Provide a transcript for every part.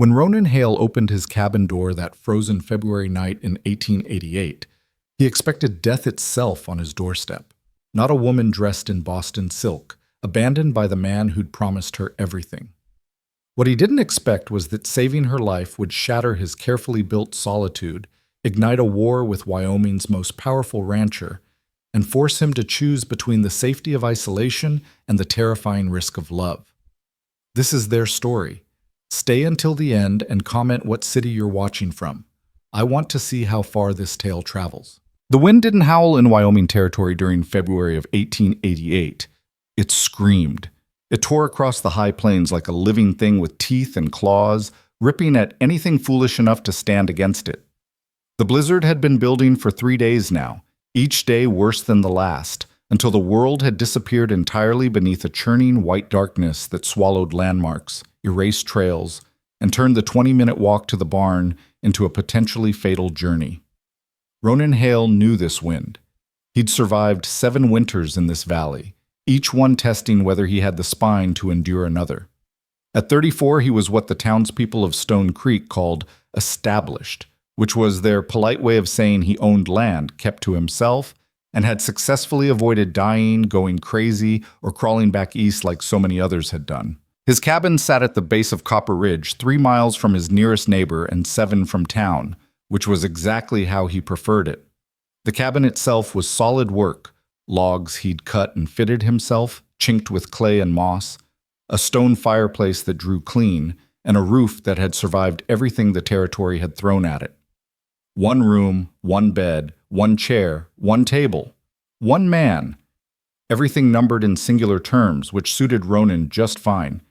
When Ronan Hale opened his cabin door that frozen February night in 1888, he expected death itself on his doorstep. Not a woman dressed in Boston silk, abandoned by the man who'd promised her everything. What he didn't expect was that saving her life would shatter his carefully built solitude, ignite a war with Wyoming's most powerful rancher, and force him to choose between the safety of isolation and the terrifying risk of love. This is their story. Stay until the end and comment what city you're watching from. I want to see how far this tale travels. The wind didn't howl in Wyoming territory during February of 1888. It screamed. It tore across the high plains like a living thing with teeth and claws, ripping at anything foolish enough to stand against it. The blizzard had been building for 3 days now, each day worse than the last, until the world had disappeared entirely beneath a churning white darkness that swallowed landmarks, erased trails, and turned the 20-minute walk to the barn into a potentially fatal journey. Ronan Hale knew this wind. He'd survived 7 winters in this valley, each one testing whether he had the spine to endure another. At 34, he was what the townspeople of Stone Creek called established, which was their polite way of saying he owned land kept to himself and had successfully avoided dying, going crazy, or crawling back east like so many others had done. His cabin sat at the base of Copper Ridge, 3 miles from his nearest neighbor and 7 from town, which was exactly how he preferred it. The cabin itself was solid work, logs he'd cut and fitted himself, chinked with clay and moss, a stone fireplace that drew clean, and a roof that had survived everything the territory had thrown at it. 1 room, 1 bed, 1 chair, 1 table, 1 man. Everything numbered in singular terms, which suited Ronan just fine.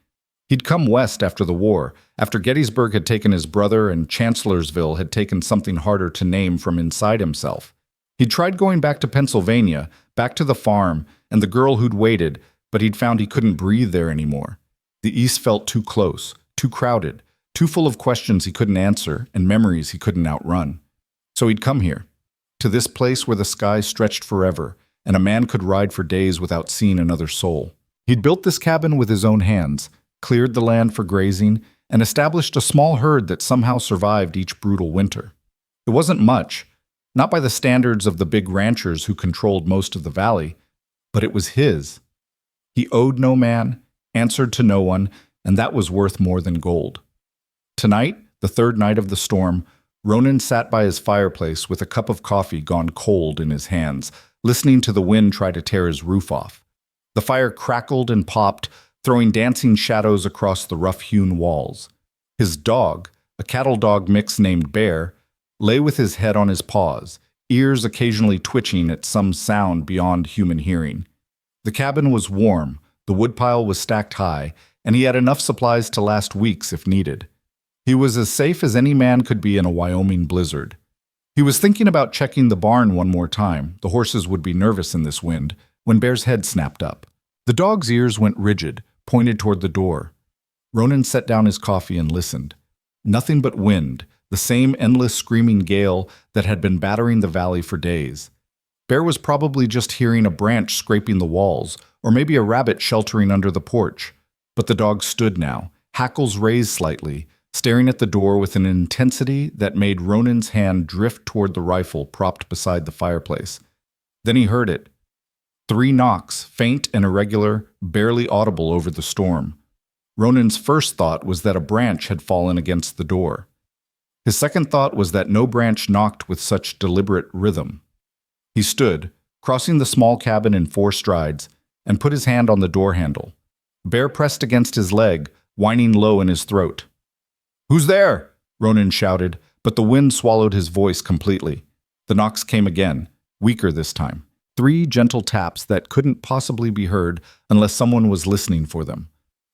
He'd come west after the war, after Gettysburg had taken his brother and Chancellorsville had taken something harder to name from inside himself. He'd tried going back to Pennsylvania, back to the farm, and the girl who'd waited, but he'd found he couldn't breathe there anymore. The East felt too close, too crowded, too full of questions he couldn't answer and memories he couldn't outrun. So he'd come here, to this place where the sky stretched forever, and a man could ride for days without seeing another soul. He'd built this cabin with his own hands, cleared the land for grazing, and established a small herd that somehow survived each brutal winter. It wasn't much, not by the standards of the big ranchers who controlled most of the valley, but it was his. He owed no man, answered to no one, and that was worth more than gold. Tonight, the 3rd night of the storm, Ronan sat by his fireplace with a cup of coffee gone cold in his hands, listening to the wind try to tear his roof off. The fire crackled and popped, throwing dancing shadows across the rough-hewn walls. His dog, a cattle dog mix named Bear, lay with his head on his paws, ears occasionally twitching at some sound beyond human hearing. The cabin was warm, the woodpile was stacked high, and he had enough supplies to last weeks if needed. He was as safe as any man could be in a Wyoming blizzard. He was thinking about checking the barn one more time. The horses would be nervous in this wind, when Bear's head snapped up. The dog's ears went rigid, pointed toward the door. Ronan set down his coffee and listened. Nothing but wind, the same endless screaming gale that had been battering the valley for days. Bear was probably just hearing a branch scraping the walls, or maybe a rabbit sheltering under the porch. But the dog stood now, hackles raised slightly, staring at the door with an intensity that made Ronan's hand drift toward the rifle propped beside the fireplace. Then he heard it. 3 knocks, faint and irregular, barely audible over the storm. Ronan's first thought was that a branch had fallen against the door. His second thought was that no branch knocked with such deliberate rhythm. He stood, crossing the small cabin in 4 strides, and put his hand on the door handle. Bear pressed against his leg, whining low in his throat. "Who's there?" Ronan shouted, but the wind swallowed his voice completely. The knocks came again, weaker this time. 3 gentle taps that couldn't possibly be heard unless someone was listening for them.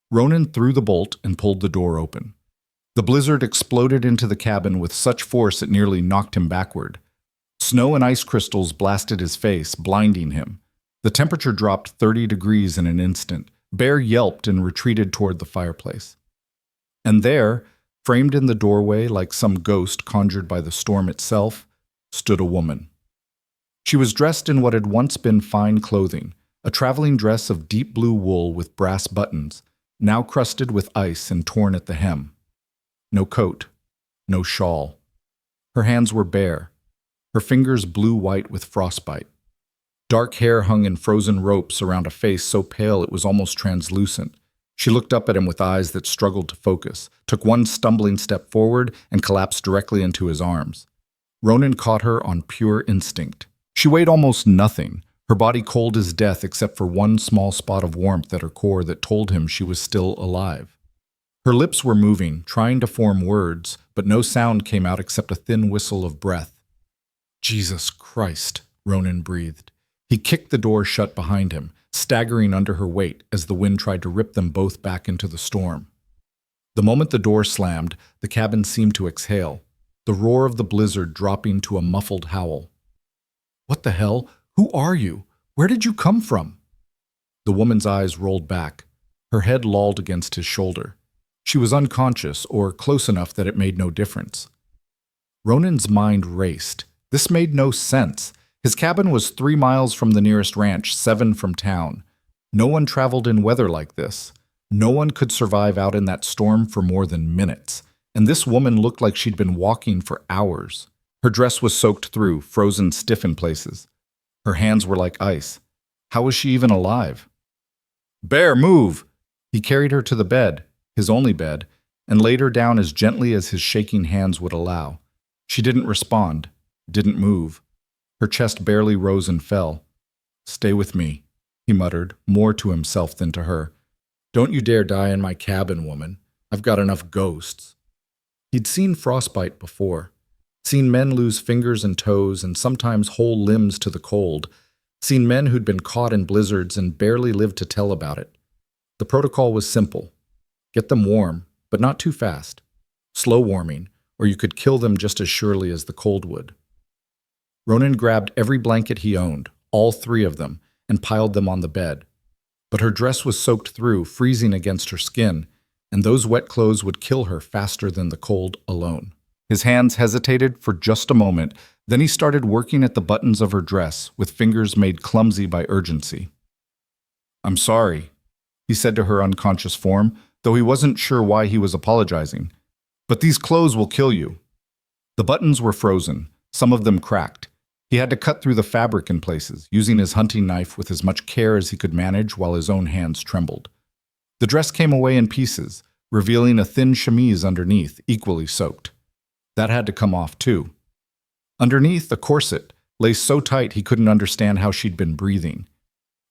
Ronan threw the bolt and pulled the door open. The blizzard exploded into the cabin with such force it nearly knocked him backward. Snow and ice crystals blasted his face, blinding him. The temperature dropped 30 degrees in an instant. Bear yelped and retreated toward the fireplace. And there, framed in the doorway like some ghost conjured by the storm itself, stood a woman. She was dressed in what had once been fine clothing, a traveling dress of deep blue wool with brass buttons, now crusted with ice and torn at the hem. No coat, no shawl. Her hands were bare, her fingers blue-white with frostbite. Dark hair hung in frozen ropes around a face so pale it was almost translucent. She looked up at him with eyes that struggled to focus, took one stumbling step forward, and collapsed directly into his arms. Ronan caught her on pure instinct. She weighed almost nothing, her body cold as death except for one small spot of warmth at her core that told him she was still alive. Her lips were moving, trying to form words, but no sound came out except a thin whistle of breath. "Jesus Christ," Ronan breathed. He kicked the door shut behind him, staggering under her weight as the wind tried to rip them both back into the storm. The moment the door slammed, the cabin seemed to exhale, the roar of the blizzard dropping to a muffled howl. "What the hell? Who are you? Where did you come from?" The woman's eyes rolled back, her head lolled against his shoulder. She was unconscious, or close enough that it made no difference. Ronan's mind raced. This made no sense. His cabin was 3 miles from the nearest ranch, 7 from town. No one traveled in weather like this. No one could survive out in that storm for more than minutes. And this woman looked like she'd been walking for hours. Her dress was soaked through, frozen stiff in places. Her hands were like ice. How was she even alive? "Bear, move!" He carried her to the bed, his only bed, and laid her down as gently as his shaking hands would allow. She didn't respond, didn't move. Her chest barely rose and fell. "Stay with me," he muttered, more to himself than to her. "Don't you dare die in my cabin, woman. I've got enough ghosts." He'd seen frostbite before, seen men lose fingers and toes and sometimes whole limbs to the cold, seen men who'd been caught in blizzards and barely lived to tell about it. The protocol was simple. Get them warm, but not too fast. Slow warming, or you could kill them just as surely as the cold would. Ronan grabbed every blanket he owned, all 3 of them, and piled them on the bed. But her dress was soaked through, freezing against her skin, and those wet clothes would kill her faster than the cold alone. His hands hesitated for just a moment, then he started working at the buttons of her dress, with fingers made clumsy by urgency. "I'm sorry," he said to her unconscious form, though he wasn't sure why he was apologizing. "But these clothes will kill you." The buttons were frozen, some of them cracked. He had to cut through the fabric in places, using his hunting knife with as much care as he could manage while his own hands trembled. The dress came away in pieces, revealing a thin chemise underneath, equally soaked. That had to come off too. Underneath, the corset, laced so tight he couldn't understand how she'd been breathing.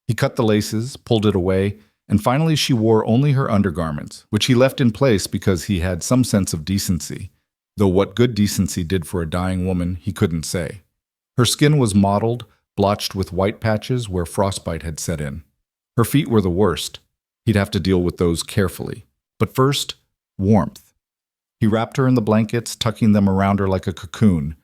He cut the laces, pulled it away, and finally she wore only her undergarments, which he left in place because he had some sense of decency, though what good decency did for a dying woman he couldn't say. Her skin was mottled, blotched with white patches where frostbite had set in. Her feet were the worst. He'd have to deal with those carefully. But first, warmth. He wrapped her in the blankets, tucking them around her like a cocoon,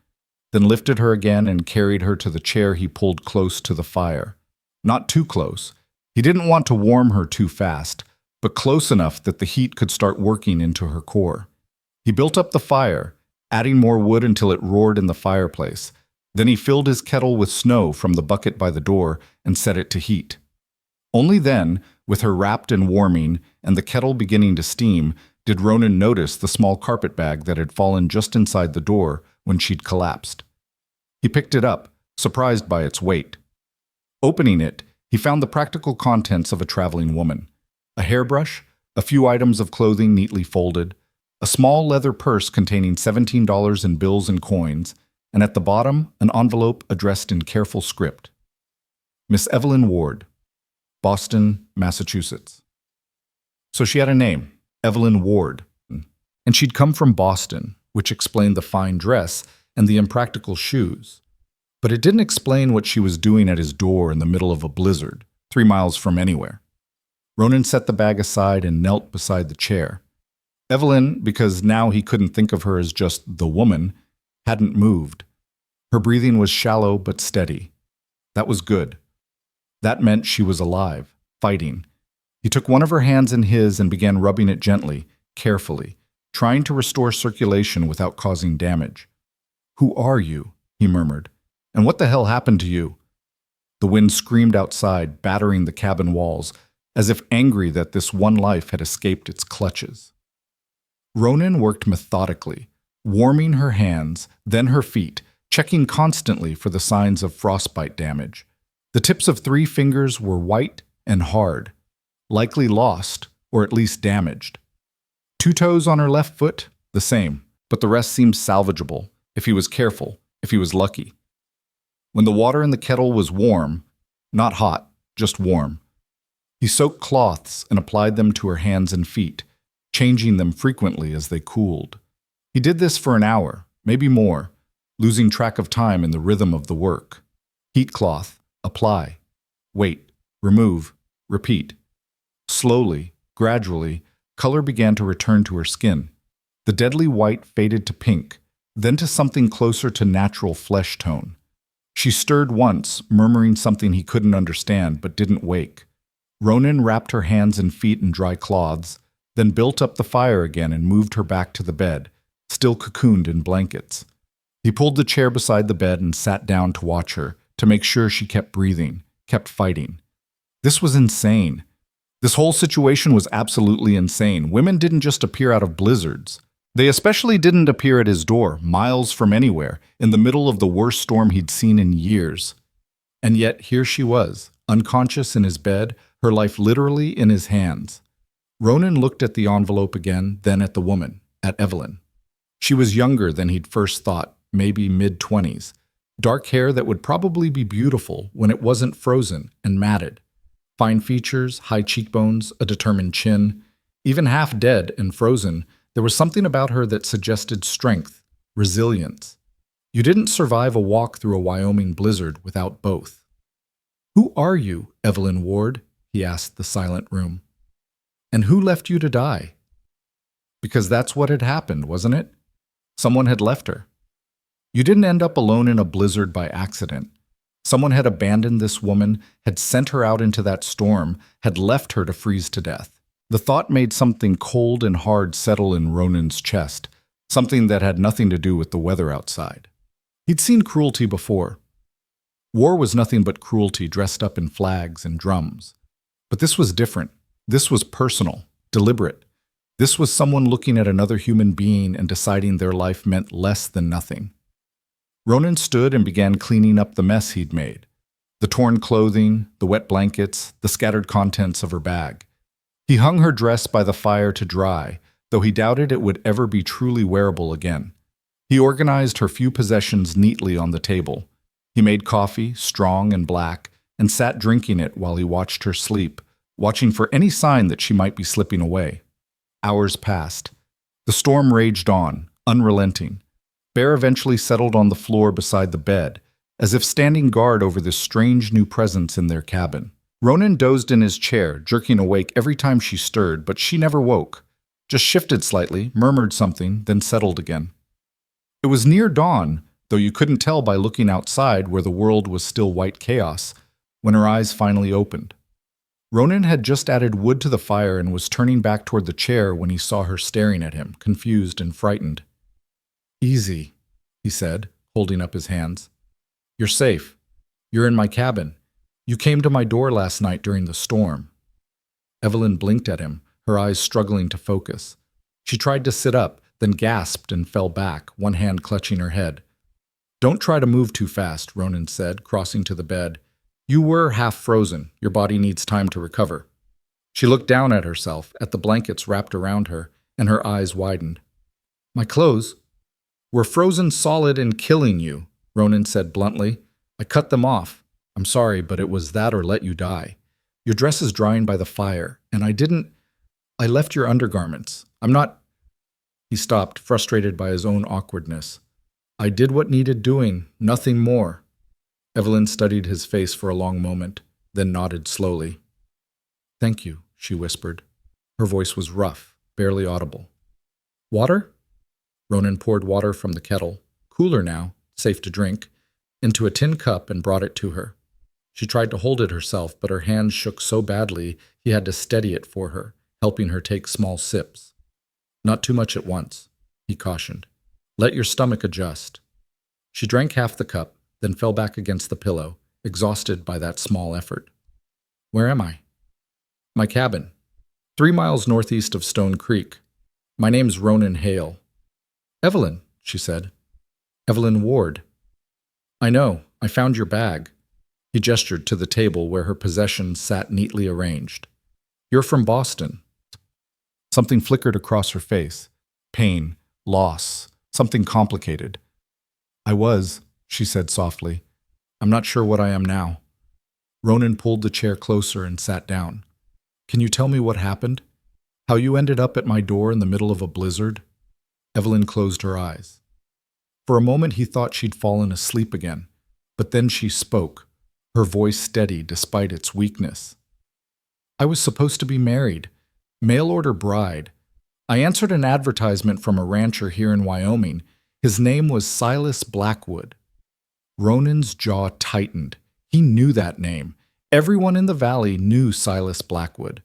then lifted her again and carried her to the chair he pulled close to the fire. Not too close. He didn't want to warm her too fast, but close enough that the heat could start working into her core. He built up the fire, adding more wood until it roared in the fireplace. Then he filled his kettle with snow from the bucket by the door and set it to heat. Only then, with her wrapped and warming and the kettle beginning to steam, did Ronan notice the small carpet bag that had fallen just inside the door when she'd collapsed. He picked it up, surprised by its weight. Opening it, he found the practical contents of a traveling woman. A hairbrush, a few items of clothing neatly folded, a small leather purse containing $17 in bills and coins, and at the bottom, an envelope addressed in careful script. Miss Evelyn Ward, Boston, Massachusetts. So she had a name, Evelyn Ward, and she'd come from Boston, which explained the fine dress and the impractical shoes. But it didn't explain what she was doing at his door in the middle of a blizzard, 3 miles from anywhere. Ronan set the bag aside and knelt beside the chair. Evelyn, because now he couldn't think of her as just the woman, hadn't moved. Her breathing was shallow but steady. That was good. That meant she was alive, fighting. He took one of her hands in his and began rubbing it gently, carefully, trying to restore circulation without causing damage. "Who are you?" he murmured. "And what the hell happened to you?" The wind screamed outside, battering the cabin walls, as if angry that this one life had escaped its clutches. Ronan worked methodically, warming her hands, then her feet, checking constantly for the signs of frostbite damage. The tips of 3 fingers were white and hard, likely lost, or at least damaged. 2 toes on her left foot, the same, but the rest seemed salvageable, if he was careful, if he was lucky. When the water in the kettle was warm, not hot, just warm, he soaked cloths and applied them to her hands and feet, changing them frequently as they cooled. He did this for an hour, maybe more, losing track of time in the rhythm of the work. Heat cloth, apply, wait, remove, repeat. Slowly, gradually, color began to return to her skin. The deadly white faded to pink, then to something closer to natural flesh tone. She stirred once, murmuring something he couldn't understand but didn't wake. Ronan wrapped her hands and feet in dry cloths, then built up the fire again and moved her back to the bed, still cocooned in blankets. He pulled the chair beside the bed and sat down to watch her, to make sure she kept breathing, kept fighting. This was insane. This whole situation was absolutely insane. Women didn't just appear out of blizzards. They especially didn't appear at his door, miles from anywhere, in the middle of the worst storm he'd seen in years. And yet here she was, unconscious in his bed, her life literally in his hands. Ronan looked at the envelope again, then at the woman, at Evelyn. She was younger than he'd first thought, maybe mid-20s. Dark hair that would probably be beautiful when it wasn't frozen and matted. Fine features, high cheekbones, a determined chin. Even half dead and frozen, there was something about her that suggested strength, resilience. You didn't survive a walk through a Wyoming blizzard without both. "Who are you, Evelyn Ward?" he asked the silent room. "And who left you to die?" Because that's what had happened, wasn't it? Someone had left her. You didn't end up alone in a blizzard by accident. Someone had abandoned this woman, had sent her out into that storm, had left her to freeze to death. The thought made something cold and hard settle in Ronan's chest, something that had nothing to do with the weather outside. He'd seen cruelty before. War was nothing but cruelty dressed up in flags and drums. But this was different. This was personal, deliberate. This was someone looking at another human being and deciding their life meant less than nothing. Ronan stood and began cleaning up the mess he'd made. The torn clothing, the wet blankets, the scattered contents of her bag. He hung her dress by the fire to dry, though he doubted it would ever be truly wearable again. He organized her few possessions neatly on the table. He made coffee, strong and black, and sat drinking it while he watched her sleep, watching for any sign that she might be slipping away. Hours passed. The storm raged on, unrelenting. Bear eventually settled on the floor beside the bed, as if standing guard over this strange new presence in their cabin. Ronan dozed in his chair, jerking awake every time she stirred, but she never woke. Just shifted slightly, murmured something, then settled again. It was near dawn, though you couldn't tell by looking outside where the world was still white chaos, when her eyes finally opened. Ronan had just added wood to the fire and was turning back toward the chair when he saw her staring at him, confused and frightened. "Easy," he said, holding up his hands. "You're safe. You're in my cabin. You came to my door last night during the storm." Evelyn blinked at him, her eyes struggling to focus. She tried to sit up, then gasped and fell back, one hand clutching her head. "Don't try to move too fast," Ronan said, crossing to the bed. "You were half frozen. Your body needs time to recover." She looked down at herself, at the blankets wrapped around her, and her eyes widened. "My clothes were frozen solid and killing you," Ronan said bluntly. "I cut them off. I'm sorry, but it was that or let you die. Your dress is drying by the fire, and I left your undergarments. I'm not—" He stopped, frustrated by his own awkwardness. "I did what needed doing, nothing more." Evelyn studied his face for a long moment, then nodded slowly. "Thank you," she whispered. Her voice was rough, barely audible. "Water?" Ronan poured water from the kettle, cooler now, safe to drink, into a tin cup and brought it to her. She tried to hold it herself, but her hands shook so badly he had to steady it for her, helping her take small sips. "Not too much at once," he cautioned. "Let your stomach adjust." She drank half the cup, then fell back against the pillow, exhausted by that small effort. "Where am I?" "My cabin. 3 miles northeast of Stone Creek." My name's Ronan Hale. Evelyn, she said. Evelyn Ward. I know, I found your bag. He gestured to the table where her possessions sat neatly arranged. You're from Boston. Something flickered across her face. Pain, loss, something complicated. I was, she said softly. I'm not sure what I am now. Ronan pulled the chair closer and sat down. Can you tell me what happened? How you ended up at my door in the middle of a blizzard? Evelyn closed her eyes. For a moment he thought she'd fallen asleep again, but then she spoke, her voice steady despite its weakness. I was supposed to be married, mail-order bride. I answered an advertisement from a rancher here in Wyoming. His name was Silas Blackwood. Ronan's jaw tightened. He knew that name. Everyone in the valley knew Silas Blackwood.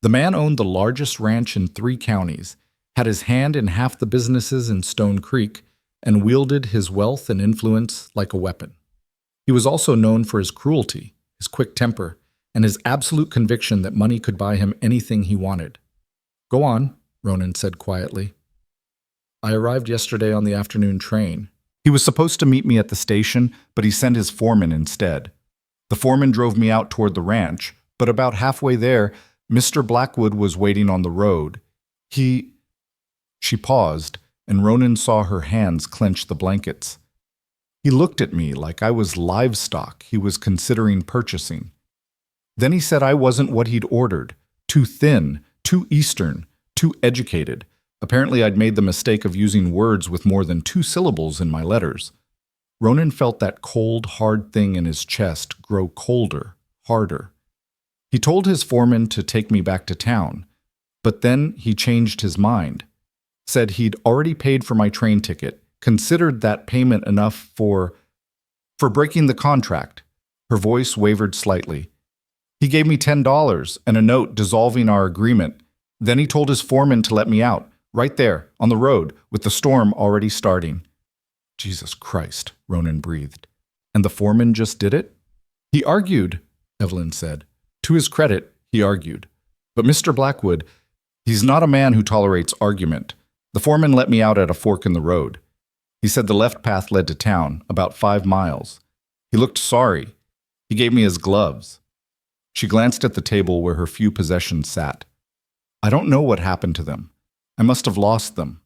The man owned the largest ranch in 3 counties, had his hand in half the businesses in Stone Creek, and wielded his wealth and influence like a weapon. He was also known for his cruelty, his quick temper, and his absolute conviction that money could buy him anything he wanted. Go on, Ronan said quietly. I arrived yesterday on the afternoon train. He was supposed to meet me at the station, but he sent his foreman instead. The foreman drove me out toward the ranch, but about halfway there, Mr. Blackwood was waiting on the road. She paused, and Ronan saw her hands clench the blankets. He looked at me like I was livestock he was considering purchasing. Then he said I wasn't what he'd ordered, too thin, too Eastern, too educated. Apparently I'd made the mistake of using words with more than 2 syllables in my letters. Ronan felt that cold, hard thing in his chest grow colder, harder. He told his foreman to take me back to town, but then he changed his mind. Said he'd already paid for my train ticket, considered that payment enough for breaking the contract. Her voice wavered slightly. He gave me $10 and a note dissolving our agreement. Then he told his foreman to let me out, right there, on the road, with the storm already starting. Jesus Christ, Ronan breathed. And the foreman just did it? He argued, Evelyn said. To his credit, he argued. But Mr. Blackwood, he's not a man who tolerates argument. The foreman let me out at a fork in the road. He said the left path led to town, about 5 miles. He looked sorry. He gave me his gloves. She glanced at the table where her few possessions sat. I don't know what happened to them. I must have lost them.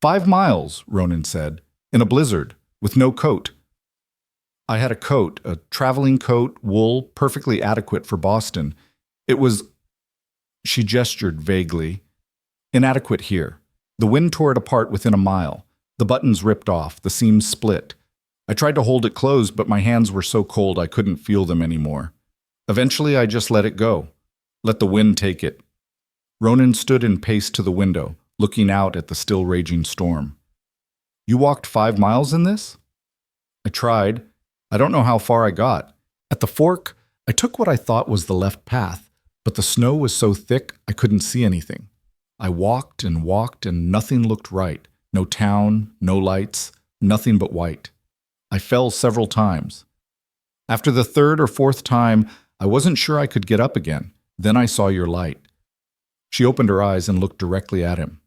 5 miles, Ronan said, in a blizzard, with no coat. I had a coat, a traveling coat, wool, perfectly adequate for Boston. It was, she gestured vaguely, inadequate here. The wind tore it apart within a mile. The buttons ripped off, the seams split. I tried to hold it closed, but my hands were so cold I couldn't feel them anymore. Eventually, I just let it go. Let the wind take it. Ronan stood and paced to the window, looking out at the still raging storm. You walked 5 miles in this? I tried. I don't know how far I got. At the fork, I took what I thought was the left path, but the snow was so thick I couldn't see anything. I walked and nothing looked right. No town, no lights, nothing but white. I fell several times. After the 3rd or 4th time, I wasn't sure I could get up again. Then I saw your light. She opened her eyes and looked directly at him.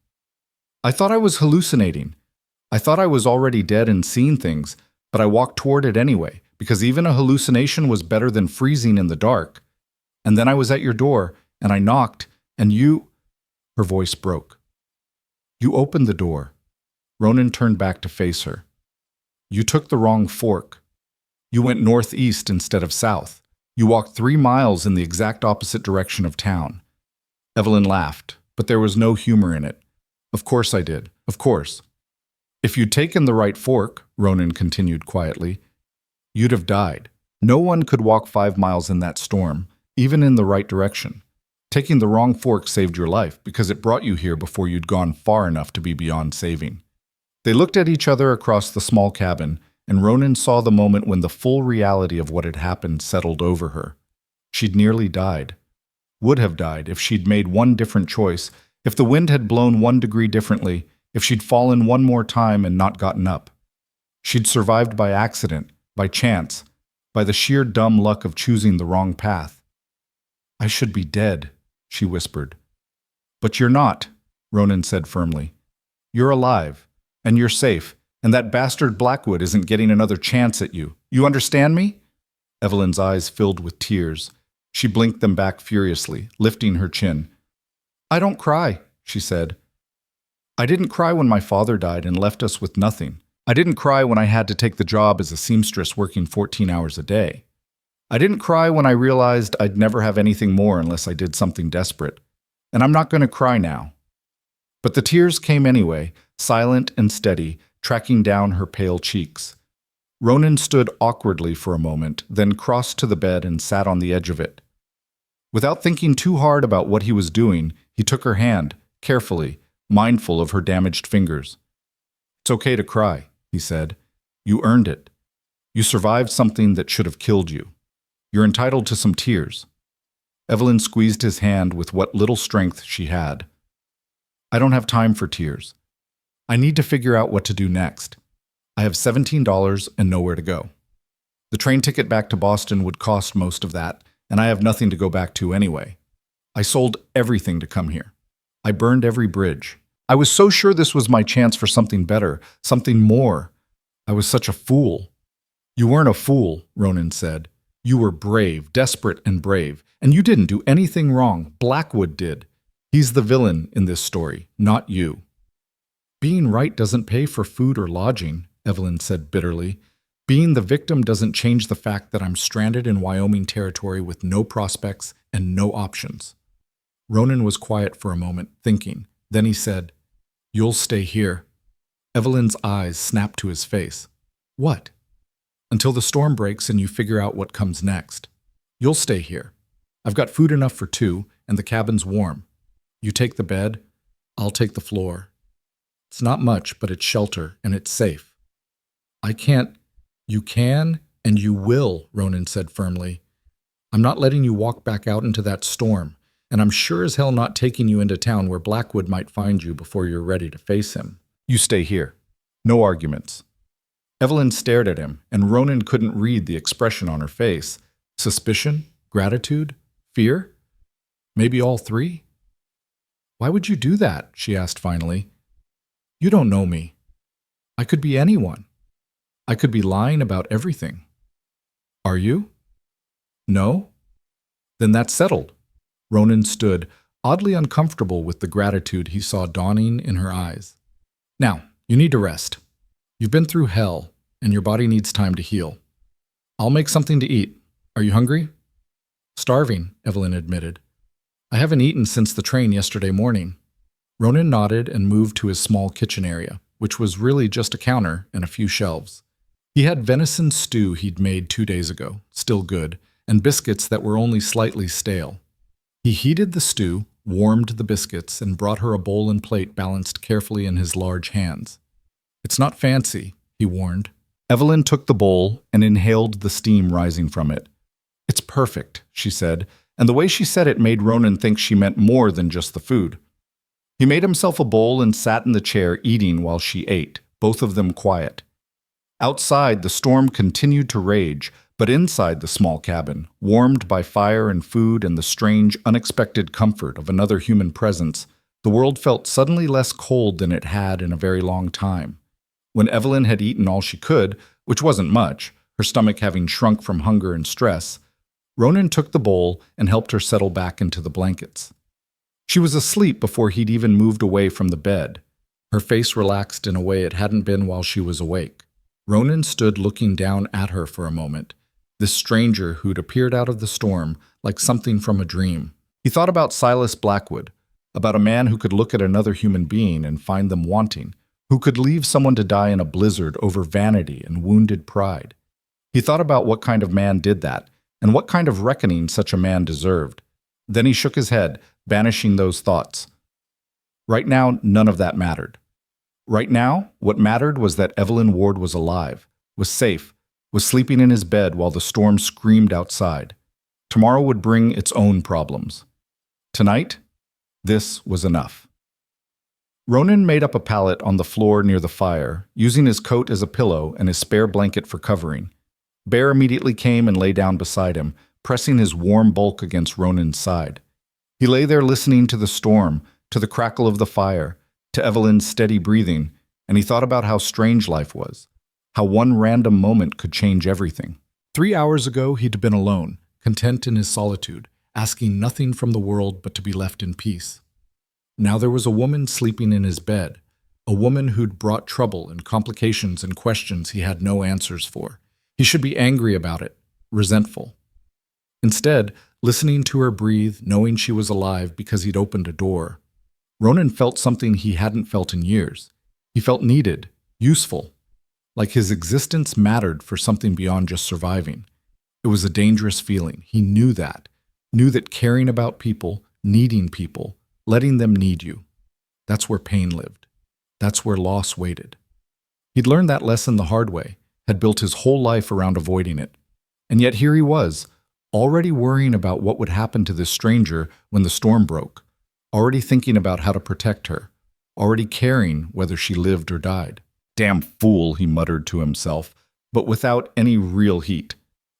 I thought I was hallucinating. I thought I was already dead and seeing things, but I walked toward it anyway, because even a hallucination was better than freezing in the dark. And then I was at your door, and I knocked, and you... Her voice broke. You opened the door. Ronan turned back to face her. You took the wrong fork. You went northeast instead of south. You walked 3 miles in the exact opposite direction of town. Evelyn laughed, but there was no humor in it. Of course I did. Of course. If you'd taken the right fork, Ronan continued quietly, you'd have died. No one could walk 5 miles in that storm, even in the right direction. Taking the wrong fork saved your life because it brought you here before you'd gone far enough to be beyond saving. They looked at each other across the small cabin, and Ronan saw the moment when the full reality of what had happened settled over her. She'd nearly died. Would have died if she'd made one different choice, if the wind had blown 1 degree differently, if she'd fallen one more time and not gotten up. She'd survived by accident, by chance, by the sheer dumb luck of choosing the wrong path. I should be dead, she whispered. But you're not. Ronan said firmly. "You're alive, and you're safe, and that bastard Blackwood isn't getting another chance at you. You understand me?" Evelyn's eyes filled with tears. She blinked them back furiously, lifting her chin. "I don't cry," she said. "I didn't cry when my father died and left us with nothing. I didn't cry when I had to take the job as a seamstress working 14 hours a day. I didn't cry when I realized I'd never have anything more unless I did something desperate. And I'm not going to cry now." But the tears came anyway, silent and steady, tracking down her pale cheeks. Ronan stood awkwardly for a moment, then crossed to the bed and sat on the edge of it. Without thinking too hard about what he was doing, he took her hand, carefully, mindful of her damaged fingers. "It's okay to cry," he said. "You earned it. You survived something that should have killed you. You're entitled to some tears." Evelyn squeezed his hand with what little strength she had. "I don't have time for tears. I need to figure out what to do next. I have $17 and nowhere to go. The train ticket back to Boston would cost most of that, and I have nothing to go back to anyway. I sold everything to come here. I burned every bridge. I was so sure this was my chance for something better, something more. I was such a fool." "You weren't a fool," Ronan said. "You were brave, desperate and brave, and you didn't do anything wrong. Blackwood did. He's the villain in this story, not you." "Being right doesn't pay for food or lodging," Evelyn said bitterly. "Being the victim doesn't change the fact that I'm stranded in Wyoming territory with no prospects and no options." Ronan was quiet for a moment, thinking. Then he said, "You'll stay here." Evelyn's eyes snapped to his face. "What?" "Until the storm breaks and you figure out what comes next. You'll stay here. I've got food enough for 2, and the cabin's warm. You take the bed, I'll take the floor. It's not much, but it's shelter, and it's safe." "I can't—" "You can, and you will," Ronan said firmly. "I'm not letting you walk back out into that storm, and I'm sure as hell not taking you into town where Blackwood might find you before you're ready to face him. You stay here. No arguments." Evelyn stared at him, and Ronan couldn't read the expression on her face. Suspicion? Gratitude? Fear? Maybe all three? "Why would you do that?" she asked finally. "You don't know me. I could be anyone. I could be lying about everything." "Are you?" "No?" "Then that's settled." Ronan stood, oddly uncomfortable with the gratitude he saw dawning in her eyes. "Now, you need to rest. You've been through hell, and your body needs time to heal. I'll make something to eat. Are you hungry?" "Starving," Evelyn admitted. "I haven't eaten since the train yesterday morning." Ronan nodded and moved to his small kitchen area, which was really just a counter and a few shelves. He had venison stew he'd made 2 days ago, still good, and biscuits that were only slightly stale. He heated the stew, warmed the biscuits, and brought her a bowl and plate balanced carefully in his large hands. "It's not fancy," he warned. Evelyn took the bowl and inhaled the steam rising from it. "It's perfect," she said, and the way she said it made Ronan think she meant more than just the food. He made himself a bowl and sat in the chair eating while she ate, both of them quiet. Outside, the storm continued to rage, but inside the small cabin, warmed by fire and food and the strange, unexpected comfort of another human presence, the world felt suddenly less cold than it had in a very long time. When Evelyn had eaten all she could, which wasn't much, her stomach having shrunk from hunger and stress, Ronan took the bowl and helped her settle back into the blankets. She was asleep before he'd even moved away from the bed. Her face relaxed in a way it hadn't been while she was awake. Ronan stood looking down at her for a moment, this stranger who'd appeared out of the storm like something from a dream. He thought about Silas Blackwood, about a man who could look at another human being and find them wanting, who could leave someone to die in a blizzard over vanity and wounded pride. He thought about what kind of man did that, and what kind of reckoning such a man deserved. Then he shook his head, banishing those thoughts. Right now, none of that mattered. Right now, what mattered was that Evelyn Ward was alive, was safe, was sleeping in his bed while the storm screamed outside. Tomorrow would bring its own problems. Tonight, this was enough. Ronan made up a pallet on the floor near the fire, using his coat as a pillow and his spare blanket for covering. Bear immediately came and lay down beside him, pressing his warm bulk against Ronan's side. He lay there listening to the storm, to the crackle of the fire, to Evelyn's steady breathing, and he thought about how strange life was, how one random moment could change everything. 3 hours ago, he'd been alone, content in his solitude, asking nothing from the world but to be left in peace. Now there was a woman sleeping in his bed, a woman who'd brought trouble and complications and questions he had no answers for. He should be angry about it, resentful. Instead, listening to her breathe, knowing she was alive because he'd opened a door, Ronan felt something he hadn't felt in years. He felt needed, useful, like his existence mattered for something beyond just surviving. It was a dangerous feeling. He knew that caring about people, needing people, letting them need you, that's where pain lived. That's where loss waited. He'd learned that lesson the hard way, had built his whole life around avoiding it. And yet here he was, already worrying about what would happen to this stranger when the storm broke, already thinking about how to protect her, already caring whether she lived or died. Damn fool, he muttered to himself, but without any real heat.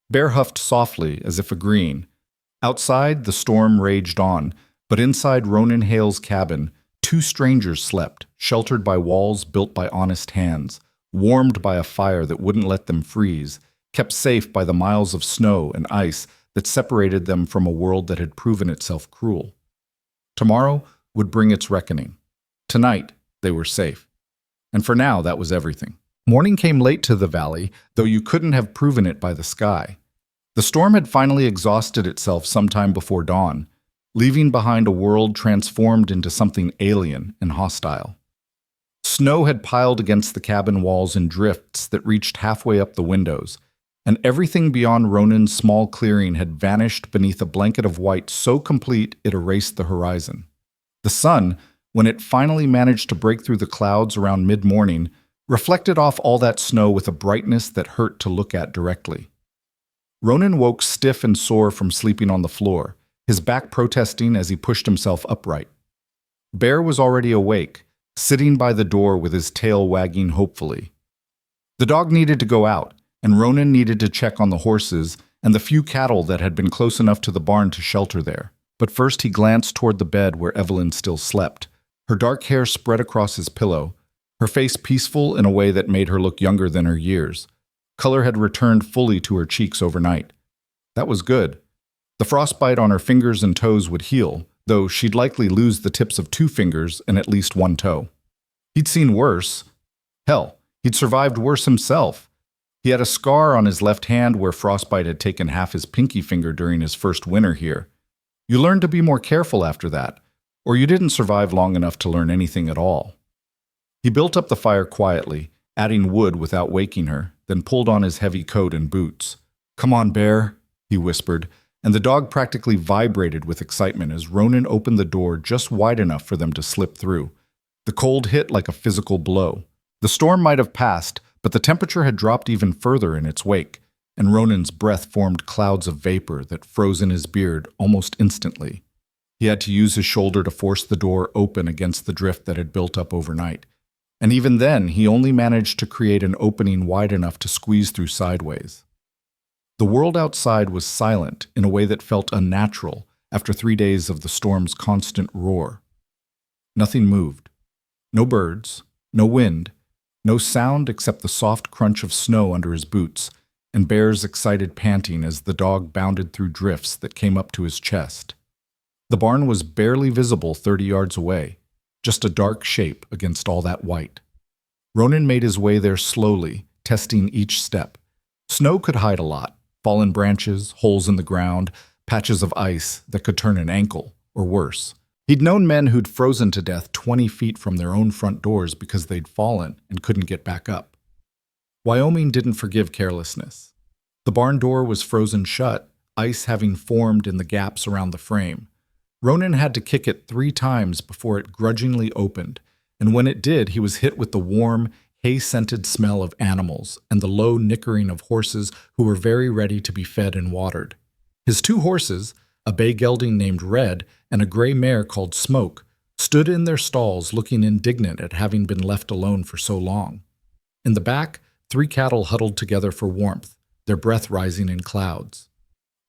Bear huffed softly, as if agreeing. Outside, the storm raged on, but inside Ronan Hale's cabin, two strangers slept, sheltered by walls built by honest hands, warmed by a fire that wouldn't let them freeze, kept safe by the miles of snow and ice that separated them from a world that had proven itself cruel. Tomorrow would bring its reckoning. Tonight, they were safe. And for now, that was everything. Morning came late to the valley, though you couldn't have proven it by the sky. The storm had finally exhausted itself sometime before dawn, leaving behind a world transformed into something alien and hostile. Snow had piled against the cabin walls in drifts that reached halfway up the windows, and everything beyond Ronan's small clearing had vanished beneath a blanket of white so complete it erased the horizon. The sun, when it finally managed to break through the clouds around mid-morning, reflected off all that snow with a brightness that hurt to look at directly. Ronan woke stiff and sore from sleeping on the floor, his back protesting as he pushed himself upright. Bear was already awake, sitting by the door with his tail wagging hopefully. The dog needed to go out, and Ronan needed to check on the horses and the few cattle that had been close enough to the barn to shelter there. But first he glanced toward the bed where Evelyn still slept, her dark hair spread across his pillow, her face peaceful in a way that made her look younger than her years. Color had returned fully to her cheeks overnight. That was good. The frostbite on her fingers and toes would heal, though she'd likely lose the tips of 2 fingers and at least 1 toe. He'd seen worse. Hell, he'd survived worse himself. He had a scar on his left hand where frostbite had taken half his pinky finger during his first winter here. You learned to be more careful after that, or you didn't survive long enough to learn anything at all. He built up the fire quietly, adding wood without waking her, then pulled on his heavy coat and boots. "Come on, Bear," he whispered, and the dog practically vibrated with excitement as Ronan opened the door just wide enough for them to slip through. The cold hit like a physical blow. The storm might have passed, but the temperature had dropped even further in its wake, and Ronan's breath formed clouds of vapor that froze in his beard almost instantly. He had to use his shoulder to force the door open against the drift that had built up overnight. And even then, he only managed to create an opening wide enough to squeeze through sideways. The world outside was silent in a way that felt unnatural after 3 days of the storm's constant roar. Nothing moved. No birds, no wind, no sound except the soft crunch of snow under his boots, and Bear's excited panting as the dog bounded through drifts that came up to his chest. The barn was barely visible 30 yards away, just a dark shape against all that white. Ronan made his way there slowly, testing each step. Snow could hide a lot: fallen branches, holes in the ground, patches of ice that could turn an ankle, or worse. He'd known men who'd frozen to death 20 feet from their own front doors because they'd fallen and couldn't get back up. Wyoming didn't forgive carelessness. The barn door was frozen shut, ice having formed in the gaps around the frame. Ronan had to kick it 3 times before it grudgingly opened, and when it did, he was hit with the warm, hay-scented smell of animals and the low nickering of horses who were very ready to be fed and watered. His 2 horses, a bay gelding named Red and a gray mare called Smoke, stood in their stalls looking indignant at having been left alone for so long. In the back, 3 cattle huddled together for warmth, their breath rising in clouds.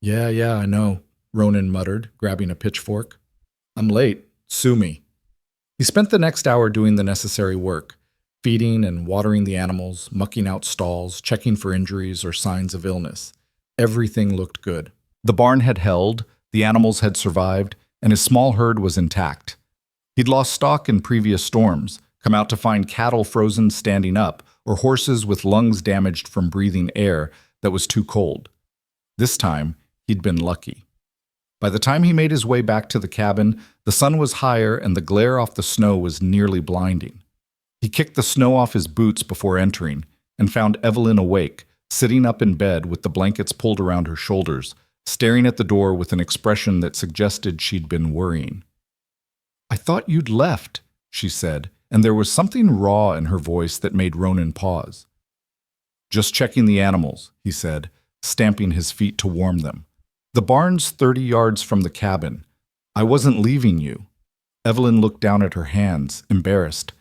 Yeah, I know," Ronan muttered, grabbing a pitchfork. "I'm late. Sue me." He spent the next hour doing the necessary work, feeding and watering the animals, mucking out stalls, checking for injuries or signs of illness. Everything looked good. The barn had held, the animals had survived, and his small herd was intact. He'd lost stock in previous storms, come out to find cattle frozen standing up, or horses with lungs damaged from breathing air that was too cold. This time, he'd been lucky. By the time he made his way back to the cabin, the sun was higher and the glare off the snow was nearly blinding. He kicked the snow off his boots before entering and found Evelyn awake, sitting up in bed with the blankets pulled around her shoulders, staring at the door with an expression that suggested she'd been worrying. "I thought you'd left," she said, and there was something raw in her voice that made Ronan pause. "Just checking the animals," he said, stamping his feet to warm them. "The barn's 30 yards from the cabin. I wasn't leaving you." Evelyn looked down at her hands, embarrassed.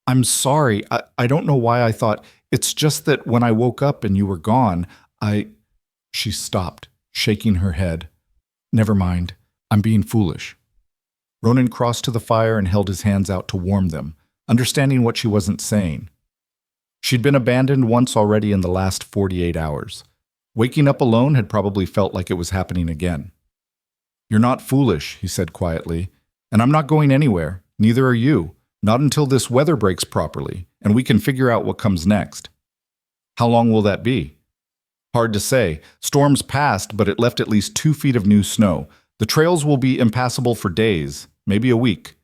"I'm sorry. I don't know why I thought. It's just that when I woke up and you were gone, She stopped, shaking her head. "Never mind. I'm being foolish." Ronan crossed to the fire and held his hands out to warm them, understanding what she wasn't saying. She'd been abandoned once already in the last 48 hours. Waking up alone had probably felt like it was happening again. "You're not foolish," he said quietly, "and I'm not going anywhere. Neither are you. Not until this weather breaks properly, and we can figure out what comes next." "How long will that be?" "Hard to say. Storms passed, but it left at least 2 feet of new snow. The trails will be impassable for days, maybe a week.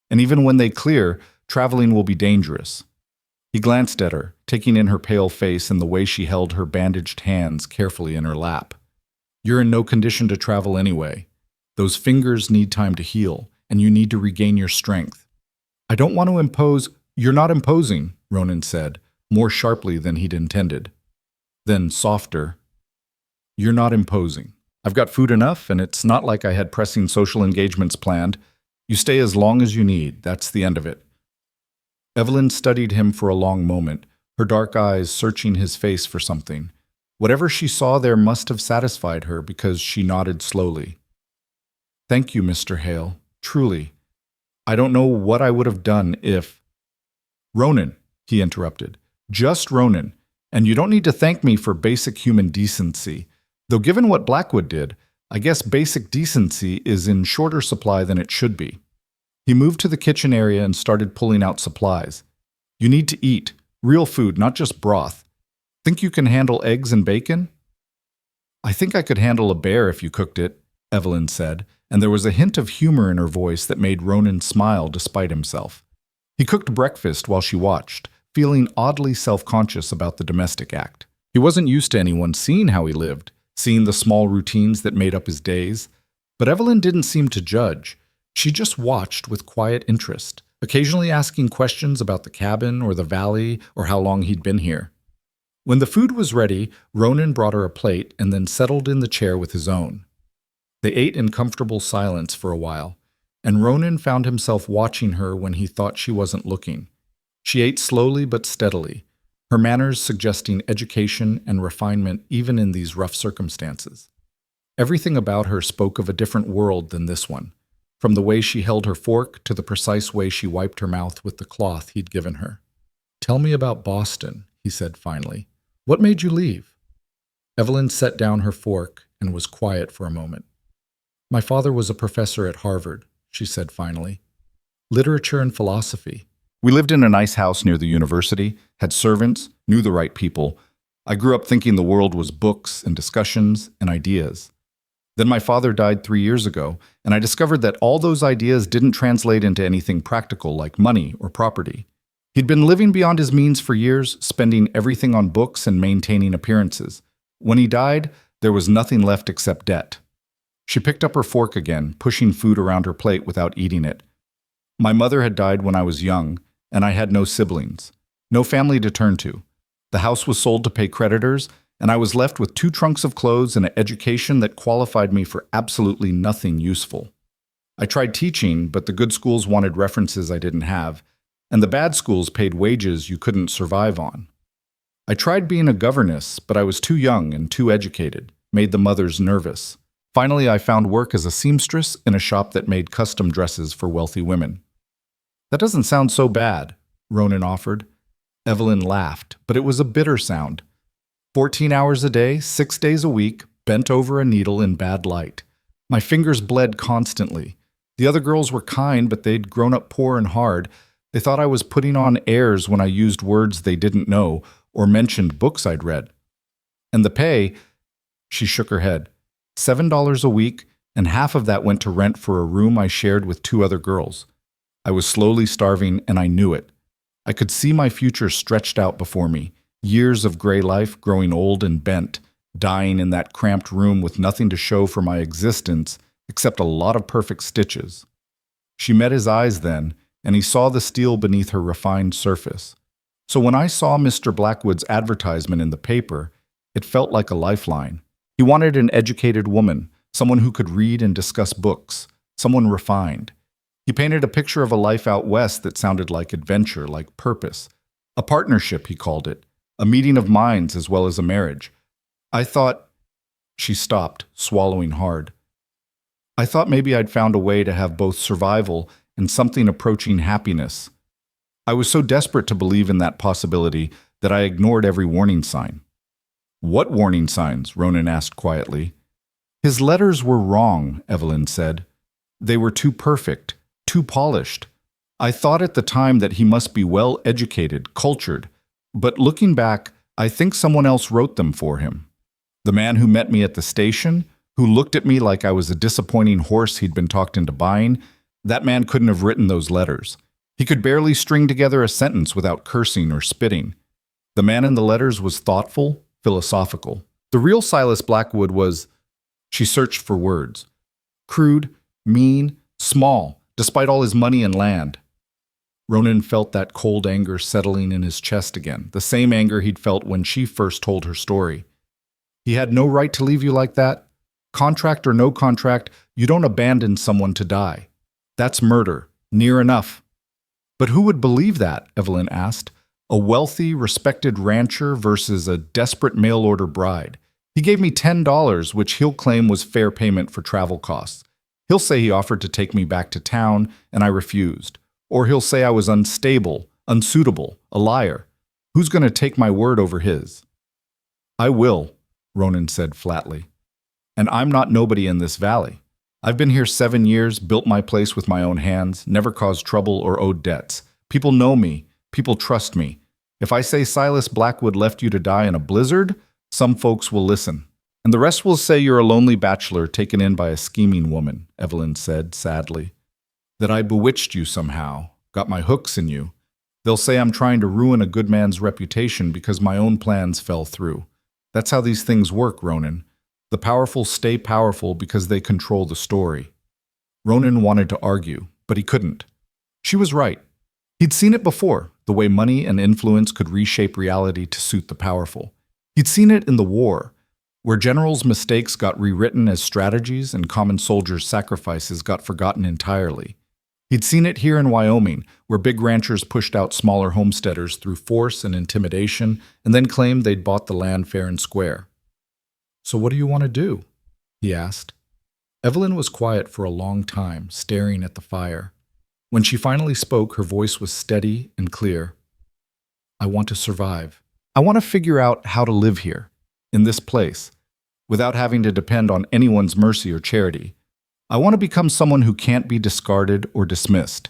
And even when they clear, traveling will be dangerous." He glanced at her, taking in her pale face and the way she held her bandaged hands carefully in her lap. "You're in no condition to travel anyway. Those fingers need time to heal, and you need to regain your strength." "I don't want to impose—" "You're not imposing," Ronan said, more sharply than he'd intended. Then, softer, "You're not imposing. I've got food enough, and it's not like I had pressing social engagements planned. You stay as long as you need. That's the end of it." Evelyn studied him for a long moment, her dark eyes searching his face for something. Whatever she saw there must have satisfied her because she nodded slowly. "Thank you, Mr. Hale. Truly. I don't know what I would have done if—" "Ronan," he interrupted. "Just Ronan. And you don't need to thank me for basic human decency. Though given what Blackwood did, I guess basic decency is in shorter supply than it should be." He moved to the kitchen area and started pulling out supplies. "You need to eat. Real food, not just broth. Think you can handle eggs and bacon?" "I think I could handle a bear if you cooked it," Evelyn said, and there was a hint of humor in her voice that made Ronan smile despite himself. He cooked breakfast while she watched, feeling oddly self-conscious about the domestic act. He wasn't used to anyone seeing how he lived, seeing the small routines that made up his days. But Evelyn didn't seem to judge. She just watched with quiet interest, occasionally asking questions about the cabin or the valley or how long he'd been here. When the food was ready, Ronan brought her a plate and then settled in the chair with his own. They ate in comfortable silence for a while, and Ronan found himself watching her when he thought she wasn't looking. She ate slowly but steadily, her manners suggesting education and refinement even in these rough circumstances. Everything about her spoke of a different world than this one, from the way she held her fork to the precise way she wiped her mouth with the cloth he'd given her. "Tell me about Boston," he said finally. "What made you leave?" Evelyn set down her fork and was quiet for a moment. "My father was a professor at Harvard," she said finally. "Literature and philosophy. We lived in a nice house near the university, had servants, knew the right people. I grew up thinking the world was books and discussions and ideas. Then my father died 3 years ago, and I discovered that all those ideas didn't translate into anything practical like money or property. He'd been living beyond his means for years, spending everything on books and maintaining appearances. When he died, there was nothing left except debt." She picked up her fork again, pushing food around her plate without eating it. "My mother had died when I was young, and I had no siblings, no family to turn to. The house was sold to pay creditors, and I was left with 2 trunks of clothes and an education that qualified me for absolutely nothing useful. I tried teaching, but the good schools wanted references I didn't have, and the bad schools paid wages you couldn't survive on. I tried being a governess, but I was too young and too educated, made the mothers nervous. Finally, I found work as a seamstress in a shop that made custom dresses for wealthy women." That doesn't sound so bad, Ronan offered. Evelyn laughed, but it was a bitter sound. 14 hours a day, 6 days a week, bent over a needle in bad light. My fingers bled constantly. The other girls were kind, but they'd grown up poor and hard. They thought I was putting on airs when I used words they didn't know or mentioned books I'd read. And the pay, she shook her head, $7 a week, and half of that went to rent for a room I shared with 2 other girls. I was slowly starving, and I knew it. I could see my future stretched out before me, years of gray life growing old and bent, dying in that cramped room with nothing to show for my existence except a lot of perfect stitches. She met his eyes then, and he saw the steel beneath her refined surface. So when I saw Mr. Blackwood's advertisement in the paper, it felt like a lifeline. He wanted an educated woman, someone who could read and discuss books, someone refined. He painted a picture of a life out west that sounded like adventure, like purpose. A partnership, he called it, a meeting of minds as well as a marriage. I thought... She stopped, swallowing hard. I thought maybe I'd found a way to have both survival and something approaching happiness. I was so desperate to believe in that possibility that I ignored every warning sign. What warning signs? Ronan asked quietly. His letters were wrong, Evelyn said. They were too perfect, too polished. I thought at the time that he must be well educated, cultured, but looking back, I think someone else wrote them for him. The man who met me at the station, who looked at me like I was a disappointing horse he'd been talked into buying, that man couldn't have written those letters. He could barely string together a sentence without cursing or spitting. The man in the letters was thoughtful, philosophical. The real Silas Blackwood was... She searched for words. Crude, mean, small, despite all his money and land. Ronan felt that cold anger settling in his chest again, the same anger he'd felt when she first told her story. He had no right to leave you like that. Contract or no contract, you don't abandon someone to die. That's murder, near enough. But who would believe that? Evelyn asked. A wealthy, respected rancher versus a desperate mail-order bride. He gave me $10, which he'll claim was fair payment for travel costs. He'll say he offered to take me back to town, and I refused. Or he'll say I was unstable, unsuitable, a liar. Who's going to take my word over his? I will, Ronan said flatly. And I'm not nobody in this valley. I've been here 7 years, built my place with my own hands, never caused trouble or owed debts. People know me. People trust me. If I say Silas Blackwood left you to die in a blizzard, some folks will listen. And the rest will say you're a lonely bachelor taken in by a scheming woman, Evelyn said sadly. That I bewitched you somehow, got my hooks in you. They'll say I'm trying to ruin a good man's reputation because my own plans fell through. That's how these things work, Ronan. The powerful stay powerful because they control the story. Ronan wanted to argue, but he couldn't. She was right. He'd seen it before, the way money and influence could reshape reality to suit the powerful. He'd seen it in the war, where generals' mistakes got rewritten as strategies and common soldiers' sacrifices got forgotten entirely. He'd seen it here in Wyoming, where big ranchers pushed out smaller homesteaders through force and intimidation and then claimed they'd bought the land fair and square. So what do you want to do? He asked. Evelyn was quiet for a long time, staring at the fire. When she finally spoke, her voice was steady and clear. I want to survive. I want to figure out how to live here, in this place, without having to depend on anyone's mercy or charity. I want to become someone who can't be discarded or dismissed.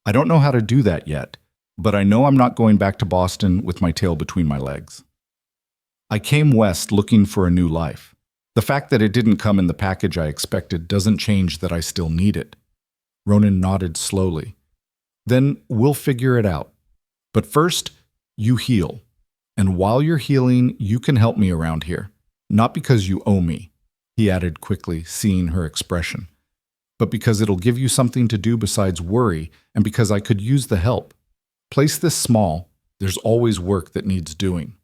I don't know how to do that yet, but I know I'm not going back to Boston with my tail between my legs. I came west looking for a new life. The fact that it didn't come in the package I expected doesn't change that I still need it. Ronan nodded slowly. Then we'll figure it out. But first, you heal. And while you're healing, you can help me around here. Not because you owe me, he added quickly, seeing her expression, but because it'll give you something to do besides worry, and because I could use the help. Place this small, there's always work that needs doing.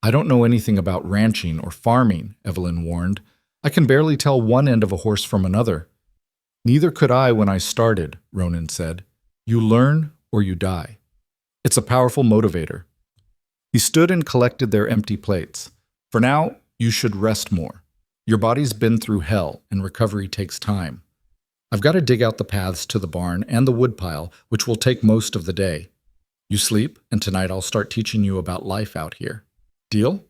I don't know anything about ranching or farming, Evelyn warned. I can barely tell one end of a horse from another. Neither could I when I started, Ronan said. You learn or you die. It's a powerful motivator. He stood and collected their empty plates. For now, you should rest more. Your body's been through hell, and recovery takes time. I've got to dig out the paths to the barn and the woodpile, which will take most of the day. You sleep, and tonight I'll start teaching you about life out here. Deal?"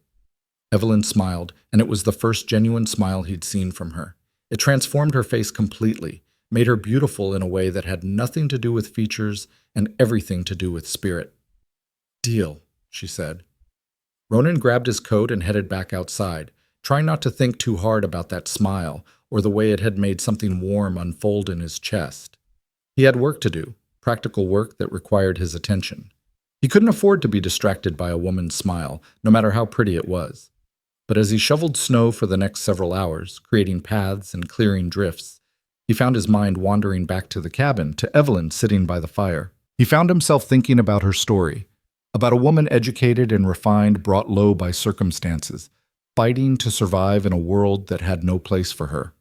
Evelyn smiled, and it was the first genuine smile he'd seen from her. It transformed her face completely, made her beautiful in a way that had nothing to do with features and everything to do with spirit. "Deal," she said. Ronan grabbed his coat and headed back outside, trying not to think too hard about that smile or the way it had made something warm unfold in his chest. He had work to do, practical work that required his attention. He couldn't afford to be distracted by a woman's smile, no matter how pretty it was. But as he shoveled snow for the next several hours, creating paths and clearing drifts, he found his mind wandering back to the cabin, to Evelyn sitting by the fire. He found himself thinking about her story, about a woman educated and refined, brought low by circumstances, fighting to survive in a world that had no place for her.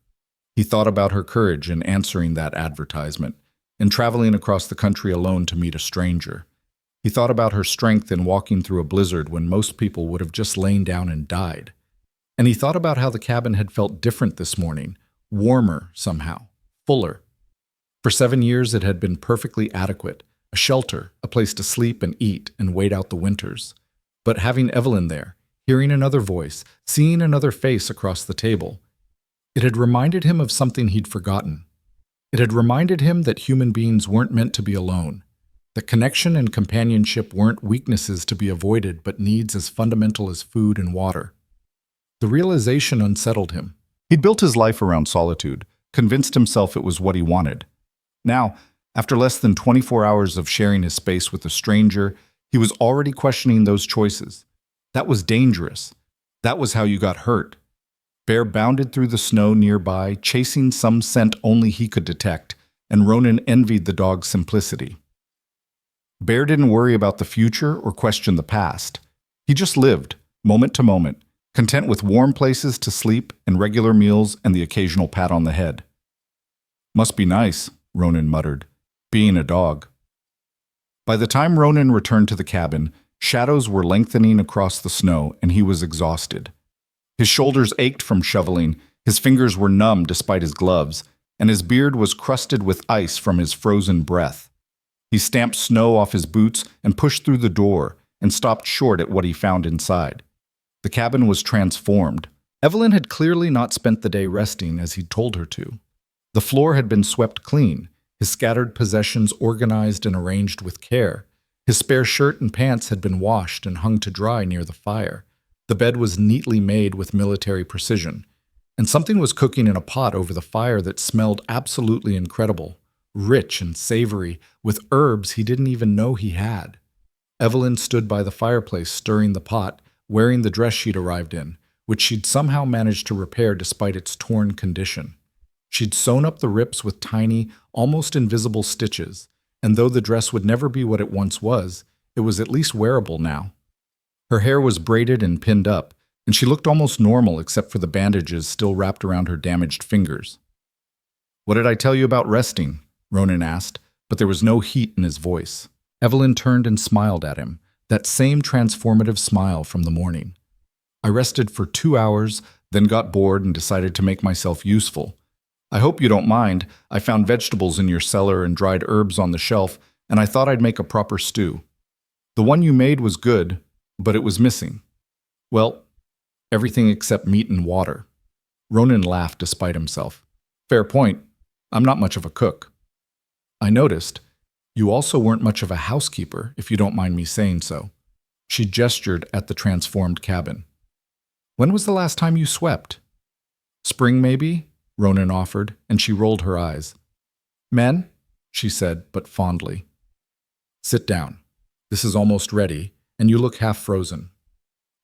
He thought about her courage in answering that advertisement, in traveling across the country alone to meet a stranger. He thought about her strength in walking through a blizzard when most people would have just lain down and died. And he thought about how the cabin had felt different this morning, warmer somehow, fuller. For 7 years it had been perfectly adequate, a shelter, a place to sleep and eat and wait out the winters. But having Evelyn there, hearing another voice, seeing another face across the table, it had reminded him of something he'd forgotten. It had reminded him that human beings weren't meant to be alone, that connection and companionship weren't weaknesses to be avoided but needs as fundamental as food and water. The realization unsettled him. He'd built his life around solitude, convinced himself it was what he wanted. Now, after less than 24 hours of sharing his space with a stranger, he was already questioning those choices. That was dangerous. That was how you got hurt. Bear bounded through the snow nearby, chasing some scent only he could detect, and Ronan envied the dog's simplicity. Bear didn't worry about the future or question the past. He just lived, moment to moment, content with warm places to sleep and regular meals and the occasional pat on the head. "Must be nice," Ronan muttered, "being a dog." By the time Ronan returned to the cabin, shadows were lengthening across the snow and he was exhausted. His shoulders ached from shoveling, his fingers were numb despite his gloves, and his beard was crusted with ice from his frozen breath. He stamped snow off his boots and pushed through the door and stopped short at what he found inside. The cabin was transformed. Evelyn had clearly not spent the day resting as he'd told her to. The floor had been swept clean, his scattered possessions organized and arranged with care. His spare shirt and pants had been washed and hung to dry near the fire. The bed was neatly made with military precision, and something was cooking in a pot over the fire that smelled absolutely incredible, rich and savory, with herbs he didn't even know he had. Evelyn stood by the fireplace stirring the pot, wearing the dress she'd arrived in, which she'd somehow managed to repair despite its torn condition. She'd sewn up the rips with tiny, almost invisible stitches, and though the dress would never be what it once was, it was at least wearable now. Her hair was braided and pinned up, and she looked almost normal except for the bandages still wrapped around her damaged fingers. "What did I tell you about resting?" Ronan asked, but there was no heat in his voice. Evelyn turned and smiled at him, that same transformative smile from the morning. "I rested for 2 hours, then got bored and decided to make myself useful. I hope you don't mind. I found vegetables in your cellar and dried herbs on the shelf, and I thought I'd make a proper stew. The one you made was good, but it was missing. Well, everything except meat and water." Ronan laughed despite himself. "Fair point. I'm not much of a cook." "I noticed. You also weren't much of a housekeeper, if you don't mind me saying so." She gestured at the transformed cabin. "When was the last time you swept?" "Spring, maybe?" Ronan offered, and she rolled her eyes. "Men?" she said, but fondly. "Sit down. This is almost ready, and you look half frozen."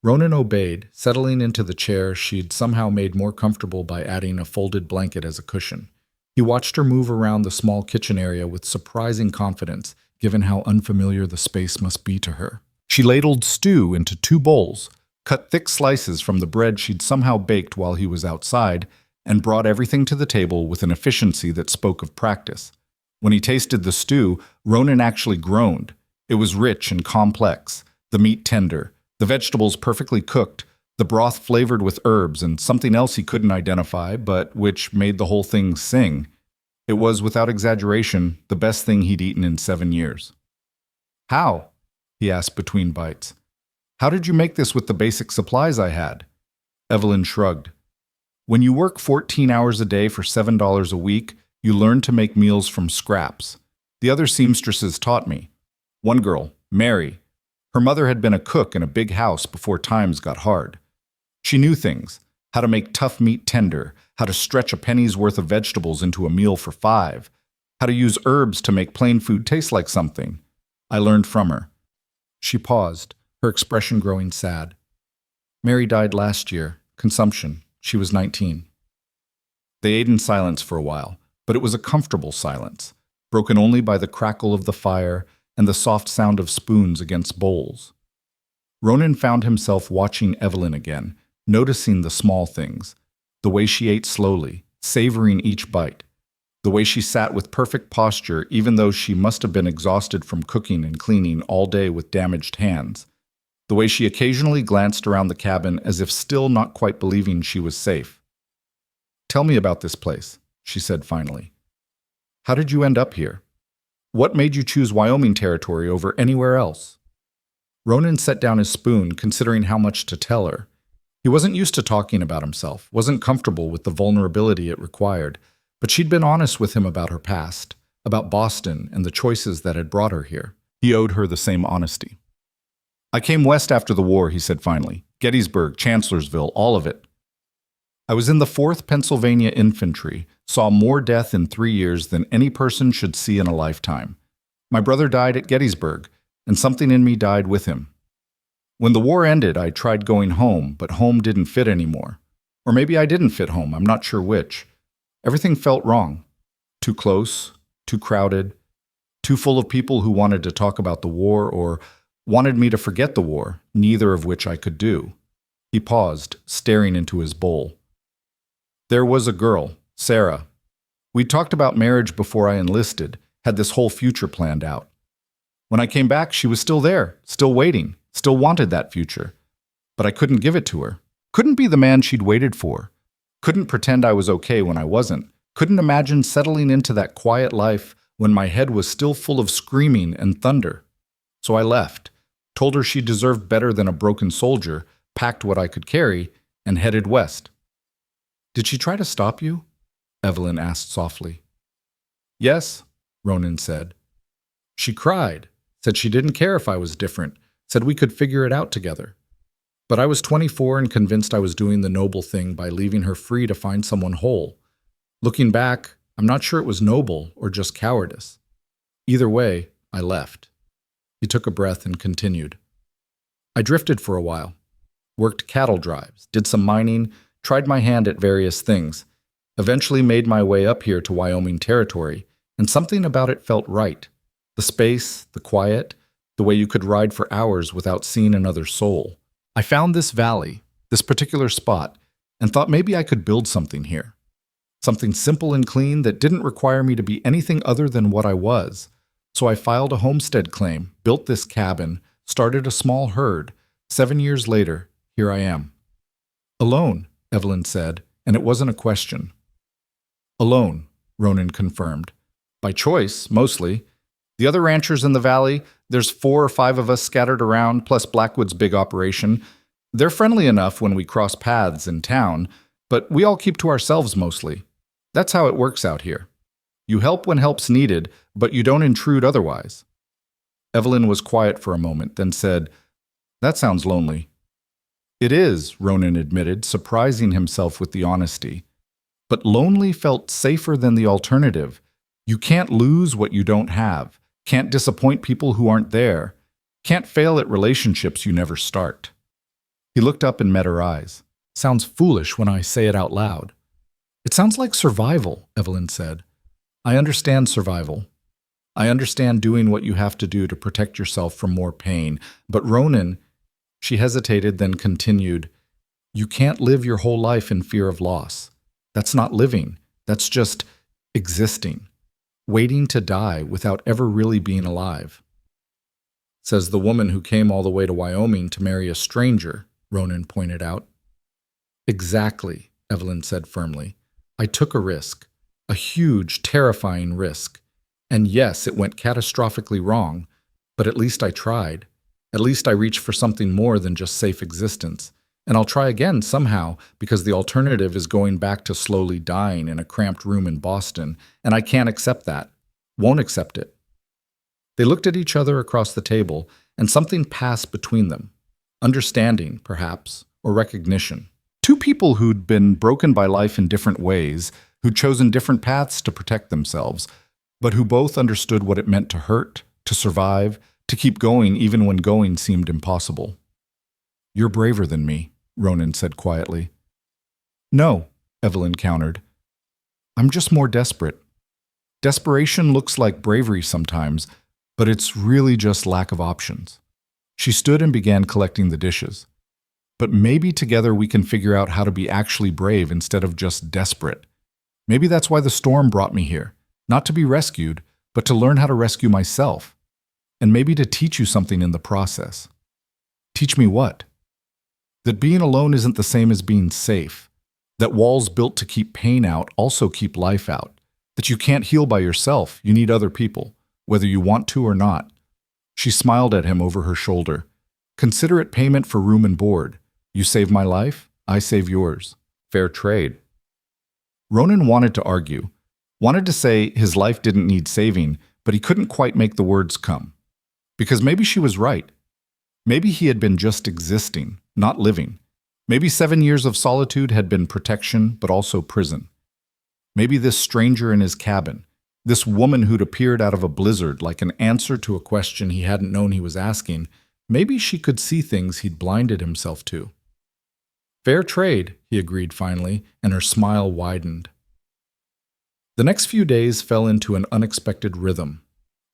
Ronan obeyed, settling into the chair she'd somehow made more comfortable by adding a folded blanket as a cushion. He watched her move around the small kitchen area with surprising confidence, given how unfamiliar the space must be to her. She ladled stew into 2 bowls, cut thick slices from the bread she'd somehow baked while he was outside, and brought everything to the table with an efficiency that spoke of practice. When he tasted the stew, Ronan actually groaned. It was rich and complex, the meat tender, the vegetables perfectly cooked, the broth flavored with herbs and something else he couldn't identify, but which made the whole thing sing. It was, without exaggeration, the best thing he'd eaten in 7 years. How? He asked between bites. How did you make this with the basic supplies I had? Evelyn shrugged. When you work 14 hours a day for $7 a week, you learn to make meals from scraps. The other seamstresses taught me. One girl, Mary, her mother had been a cook in a big house before times got hard. She knew things, how to make tough meat tender, how to stretch a penny's worth of vegetables into a meal for 5, how to use herbs to make plain food taste like something. I learned from her. She paused, her expression growing sad. Mary died last year, consumption. She was 19. They ate in silence for a while, but it was a comfortable silence, broken only by the crackle of the fire and the soft sound of spoons against bowls. Ronan found himself watching Evelyn again, noticing the small things, the way she ate slowly, savoring each bite, the way she sat with perfect posture even though she must have been exhausted from cooking and cleaning all day with damaged hands, the way she occasionally glanced around the cabin as if still not quite believing she was safe. Tell me about this place, she said finally. How did you end up here? What made you choose Wyoming territory over anywhere else? Ronan set down his spoon, considering how much to tell her. He wasn't used to talking about himself, wasn't comfortable with the vulnerability it required, but she'd been honest with him about her past, about Boston and the choices that had brought her here. He owed her the same honesty. I came west after the war, he said finally. Gettysburg, Chancellorsville, all of it. I was in the 4th Pennsylvania Infantry, saw more death in 3 years than any person should see in a lifetime. My brother died at Gettysburg, and something in me died with him. When the war ended, I tried going home, but home didn't fit anymore. Or maybe I didn't fit home, I'm not sure which. Everything felt wrong. Too close, too crowded, too full of people who wanted to talk about the war or wanted me to forget the war, neither of which I could do. He paused, staring into his bowl. There was a girl, Sarah. We'd talked about marriage before I enlisted, had this whole future planned out. When I came back, she was still there, still waiting, still wanted that future. But I couldn't give it to her. Couldn't be the man she'd waited for. Couldn't pretend I was okay when I wasn't. Couldn't imagine settling into that quiet life when my head was still full of screaming and thunder. So I left, told her she deserved better than a broken soldier, packed what I could carry, and headed west. Did she try to stop you? Evelyn asked softly. Yes, Ronan said. She cried, said she didn't care if I was different, said we could figure it out together. But I was 24 and convinced I was doing the noble thing by leaving her free to find someone whole. Looking back, I'm not sure it was noble or just cowardice. Either way, I left. He took a breath and continued. I drifted for a while, worked cattle drives, did some mining, tried my hand at various things, eventually made my way up here to Wyoming territory, and something about it felt right. The space, the quiet, the way you could ride for hours without seeing another soul. I found this valley, this particular spot, and thought maybe I could build something here. Something simple and clean that didn't require me to be anything other than what I was. So I filed a homestead claim, built this cabin, started a small herd. 7 years later, here I am. Alone, Evelyn said, and it wasn't a question. Alone, Ronan confirmed. By choice, mostly. The other ranchers in the valley, there's 4 or 5 of us scattered around, plus Blackwood's big operation. They're friendly enough when we cross paths in town, but we all keep to ourselves mostly. That's how it works out here. You help when help's needed, but you don't intrude otherwise. Evelyn was quiet for a moment, then said, That sounds lonely. It is, Ronan admitted, surprising himself with the honesty. But lonely felt safer than the alternative. You can't lose what you don't have, can't disappoint people who aren't there, can't fail at relationships you never start. He looked up and met her eyes. Sounds foolish when I say it out loud. It sounds like survival, Evelyn said. I understand survival. I understand doing what you have to do to protect yourself from more pain. But Ronan, she hesitated, then continued, you can't live your whole life in fear of loss. That's not living. That's just existing, waiting to die without ever really being alive. Says the woman who came all the way to Wyoming to marry a stranger, Ronan pointed out. Exactly, Evelyn said firmly. I took a risk. A huge, terrifying risk. And yes, it went catastrophically wrong, but at least I tried. At least I reached for something more than just safe existence. And I'll try again somehow, because the alternative is going back to slowly dying in a cramped room in Boston, and I can't accept that. Won't accept it. They looked at each other across the table, and something passed between them. Understanding, perhaps, or recognition. Two people who'd been broken by life in different ways, who'd chosen different paths to protect themselves, but who both understood what it meant to hurt, to survive, to keep going even when going seemed impossible. "You're braver than me," Ronan said quietly. "No," Evelyn countered. "I'm just more desperate. Desperation looks like bravery sometimes, but it's really just lack of options." She stood and began collecting the dishes. "But maybe together we can figure out how to be actually brave instead of just desperate. Maybe that's why the storm brought me here, not to be rescued, but to learn how to rescue myself. And maybe to teach you something in the process." "Teach me what?" "That being alone isn't the same as being safe. That walls built to keep pain out also keep life out. That you can't heal by yourself, you need other people, whether you want to or not." She smiled at him over her shoulder. "Consider it payment for room and board. You save my life, I save yours. Fair trade." Ronan wanted to argue, wanted to say his life didn't need saving, but he couldn't quite make the words come. Because maybe she was right. Maybe he had been just existing, not living. Maybe 7 years of solitude had been protection, but also prison. Maybe this stranger in his cabin, this woman who'd appeared out of a blizzard like an answer to a question he hadn't known he was asking, maybe she could see things he'd blinded himself to. "Fair trade," he agreed finally, and her smile widened. The next few days fell into an unexpected rhythm.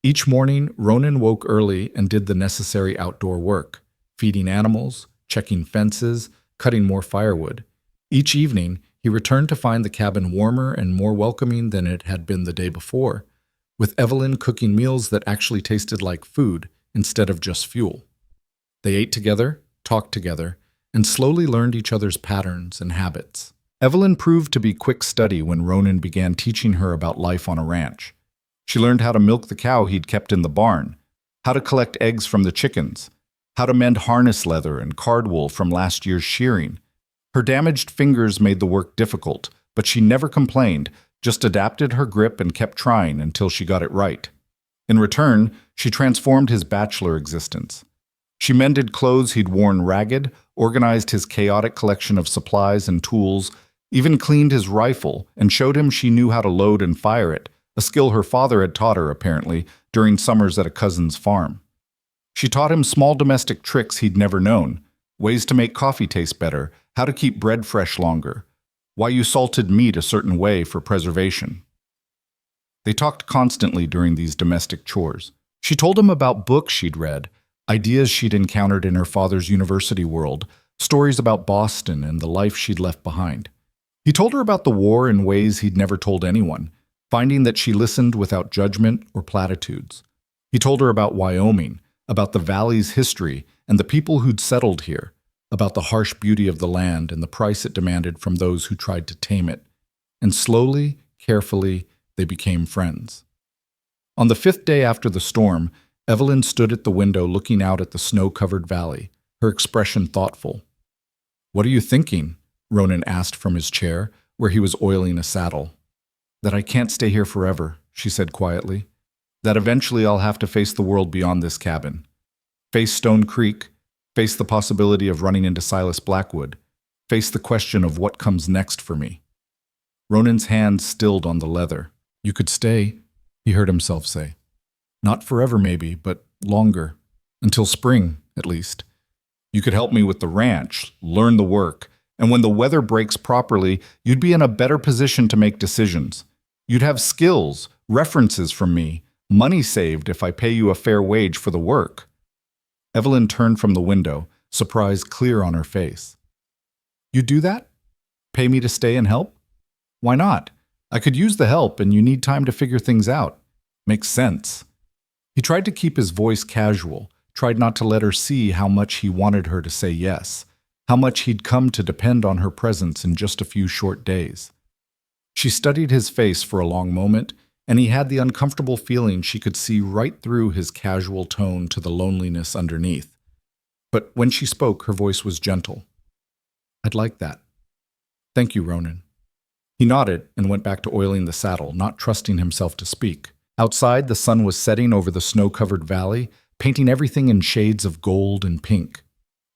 Each morning, Ronan woke early and did the necessary outdoor work, feeding animals, checking fences, cutting more firewood. Each evening, he returned to find the cabin warmer and more welcoming than it had been the day before, with Evelyn cooking meals that actually tasted like food instead of just fuel. They ate together, talked together, and slowly learned each other's patterns and habits. Evelyn proved to be quick study when Ronan began teaching her about life on a ranch. She learned how to milk the cow he'd kept in the barn, how to collect eggs from the chickens, how to mend harness leather and card wool from last year's shearing. Her damaged fingers made the work difficult, but she never complained, just adapted her grip and kept trying until she got it right. In return, she transformed his bachelor existence. She mended clothes he'd worn ragged, organized his chaotic collection of supplies and tools, even cleaned his rifle and showed him she knew how to load and fire it, a skill her father had taught her, apparently, during summers at a cousin's farm. She taught him small domestic tricks he'd never known, ways to make coffee taste better, how to keep bread fresh longer, why you salted meat a certain way for preservation. They talked constantly during these domestic chores. She told him about books she'd read, ideas she'd encountered in her father's university world, stories about Boston and the life she'd left behind. He told her about the war in ways he'd never told anyone, finding that she listened without judgment or platitudes. He told her about Wyoming, about the valley's history and the people who'd settled here, about the harsh beauty of the land and the price it demanded from those who tried to tame it. And slowly, carefully, they became friends. On the 5th day after the storm, Evelyn stood at the window looking out at the snow-covered valley, her expression thoughtful. "What are you thinking?" Ronan asked from his chair, where he was oiling a saddle. "That I can't stay here forever," she said quietly. "That eventually I'll have to face the world beyond this cabin. Face Stone Creek, face the possibility of running into Silas Blackwood, face the question of what comes next for me." Ronan's hand stilled on the leather. "You could stay," he heard himself say. "Not forever maybe, but longer. Until spring, at least. You could help me with the ranch, learn the work, and when the weather breaks properly, you'd be in a better position to make decisions. You'd have skills, references from me, money saved if I pay you a fair wage for the work." Evelyn turned from the window, surprise clear on her face. "You'd do that? Pay me to stay and help? Why not? I could use the help, and you need time to figure things out. Makes sense." He tried to keep his voice casual, tried not to let her see how much he wanted her to say yes, how much he'd come to depend on her presence in just a few short days. She studied his face for a long moment, and he had the uncomfortable feeling she could see right through his casual tone to the loneliness underneath. But when she spoke, her voice was gentle. "I'd like that." "Thank you, Ronan." He nodded and went back to oiling the saddle, not trusting himself to speak. Outside, the sun was setting over the snow-covered valley, painting everything in shades of gold and pink.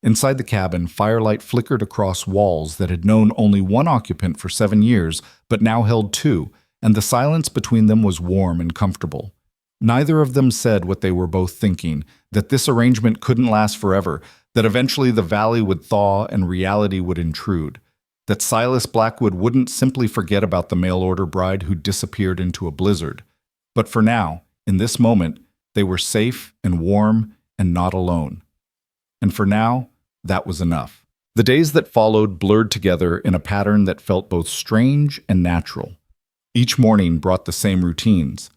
Inside the cabin, firelight flickered across walls that had known only one occupant for 7 years, but now held two, and the silence between them was warm and comfortable. Neither of them said what they were both thinking, that this arrangement couldn't last forever, that eventually the valley would thaw and reality would intrude, that Silas Blackwood wouldn't simply forget about the mail-order bride who disappeared into a blizzard. But for now, in this moment, they were safe and warm and not alone. And for now, that was enough. The days that followed blurred together in a pattern that felt both strange and natural. Each morning brought the same routines.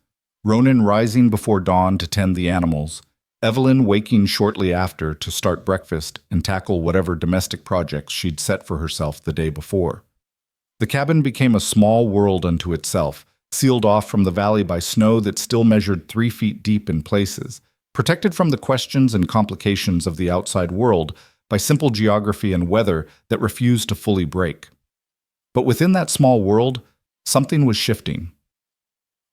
Ronan rising before dawn to tend the animals, Evelyn waking shortly after to start breakfast and tackle whatever domestic projects she'd set for herself the day before. The cabin became a small world unto itself, sealed off from the valley by snow that still measured 3 feet deep in places, protected from the questions and complications of the outside world by simple geography and weather that refused to fully break. But within that small world, something was shifting.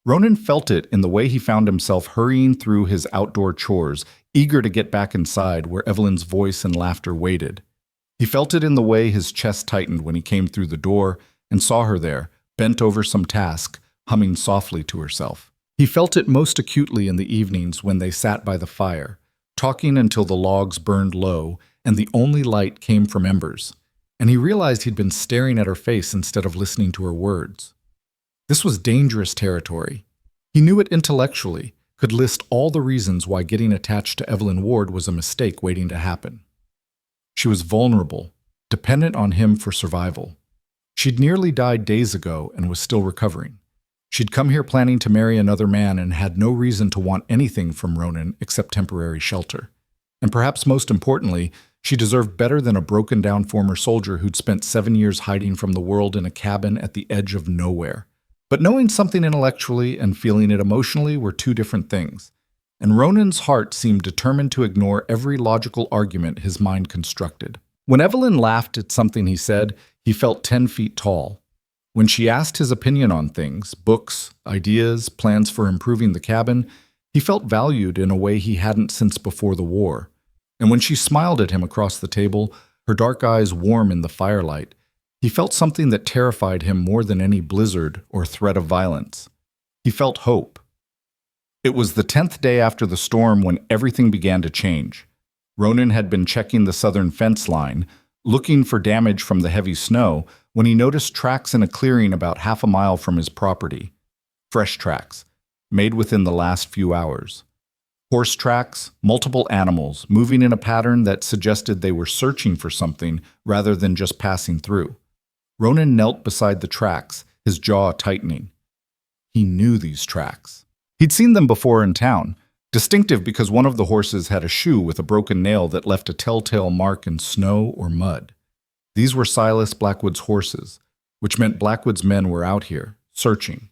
Ronan felt it in the way he found himself hurrying through his outdoor chores, eager to get back inside where Evelyn's voice and laughter waited. He felt it in the way his chest tightened when he came through the door and saw her there, bent over some task, humming softly to herself. He felt it most acutely in the evenings when they sat by the fire, talking until the logs burned low and the only light came from embers, and he realized he'd been staring at her face instead of listening to her words. This was dangerous territory. He knew it intellectually, could list all the reasons why getting attached to Evelyn Ward was a mistake waiting to happen. She was vulnerable, dependent on him for survival. She'd nearly died days ago and was still recovering. She'd come here planning to marry another man and had no reason to want anything from Ronan except temporary shelter. And perhaps most importantly, she deserved better than a broken-down former soldier who'd spent 7 years hiding from the world in a cabin at the edge of nowhere. But knowing something intellectually and feeling it emotionally were two different things, and Ronan's heart seemed determined to ignore every logical argument his mind constructed. When Evelyn laughed at something he said, he felt 10 feet tall. When she asked his opinion on things, books, ideas, plans for improving the cabin, he felt valued in a way he hadn't since before the war. And when she smiled at him across the table, her dark eyes warm in the firelight, he felt something that terrified him more than any blizzard or threat of violence. He felt hope. It was the 10th day after the storm when everything began to change. Ronan had been checking the southern fence line, looking for damage from the heavy snow, when he noticed tracks in a clearing about half a mile from his property. Fresh tracks, made within the last few hours. Horse tracks, multiple animals, moving in a pattern that suggested they were searching for something rather than just passing through. Ronan knelt beside the tracks, his jaw tightening. He knew these tracks. He'd seen them before in town, distinctive because one of the horses had a shoe with a broken nail that left a telltale mark in snow or mud. These were Silas Blackwood's horses, which meant Blackwood's men were out here, searching.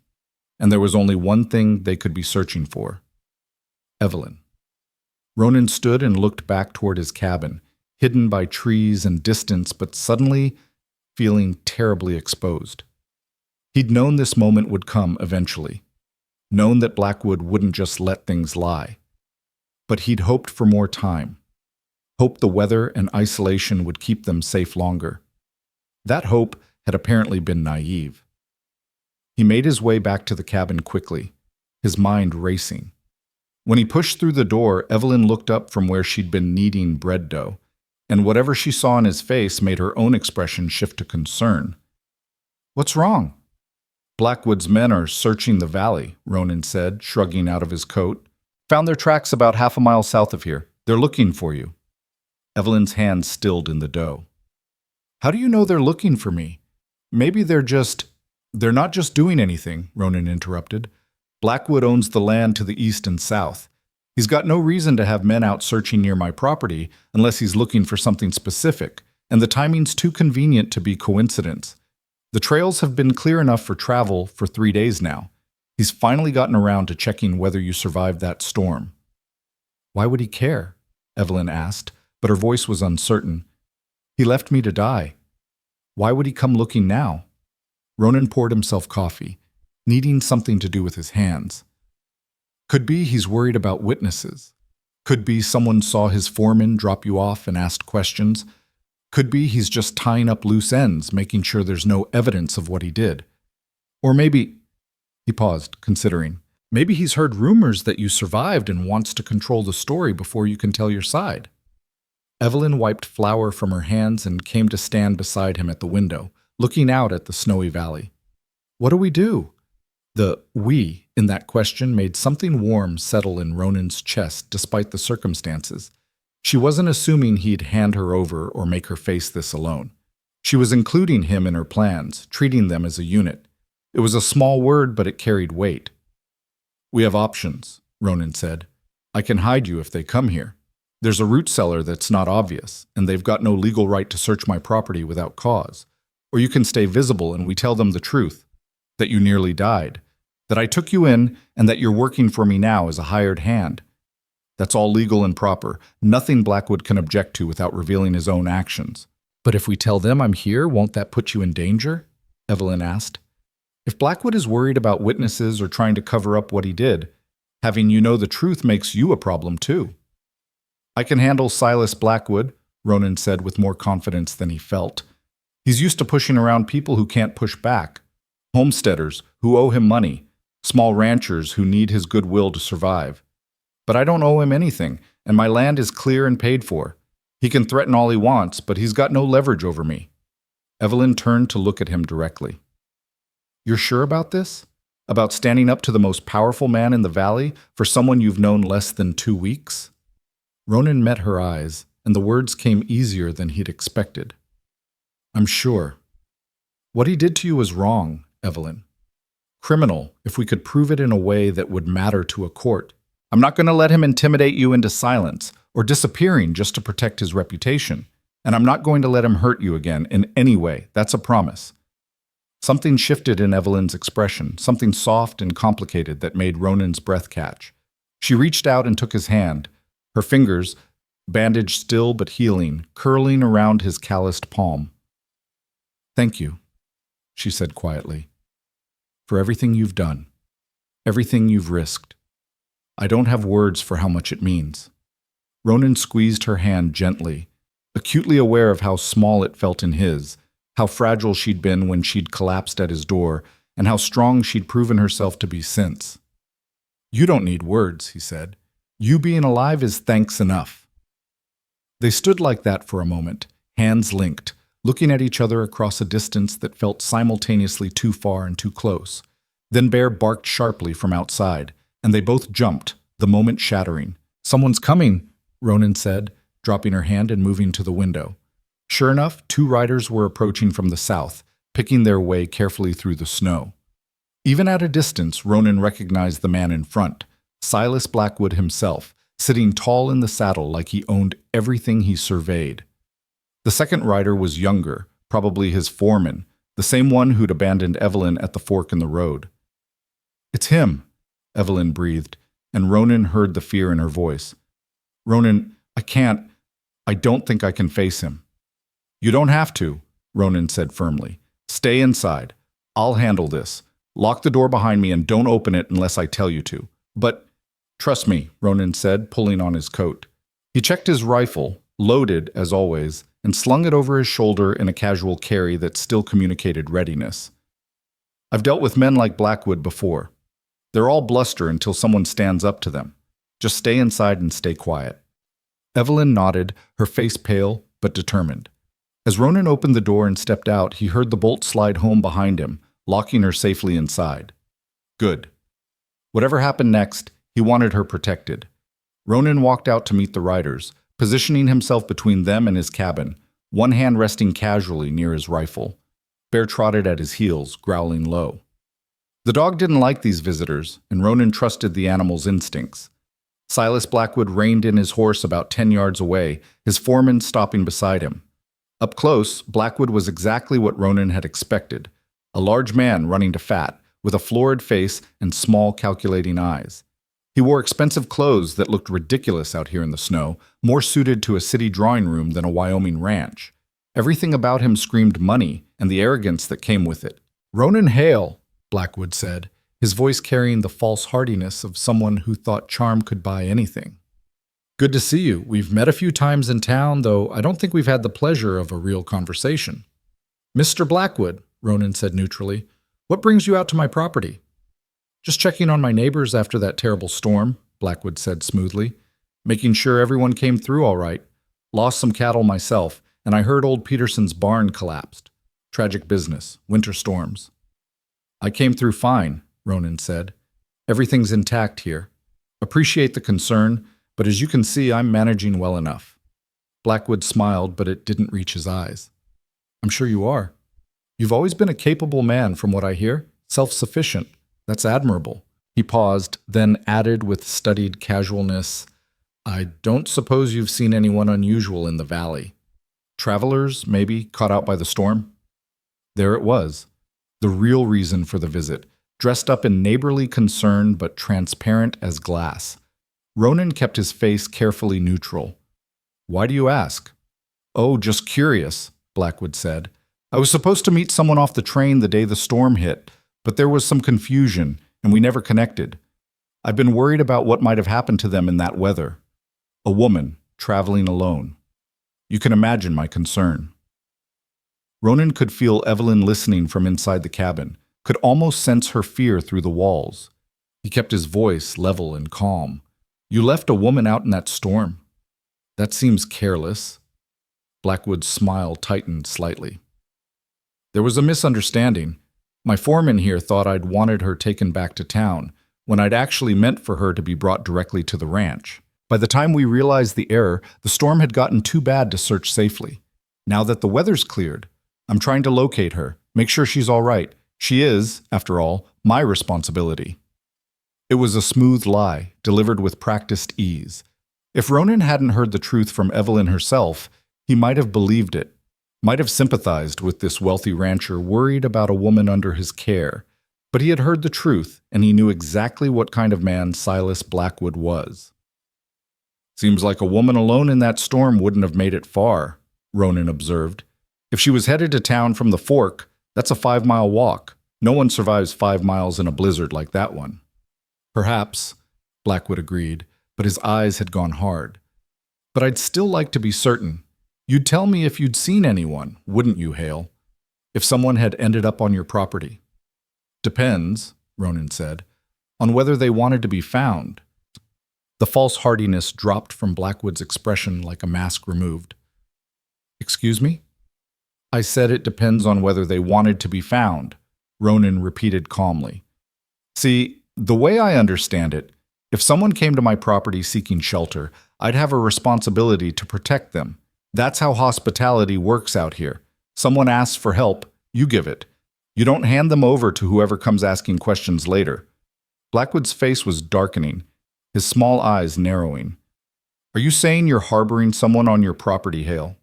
And there was only one thing they could be searching for: Evelyn. Ronan stood and looked back toward his cabin, hidden by trees and distance, but suddenly feeling terribly exposed. He'd known this moment would come eventually, known that Blackwood wouldn't just let things lie. But he'd hoped for more time, hoped the weather and isolation would keep them safe longer. That hope had apparently been naive. He made his way back to the cabin quickly, his mind racing. When he pushed through the door, Evelyn looked up from where she'd been kneading bread dough, and whatever she saw in his face made her own expression shift to concern. "What's wrong?" "Blackwood's men are searching the valley," Ronan said, shrugging out of his coat. "Found their tracks about half a mile south of here. They're looking for you." Evelyn's hand stilled in the dough. "How do you know they're looking for me? Maybe they're not just doing anything," Ronan interrupted. "Blackwood owns the land to the east and south. He's got no reason to have men out searching near my property unless he's looking for something specific, and the timing's too convenient to be coincidence. The trails have been clear enough for travel for 3 days now. He's finally gotten around to checking whether you survived that storm." "Why would he care?" Evelyn asked, but her voice was uncertain. "He left me to die. Why would he come looking now?" Ronan poured himself coffee, needing something to do with his hands. Could be he's worried about witnesses. Could be someone saw his foreman drop you off and asked questions. Could be he's just tying up loose ends, making sure there's no evidence of what he did. Or maybe, he paused, considering, maybe he's heard rumors that you survived and wants to control the story before you can tell your side. Evelyn wiped flour from her hands and came to stand beside him at the window, looking out at the snowy valley. "What do we do?" The "we" in that question made something warm settle in Ronan's chest despite the circumstances. She wasn't assuming he'd hand her over or make her face this alone. She was including him in her plans, treating them as a unit. It was a small word, but it carried weight. "We have options," Ronan said. "I can hide you if they come here. There's a root cellar that's not obvious, and they've got no legal right to search my property without cause. Or you can stay visible and we tell them the truth, that you nearly died, that I took you in, and that you're working for me now as a hired hand. That's all legal and proper. Nothing Blackwood can object to without revealing his own actions." "But if we tell them I'm here, won't that put you in danger?" Evelyn asked. "If Blackwood is worried about witnesses or trying to cover up what he did, having you know the truth makes you a problem too." "I can handle Silas Blackwood," Ronan said with more confidence than he felt. "He's used to pushing around people who can't push back. Homesteaders who owe him money. Small ranchers who need his goodwill to survive. But I don't owe him anything, and my land is clear and paid for. He can threaten all he wants, but he's got no leverage over me." Evelyn turned to look at him directly. "You're sure about this? About standing up to the most powerful man in the valley for someone you've known less than 2 weeks?" Ronan met her eyes, and the words came easier than he'd expected. "I'm sure. What he did to you was wrong, Evelyn. Criminal, if we could prove it in a way that would matter to a court. I'm not going to let him intimidate you into silence or disappearing just to protect his reputation. And I'm not going to let him hurt you again in any way. That's a promise." Something shifted in Evelyn's expression, something soft and complicated that made Ronan's breath catch. She reached out and took his hand, her fingers, bandaged still but healing, curling around his calloused palm. "Thank you," she said quietly, "for everything you've done, everything you've risked. I don't have words for how much it means." Ronan squeezed her hand gently, acutely aware of how small it felt in his, how fragile she'd been when she'd collapsed at his door, and how strong she'd proven herself to be since. "You don't need words," he said. "You being alive is thanks enough." They stood like that for a moment, hands linked, looking at each other across a distance that felt simultaneously too far and too close. Then Bear barked sharply from outside, and they both jumped, the moment shattering. "Someone's coming," Ronan said, dropping her hand and moving to the window. Sure enough, 2 riders were approaching from the south, picking their way carefully through the snow. Even at a distance, Ronan recognized the man in front, Silas Blackwood himself, sitting tall in the saddle like he owned everything he surveyed. The second rider was younger, probably his foreman, the same one who'd abandoned Evelyn at the fork in the road. "It's him," Evelyn breathed, and Ronan heard the fear in her voice. "Ronan, I don't think I can face him." "You don't have to," Ronan said firmly. "Stay inside. I'll handle this. Lock the door behind me and don't open it unless I tell you to." "But trust me," Ronan said, pulling on his coat. He checked his rifle, loaded as always, and slung it over his shoulder in a casual carry that still communicated readiness. "I've dealt with men like Blackwood before. They're all bluster until someone stands up to them. Just stay inside and stay quiet." Evelyn nodded, her face pale but determined. As Ronan opened the door and stepped out, he heard the bolt slide home behind him, locking her safely inside. Good. Whatever happened next, he wanted her protected. Ronan walked out to meet the riders, positioning himself between them and his cabin, one hand resting casually near his rifle. Bear trotted at his heels, growling low. The dog didn't like these visitors, and Ronan trusted the animal's instincts. Silas Blackwood reined in his horse about 10 yards away, his foreman stopping beside him. Up close, Blackwood was exactly what Ronan had expected, A large man running to fat, with a florid face and small, calculating eyes. He wore expensive clothes that looked ridiculous out here in the snow, more suited to a city drawing room than a Wyoming ranch. Everything about him screamed money and the arrogance that came with it. "Ronan Hale," Blackwood said, his voice carrying the false heartiness of someone who thought charm could buy anything. "Good to see you. We've met a few times in town, though I don't think we've had the pleasure of a real conversation." "Mr. Blackwood," Ronan said neutrally, "what brings you out to my property?" "Just checking on my neighbors after that terrible storm," Blackwood said smoothly, "making sure everyone came through all right. Lost some cattle myself, and I heard old Peterson's barn collapsed. Tragic business, winter storms." "I came through fine," Ronan said. "Everything's intact here. Appreciate the concern, but as you can see, I'm managing well enough." Blackwood smiled, but it didn't reach his eyes. "I'm sure you are. You've always been a capable man, from what I hear. Self-sufficient. That's admirable." He paused, then added with studied casualness, "I don't suppose you've seen anyone unusual in the valley. Travelers, maybe, caught out by the storm?" There it was. The real reason for the visit, dressed up in neighborly concern but transparent as glass. Ronan kept his face carefully neutral. "Why do you ask?" "Oh, just curious," Blackwood said. "I was supposed to meet someone off the train the day the storm hit, but there was some confusion, and we never connected. I've been worried about what might have happened to them in that weather. A woman, traveling alone. You can imagine my concern." Ronan could feel Evelyn listening from inside the cabin, could almost sense her fear through the walls. He kept his voice level and calm. "You left a woman out in that storm? That seems careless." Blackwood's smile tightened slightly. "There was a misunderstanding. My foreman here thought I'd wanted her taken back to town, when I'd actually meant for her to be brought directly to the ranch. By the time we realized the error, the storm had gotten too bad to search safely. Now that the weather's cleared, I'm trying to locate her, make sure she's all right. She is, after all, my responsibility." It was a smooth lie, delivered with practiced ease. If Ronan hadn't heard the truth from Evelyn herself, he might have believed it, might have sympathized with this wealthy rancher worried about a woman under his care. But he had heard the truth, and he knew exactly what kind of man Silas Blackwood was. "Seems like a woman alone in that storm wouldn't have made it far," Ronan observed. "If she was headed to town from the Fork, that's a 5-mile walk. No one survives 5 miles in a blizzard like that one." "Perhaps," Blackwood agreed, but his eyes had gone hard. "But I'd still like to be certain. You'd tell me if you'd seen anyone, wouldn't you, Hale? If someone had ended up on your property?" "Depends," Ronan said, "on whether they wanted to be found." The false heartiness dropped from Blackwood's expression like a mask removed. "Excuse me?" "I said it depends on whether they wanted to be found," Ronan repeated calmly. "See, the way I understand it, if someone came to my property seeking shelter, I'd have a responsibility to protect them. That's how hospitality works out here. Someone asks for help, you give it. You don't hand them over to whoever comes asking questions later." Blackwood's face was darkening, his small eyes narrowing. "Are you saying you're harboring someone on your property, Hale?"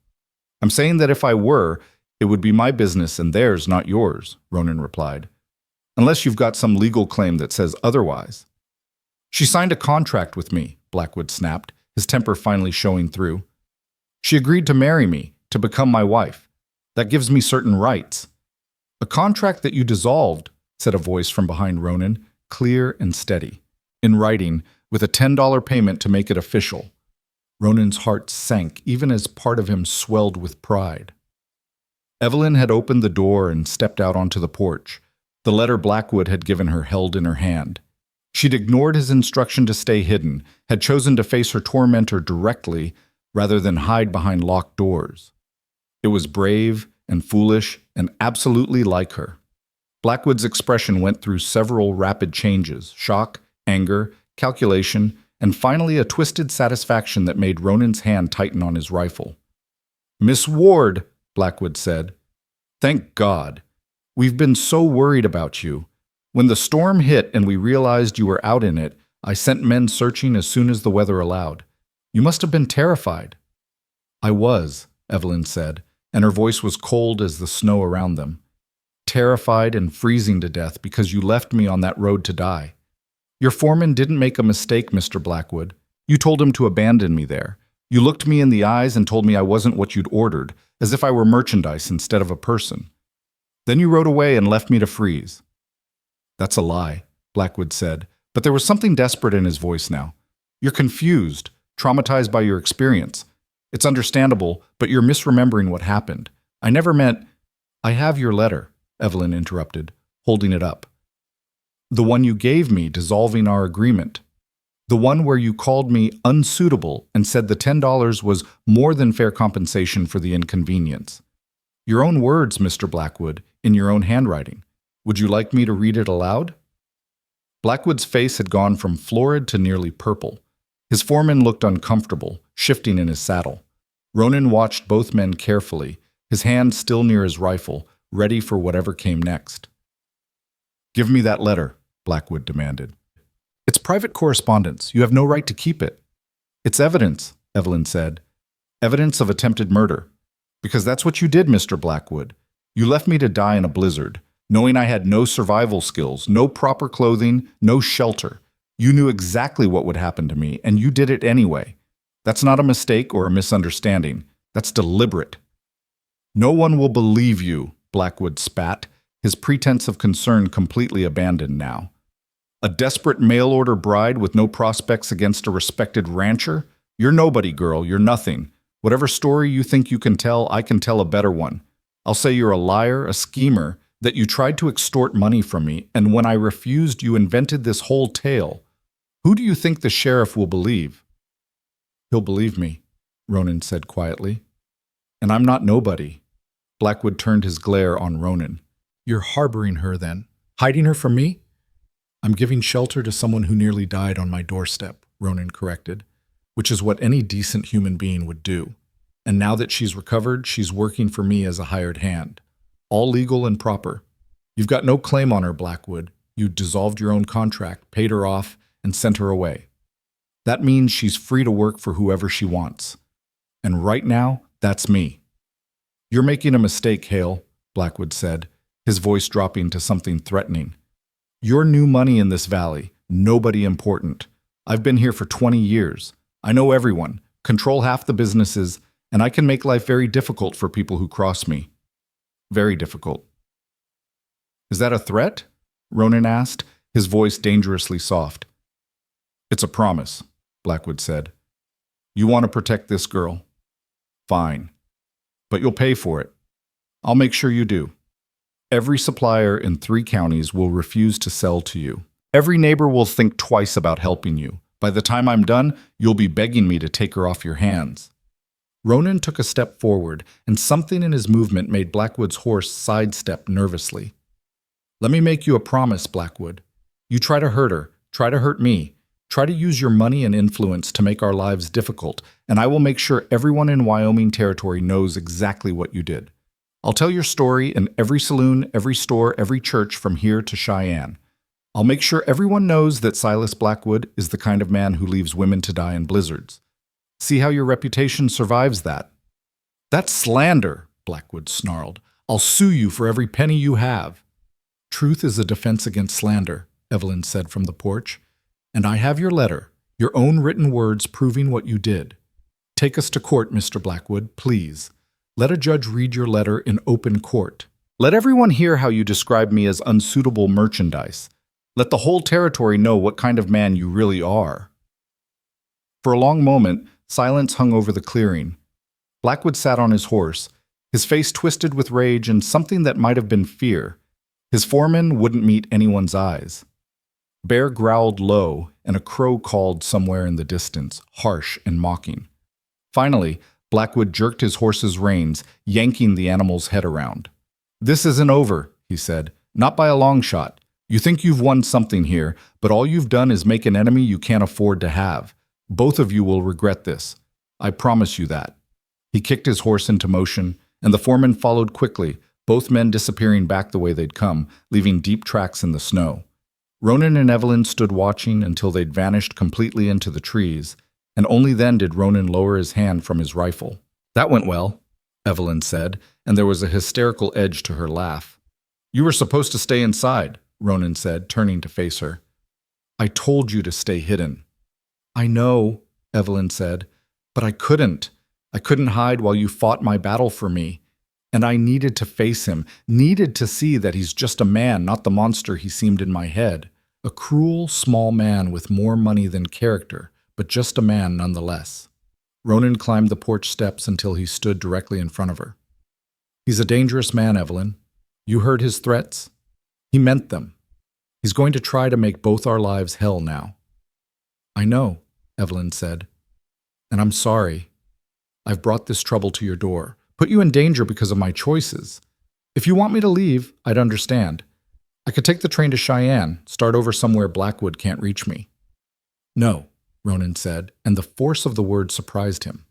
"I'm saying that if I were, it would be my business and theirs, not yours," Ronan replied. "Unless you've got some legal claim that says otherwise." "She signed a contract with me," Blackwood snapped, his temper finally showing through. "She agreed to marry me, to become my wife. That gives me certain rights." "A contract that you dissolved," said a voice from behind Ronan, clear and steady. "In writing, with a $10 payment to make it official." Ronan's heart sank, even as part of him swelled with pride. Evelyn had opened the door and stepped out onto the porch, the letter Blackwood had given her held in her hand. She'd ignored his instruction to stay hidden, had chosen to face her tormentor directly rather than hide behind locked doors. It was brave and foolish and absolutely like her. Blackwood's expression went through several rapid changes: shock, anger, calculation, and finally a twisted satisfaction that made Ronan's hand tighten on his rifle. "Miss Ward," Blackwood said. "Thank God. We've been so worried about you. When the storm hit and we realized you were out in it, I sent men searching as soon as the weather allowed. You must have been terrified." "I was," Evelyn said, and her voice was cold as the snow around them. terrified and freezing to death because you left me on that road to die. Your foreman didn't make a mistake, Mr. Blackwood. You told him to abandon me there. You looked me in the eyes and told me I wasn't what you'd ordered, as if I were merchandise instead of a person. Then you rode away and left me to freeze." "That's a lie," Blackwood said, but there was something desperate in his voice now. "You're confused, traumatized by your experience. It's understandable, but you're misremembering what happened. I never meant—" "I have your letter," Evelyn interrupted, holding it up. "The one you gave me dissolving our agreement. The one where you called me unsuitable and said the $10 was more than fair compensation for the inconvenience. Your own words, Mr. Blackwood, in your own handwriting. Would you like me to read it aloud?" Blackwood's face had gone from florid to nearly purple. His foreman looked uncomfortable, shifting in his saddle. Ronan watched both men carefully, his hand still near his rifle, ready for whatever came next. "Give me that letter," Blackwood demanded. "It's private correspondence. You have no right to keep it." "It's evidence," Evelyn said. "Evidence of attempted murder. Because that's what you did, Mr. Blackwood. You left me to die in a blizzard, knowing I had no survival skills, no proper clothing, no shelter. You knew exactly what would happen to me, and you did it anyway. That's not a mistake or a misunderstanding. That's deliberate." "No one will believe you," Blackwood spat, his pretense of concern completely abandoned now. "A desperate mail-order bride with no prospects against a respected rancher? You're nobody, girl, you're nothing. Whatever story you think you can tell, I can tell a better one. I'll say you're a liar, a schemer, that you tried to extort money from me, and when I refused, you invented this whole tale. Who do you think the sheriff will believe?" "He'll believe me," Ronan said quietly. "And I'm not nobody." Blackwood turned his glare on Ronan. "You're harboring her, then? Hiding her from me?" "I'm giving shelter to someone who nearly died on my doorstep," Ronan corrected, "which is what any decent human being would do. And now that she's recovered, she's working for me as a hired hand. All legal and proper. You've got no claim on her, Blackwood. You dissolved your own contract, paid her off, and sent her away. That means she's free to work for whoever she wants. And right now, that's me." "You're making a mistake, Hale," Blackwood said, his voice dropping to something threatening. "You're new money in this valley, nobody important. I've been here for 20 years. I know everyone, control half the businesses, and I can make life very difficult for people who cross me. Very difficult." "Is that a threat?" Ronan asked, his voice dangerously soft. "It's a promise," Blackwood said. "You want to protect this girl? Fine. But you'll pay for it. I'll make sure you do. Every supplier in 3 counties will refuse to sell to you. Every neighbor will think twice about helping you. By the time I'm done, you'll be begging me to take her off your hands." Ronan took a step forward, and something in his movement made Blackwood's horse sidestep nervously. "Let me make you a promise, Blackwood. You try to hurt her, try to hurt me, try to use your money and influence to make our lives difficult, and I will make sure everyone in Wyoming territory knows exactly what you did. I'll tell your story in every saloon, every store, every church from here to Cheyenne. I'll make sure everyone knows that Silas Blackwood is the kind of man who leaves women to die in blizzards. See how your reputation survives that." "That's slander," Blackwood snarled. "I'll sue you for every penny you have." "Truth is a defense against slander," Evelyn said from the porch. "And I have your letter, your own written words proving what you did. Take us to court, Mr. Blackwood, please. Let a judge read your letter in open court. Let everyone hear how you describe me as unsuitable merchandise. Let the whole territory know what kind of man you really are." For a long moment, silence hung over the clearing. Blackwood sat on his horse, his face twisted with rage and something that might have been fear. His foreman wouldn't meet anyone's eyes. Bear growled low, and a crow called somewhere in the distance, harsh and mocking. Finally, Blackwood jerked his horse's reins, yanking the animal's head around. "This isn't over," he said. "Not by a long shot. You think you've won something here, but all you've done is make an enemy you can't afford to have. Both of you will regret this. I promise you that." He kicked his horse into motion, and the foreman followed quickly, both men disappearing back the way they'd come, leaving deep tracks in the snow. Ronan and Evelyn stood watching until they'd vanished completely into the trees, and only then did Ronan lower his hand from his rifle. "That went well," Evelyn said, and there was a hysterical edge to her laugh. You were supposed to stay inside, Ronan said, turning to face her. I told you to stay hidden. I know, Evelyn said, but I couldn't. I couldn't hide while you fought my battle for me. And I needed to face him, needed to see that he's just a man, not the monster he seemed in my head. A cruel, small man with more money than character, but just a man nonetheless. Ronan climbed the porch steps until he stood directly in front of her. He's a dangerous man, Evelyn. You heard his threats? He meant them. He's going to try to make both our lives hell now. I know, Evelyn said. And I'm sorry. I've brought this trouble to your door, put you in danger because of my choices. If you want me to leave, I'd understand. I could take the train to Cheyenne, start over somewhere Blackwood can't reach me. No, Ronan said, and the force of the word surprised him.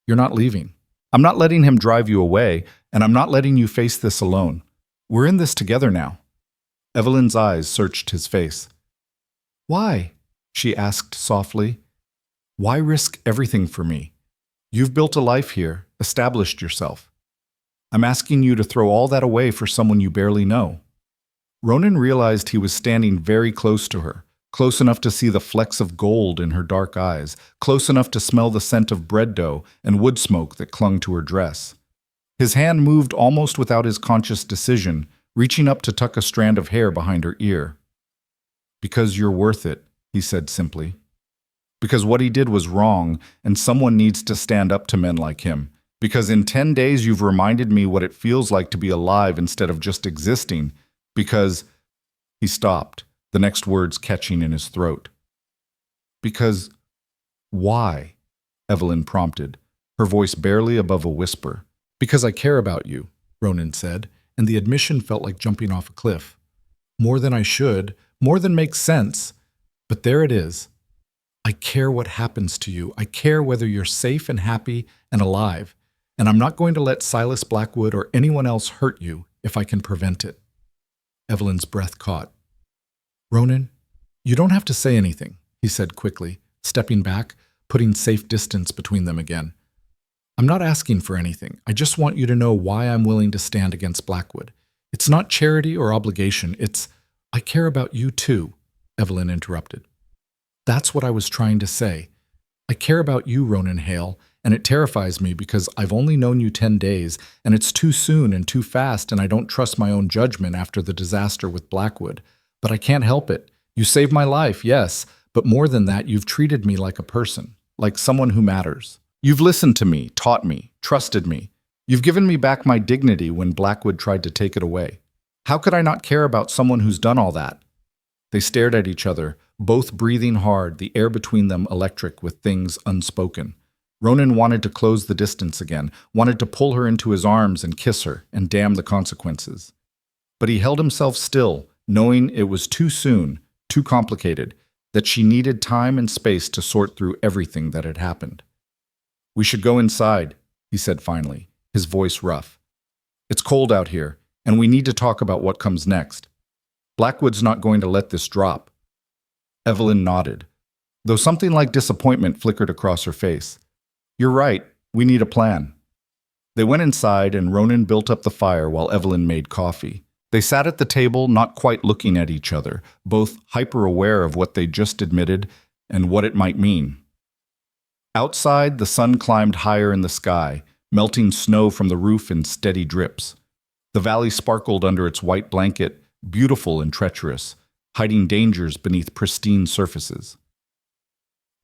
You're not leaving. I'm not letting him drive you away, and I'm not letting you face this alone. We're in this together now. Evelyn's eyes searched his face. Why? She asked softly. Why risk everything for me? You've built a life here, established yourself. I'm asking you to throw all that away for someone you barely know. Ronan realized he was standing very close to her, close enough to see the flecks of gold in her dark eyes, close enough to smell the scent of bread dough and wood smoke that clung to her dress. His hand moved almost without his conscious decision, reaching up to tuck a strand of hair behind her ear. Because you're worth it, he said simply. Because what he did was wrong, and someone needs to stand up to men like him. Because in 10 days you've reminded me what it feels like to be alive instead of just existing. Because... He stopped, the next words catching in his throat. Because... Why? Evelyn prompted, her voice barely above a whisper. Because I care about you, Ronan said, and the admission felt like jumping off a cliff. More than I should, more than makes sense. But there it is. I care what happens to you. I care whether you're safe and happy and alive. And I'm not going to let Silas Blackwood or anyone else hurt you if I can prevent it. Evelyn's breath caught. Ronan, you don't have to say anything, he said quickly, stepping back, putting safe distance between them again. I'm not asking for anything. I just want you to know why I'm willing to stand against Blackwood. It's not charity or obligation. It's, I care about you too, Evelyn interrupted. That's what I was trying to say. I care about you, Ronan Hale, and it terrifies me because I've only known you 10 days, and it's too soon and too fast, and I don't trust my own judgment after the disaster with Blackwood. But I can't help it. You saved my life, yes, but more than that, you've treated me like a person, like someone who matters. You've listened to me, taught me, trusted me. You've given me back my dignity when Blackwood tried to take it away. How could I not care about someone who's done all that? They stared at each other, both breathing hard, the air between them electric with things unspoken. Ronan wanted to close the distance again, wanted to pull her into his arms and kiss her, and damn the consequences. But he held himself still, knowing it was too soon, too complicated, that she needed time and space to sort through everything that had happened. We should go inside, he said finally, his voice rough. It's cold out here, and we need to talk about what comes next. Blackwood's not going to let this drop. Evelyn nodded, though something like disappointment flickered across her face. You're right, we need a plan. They went inside and Ronan built up the fire while Evelyn made coffee. They sat at the table, not quite looking at each other, both hyper-aware of what they just admitted and what it might mean. Outside, the sun climbed higher in the sky, melting snow from the roof in steady drips. The valley sparkled under its white blanket, beautiful and treacherous, hiding dangers beneath pristine surfaces.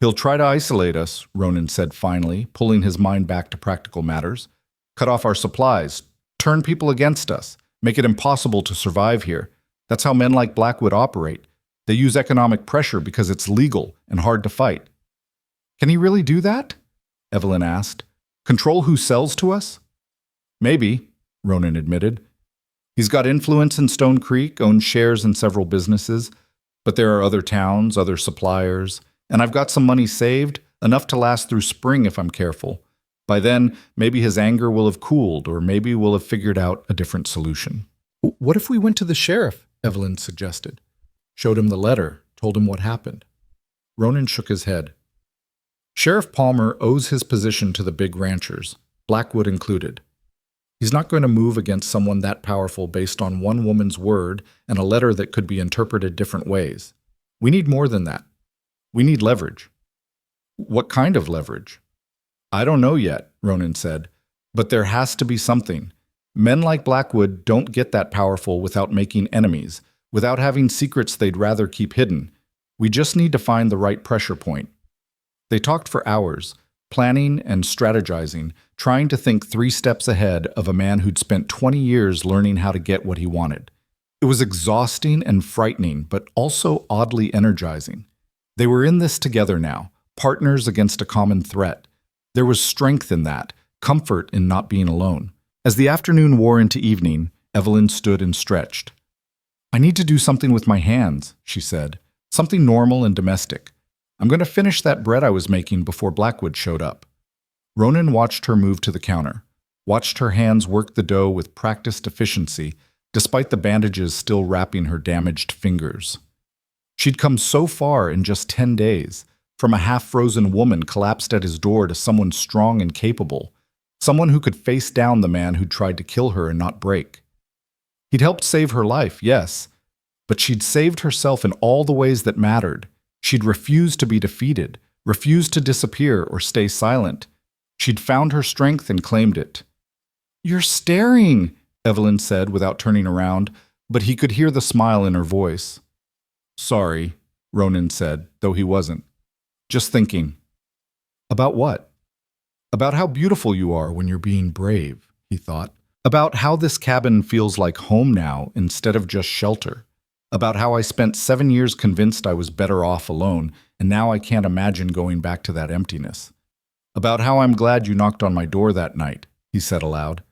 He'll try to isolate us, Ronan said finally, pulling his mind back to practical matters. Cut off our supplies, turn people against us, make it impossible to survive here. That's how men like Blackwood operate. They use economic pressure because it's legal and hard to fight. Can he really do that? Evelyn asked. Control who sells to us? Maybe, Ronan admitted. He's got influence in Stone Creek, owns shares in several businesses, but there are other towns, other suppliers, and I've got some money saved, enough to last through spring if I'm careful. By then, maybe his anger will have cooled, or maybe we'll have figured out a different solution. What if we went to the sheriff? Evelyn suggested. Showed him the letter, told him what happened. Ronan shook his head. Sheriff Palmer owes his position to the big ranchers, Blackwood included. He's not going to move against someone that powerful based on one woman's word and a letter that could be interpreted different ways. We need more than that. We need leverage. What kind of leverage? I don't know yet, Ronan said, but there has to be something. Men like Blackwood don't get that powerful without making enemies, without having secrets they'd rather keep hidden. We just need to find the right pressure point. They talked for hours, planning and strategizing, trying to think 3 steps ahead of a man who'd spent 20 years learning how to get what he wanted. It was exhausting and frightening, but also oddly energizing. They were in this together now, partners against a common threat. There was strength in that, comfort in not being alone. As the afternoon wore into evening, Evelyn stood and stretched. I need to do something with my hands, she said, something normal and domestic. I'm going to finish that bread I was making before Blackwood showed up. Ronan watched her move to the counter, watched her hands work the dough with practiced efficiency, despite the bandages still wrapping her damaged fingers. She'd come so far in just 10 days, from a half-frozen woman collapsed at his door to someone strong and capable, someone who could face down the man who'd tried to kill her and not break. He'd helped save her life, yes, but she'd saved herself in all the ways that mattered. She'd refused to be defeated, refused to disappear or stay silent. She'd found her strength and claimed it. "You're staring," Evelyn said without turning around, but he could hear the smile in her voice. "Sorry," Ronan said, though he wasn't. "Just thinking." "About what?" "About how beautiful you are when you're being brave," he thought. "About how this cabin feels like home now instead of just shelter. About how I spent 7 years convinced I was better off alone, and now I can't imagine going back to that emptiness. About how I'm glad you knocked on my door that night," he said aloud.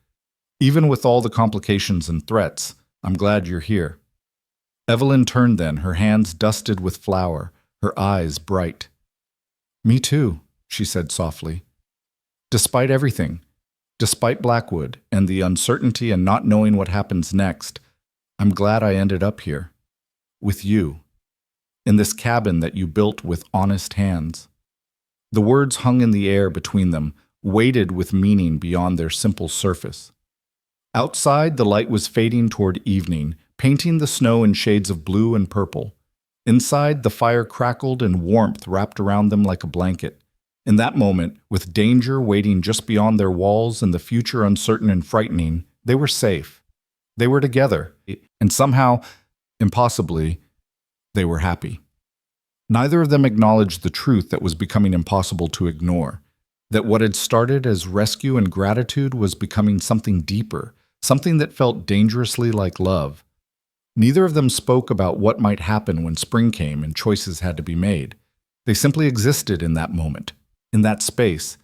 "Even with all the complications and threats, I'm glad you're here." Evelyn turned then, her hands dusted with flour, her eyes bright. "Me too," she said softly. "Despite everything, despite Blackwood and the uncertainty and not knowing what happens next, I'm glad I ended up here. With you. In this cabin that you built with honest hands." The words hung in the air between them, weighted with meaning beyond their simple surface. Outside, the light was fading toward evening, painting the snow in shades of blue and purple. Inside, the fire crackled and warmth wrapped around them like a blanket. In that moment, with danger waiting just beyond their walls and the future uncertain and frightening, they were safe. They were together, and somehow, impossibly, they were happy. Neither of them acknowledged the truth that was becoming impossible to ignore, that what had started as rescue and gratitude was becoming something deeper, something that felt dangerously like love. Neither of them spoke about what might happen when spring came and choices had to be made. They simply existed in that moment, in that space.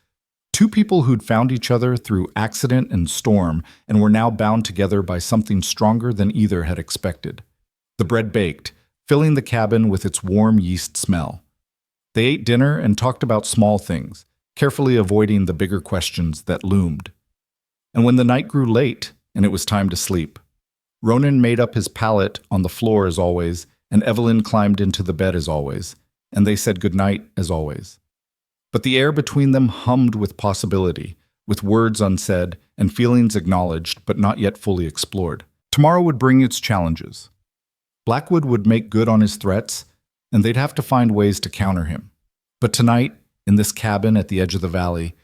Two people who'd found each other through accident and storm and were now bound together by something stronger than either had expected. The bread baked, filling the cabin with its warm yeast smell. They ate dinner and talked about small things, carefully avoiding the bigger questions that loomed. And when the night grew late and it was time to sleep, Ronan made up his pallet on the floor as always, and Evelyn climbed into the bed as always, and they said goodnight as always. But the air between them hummed with possibility, with words unsaid and feelings acknowledged but not yet fully explored. Tomorrow would bring its challenges. Blackwood would make good on his threats, and they'd have to find ways to counter him. But tonight, in this cabin at the edge of the valley,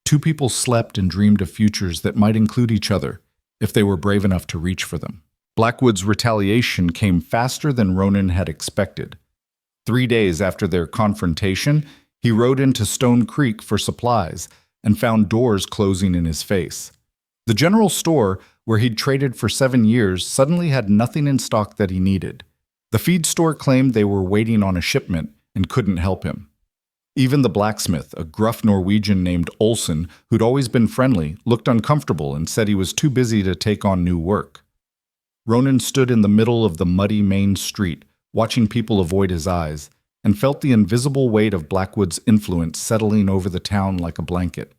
two people slept and dreamed of futures that might include each other, if they were brave enough to reach for them. Blackwood's retaliation came faster than Ronan had expected. 3 days after their confrontation, he rode into Stone Creek for supplies and found doors closing in his face. The general store, where he'd traded for 7 years, suddenly had nothing in stock that he needed. The feed store claimed they were waiting on a shipment and couldn't help him. Even the blacksmith, a gruff Norwegian named Olsen, who'd always been friendly, looked uncomfortable and said he was too busy to take on new work. Ronan stood in the middle of the muddy main street, watching people avoid his eyes, and felt the invisible weight of Blackwood's influence settling over the town like a blanket.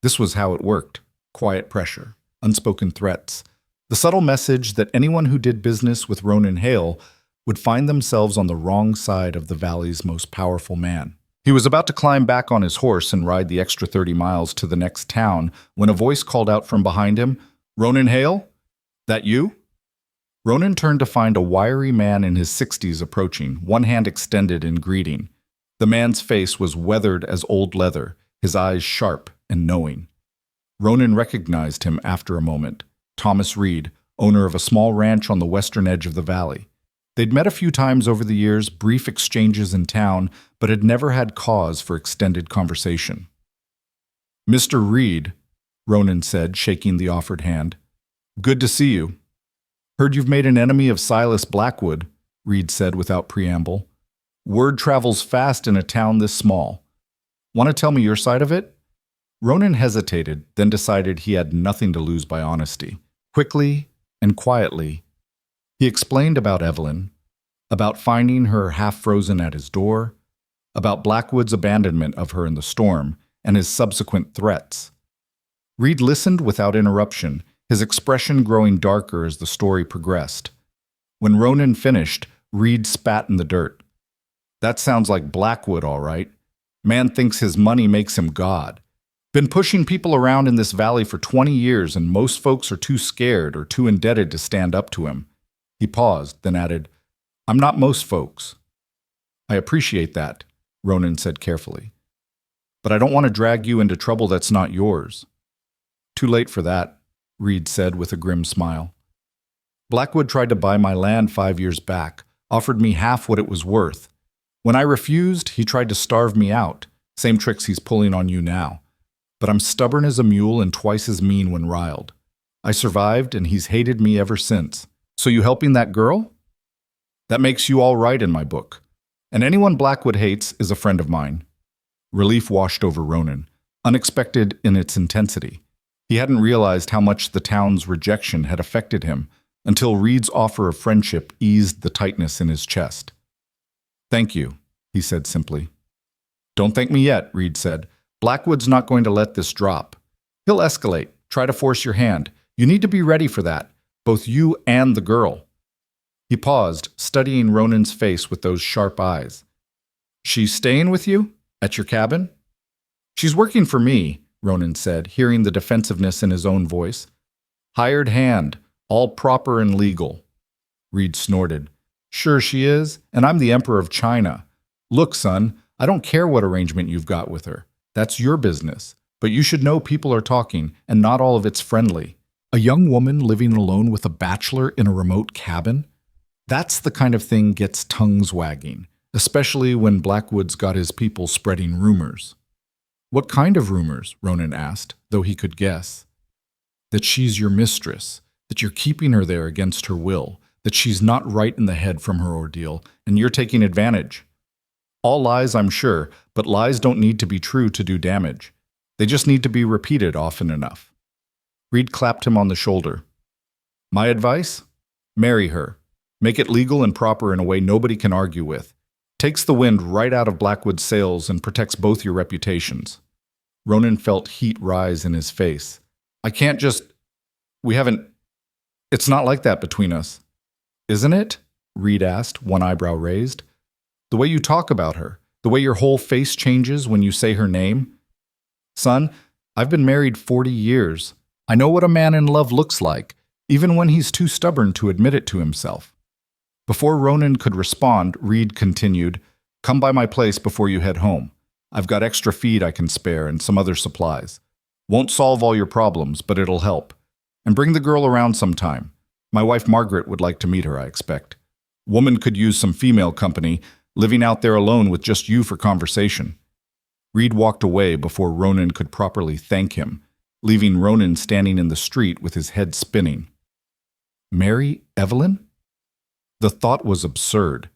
This was how it worked: quiet pressure, unspoken threats, the subtle message that anyone who did business with Ronan Hale would find themselves on the wrong side of the valley's most powerful man. He was about to climb back on his horse and ride the extra 30 miles to the next town when a voice called out from behind him, Ronan Hale? That you? Ronan turned to find a wiry man in his 60s approaching, one hand extended in greeting. The man's face was weathered as old leather, his eyes sharp and knowing. Ronan recognized him after a moment. Thomas Reed, owner of a small ranch on the western edge of the valley. They'd met a few times over the years, brief exchanges in town, but had never had cause for extended conversation. "Mr. Reed," Ronan said, shaking the offered hand. "Good to see you." "Heard you've made an enemy of Silas Blackwood," Reed said without preamble. "Word travels fast in a town this small. Want to tell me your side of it?" Ronan hesitated, then decided he had nothing to lose by honesty. Quickly and quietly, he explained about Evelyn, about finding her half-frozen at his door, about Blackwood's abandonment of her in the storm, and his subsequent threats. Reed listened without interruption, his expression growing darker as the story progressed. When Ronan finished, Reed spat in the dirt. "That sounds like Blackwood, all right. Man thinks his money makes him God. Been pushing people around in this valley for 20 years, and most folks are too scared or too indebted to stand up to him." He paused, then added, "I'm not most folks." "I appreciate that," Ronan said carefully. "But I don't want to drag you into trouble that's not yours." "Too late for that," Reed said with a grim smile. "Blackwood tried to buy my land 5 years back, offered me half what it was worth. When I refused, he tried to starve me out, same tricks he's pulling on you now. But I'm stubborn as a mule and twice as mean when riled. I survived, and he's hated me ever since. So you helping that girl? That makes you all right in my book. And anyone Blackwood hates is a friend of mine." Relief washed over Ronan, unexpected in its intensity. He hadn't realized how much the town's rejection had affected him until Reed's offer of friendship eased the tightness in his chest. "Thank you," he said simply. "Don't thank me yet," Reed said. "Blackwood's not going to let this drop. He'll escalate, try to force your hand. You need to be ready for that, both you and the girl." He paused, studying Ronan's face with those sharp eyes. "She's staying with you? At your cabin?" "She's working for me," Ronan said, hearing the defensiveness in his own voice. "Hired hand, all proper and legal." Reed snorted. "Sure she is, and I'm the Emperor of China. Look, son, I don't care what arrangement you've got with her. That's your business. But you should know people are talking, and not all of it's friendly. A young woman living alone with a bachelor in a remote cabin? That's the kind of thing gets tongues wagging, especially when Blackwood's got his people spreading rumors." "What kind of rumors?" Ronan asked, though he could guess. "That she's your mistress, that you're keeping her there against her will, that she's not right in the head from her ordeal, and you're taking advantage. All lies, I'm sure, but lies don't need to be true to do damage. They just need to be repeated often enough." Reed clapped him on the shoulder. "My advice? Marry her. Make it legal and proper in a way nobody can argue with. Takes the wind right out of Blackwood's sails and protects both your reputations." Ronan felt heat rise in his face. "I can't just... We haven't... It's not like that between us." "Isn't it?" Reed asked, one eyebrow raised. "The way you talk about her, the way your whole face changes when you say her name. Son, I've been married 40 years. I know what a man in love looks like, even when he's too stubborn to admit it to himself." Before Ronan could respond, Reed continued, "Come by my place before you head home. I've got extra feed I can spare and some other supplies. Won't solve all your problems, but it'll help. And bring the girl around sometime. My wife Margaret would like to meet her, I expect. Woman could use some female company, living out there alone with just you for conversation." Reed walked away before Ronan could properly thank him, leaving Ronan standing in the street with his head spinning. Marry Evelyn? The thought was absurd.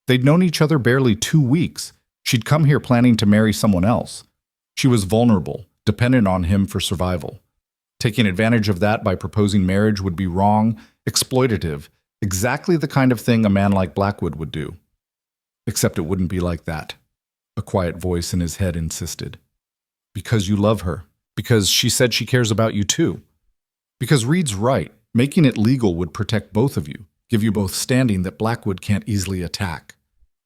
They'd known each other barely 2 weeks. She'd come here planning to marry someone else. She was vulnerable, dependent on him for survival. Taking advantage of that by proposing marriage would be wrong, exploitative, exactly the kind of thing a man like Blackwood would do. Except it wouldn't be like that, a quiet voice in his head insisted. Because you love her. Because she said she cares about you too. Because Reed's right. Making it legal would protect both of you, give you both standing that Blackwood can't easily attack.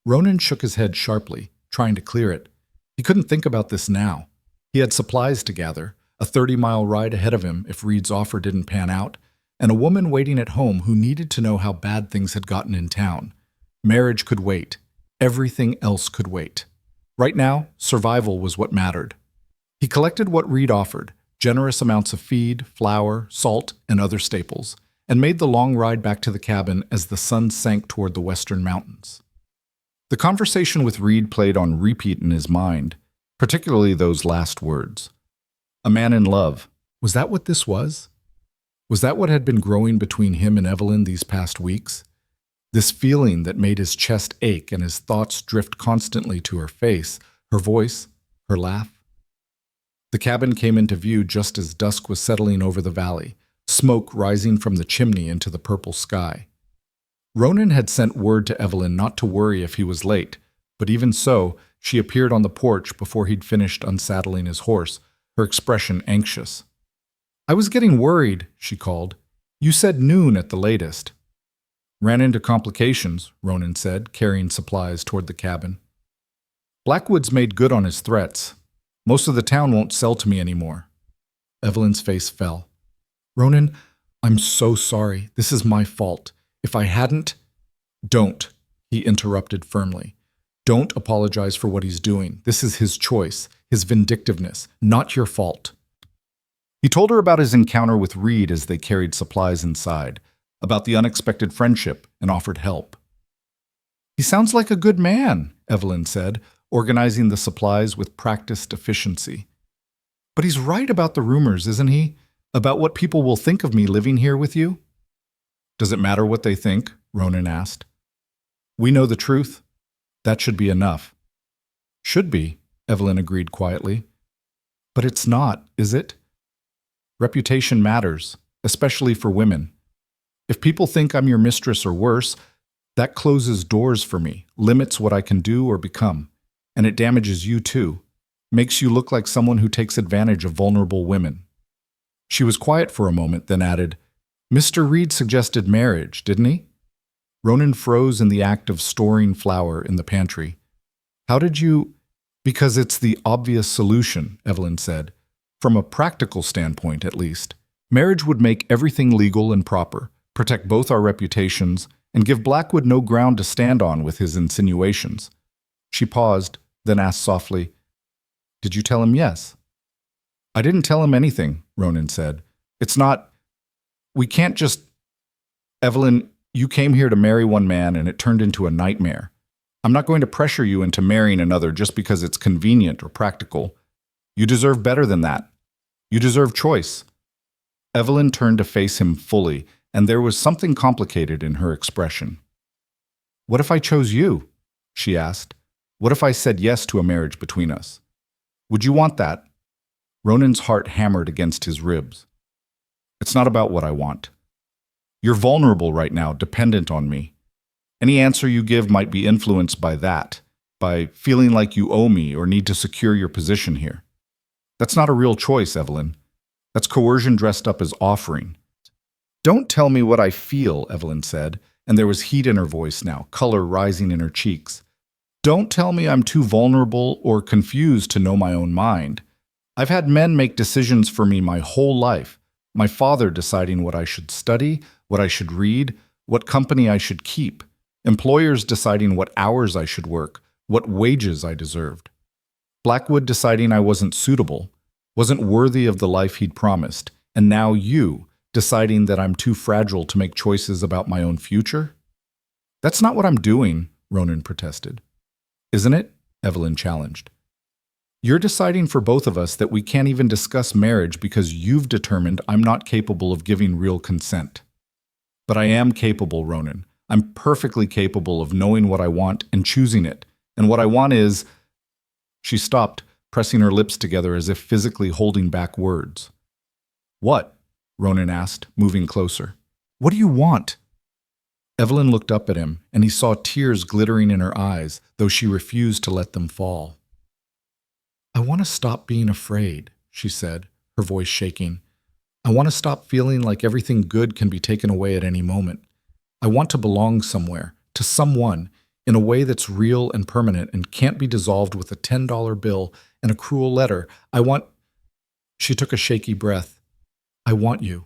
Ronan shook his head sharply, trying to clear it. He couldn't think about this now. He had supplies to gather, a 30-mile ride ahead of him if Reed's offer didn't pan out, and a woman waiting at home who needed to know how bad things had gotten in town. Marriage could wait. Everything else could wait. Right now, survival was what mattered. He collected what Reed offered, generous amounts of feed, flour, salt, and other staples, and made the long ride back to the cabin as the sun sank toward the western mountains. The conversation with Reed played on repeat in his mind, particularly those last words. A man in love. Was that what this was? Was that what had been growing between him and Evelyn these past weeks? This feeling that made his chest ache and his thoughts drift constantly to her face, her voice, her laugh. The cabin came into view just as dusk was settling over the valley, smoke rising from the chimney into the purple sky. Ronan had sent word to Evelyn not to worry if he was late, but even so, she appeared on the porch before he'd finished unsaddling his horse, her expression anxious. "I was getting worried," she called. "You said noon at the latest." "Ran into complications," Ronan said, carrying supplies toward the cabin. "Blackwood's made good on his threats. Most of the town won't sell to me anymore." Evelyn's face fell. "Ronan, I'm so sorry. This is my fault. If I hadn't—" "Don't," he interrupted firmly. "Don't apologize for what he's doing. This is his choice, his vindictiveness, not your fault." He told her about his encounter with Reed as they carried supplies inside, about the unexpected friendship, and offered help. "He sounds like a good man," Evelyn said, organizing the supplies with practiced efficiency. "But he's right about the rumors, isn't he? About what people will think of me living here with you?" "Does it matter what they think?" Ronan asked. "We know the truth. That should be enough." "Should be," Evelyn agreed quietly. "But it's not, is it? Reputation matters, especially for women. If people think I'm your mistress or worse, that closes doors for me, limits what I can do or become, and it damages you too, makes you look like someone who takes advantage of vulnerable women." She was quiet for a moment, then added, "Mr. Reed suggested marriage, didn't he?" Ronan froze in the act of storing flour in the pantry. "How did you—" "Because it's the obvious solution," Evelyn said. "From a practical standpoint, at least. Marriage would make everything legal and proper, protect both our reputations, and give Blackwood no ground to stand on with his insinuations." She paused, then asked softly, "Did you tell him yes?" "I didn't tell him anything," Ronan said. "It's not— We can't just— Evelyn, you came here to marry one man and it turned into a nightmare. I'm not going to pressure you into marrying another just because it's convenient or practical. You deserve better than that. You deserve choice." Evelyn turned to face him fully, and there was something complicated in her expression. "What if I chose you?" she asked. "What if I said yes to a marriage between us? Would you want that?" Ronan's heart hammered against his ribs. "It's not about what I want. You're vulnerable right now, dependent on me. Any answer you give might be influenced by that, by feeling like you owe me or need to secure your position here. That's not a real choice, Evelyn. That's coercion dressed up as offering." "Don't tell me what I feel," Evelyn said, and there was heat in her voice now, color rising in her cheeks. "Don't tell me I'm too vulnerable or confused to know my own mind. I've had men make decisions for me my whole life. My father deciding what I should study, what I should read, what company I should keep. Employers deciding what hours I should work, what wages I deserved. Blackwood deciding I wasn't suitable, wasn't worthy of the life he'd promised, and now you deciding that I'm too fragile to make choices about my own future? That's not what I'm doing," Ronan protested. "Isn't it?" Evelyn challenged. "You're deciding for both of us that we can't even discuss marriage because you've determined I'm not capable of giving real consent. But I am capable, Ronan. I'm perfectly capable of knowing what I want and choosing it. And what I want is—" She stopped, pressing her lips together as if physically holding back words. "What?" Ronan asked, moving closer. "What do you want?" Evelyn looked up at him, and he saw tears glittering in her eyes, though she refused to let them fall. "I want to stop being afraid," she said, her voice shaking. "I want to stop feeling like everything good can be taken away at any moment. I want to belong somewhere, to someone, in a way that's real and permanent and can't be dissolved with a $10 bill and a cruel letter. I want—" She took a shaky breath. I want you.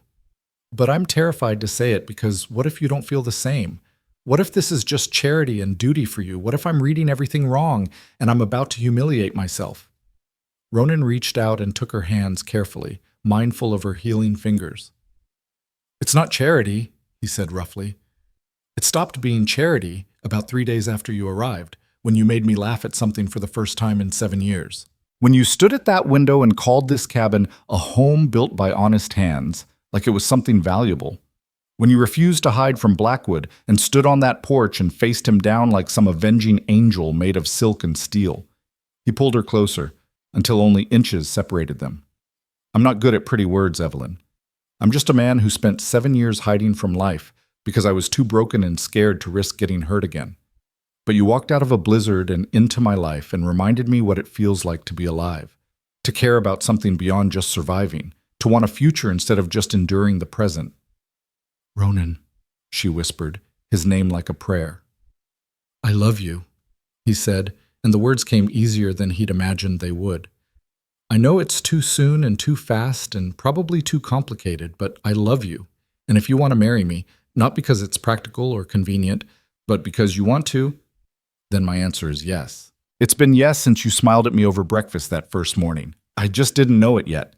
But I'm terrified to say it because what if you don't feel the same? What if this is just charity and duty for you? What if I'm reading everything wrong and I'm about to humiliate myself? Ronan reached out and took her hands carefully, mindful of her healing fingers. It's not charity, he said roughly. It stopped being charity about 3 days after you arrived, when you made me laugh at something for the first time in 7 years. When you stood at that window and called this cabin a home built by honest hands, like it was something valuable. When you refused to hide from Blackwood and stood on that porch and faced him down like some avenging angel made of silk and steel. He pulled her closer, until only inches separated them. I'm not good at pretty words, Evelyn. I'm just a man who spent 7 years hiding from life because I was too broken and scared to risk getting hurt again. But you walked out of a blizzard and into my life and reminded me what it feels like to be alive, to care about something beyond just surviving, to want a future instead of just enduring the present. Ronan, she whispered, his name like a prayer. I love you, he said, and the words came easier than he'd imagined they would. I know it's too soon and too fast and probably too complicated, but I love you. And if you want to marry me, not because it's practical or convenient, but because you want to, then my answer is yes. It's been yes since you smiled at me over breakfast that first morning. I just didn't know it yet.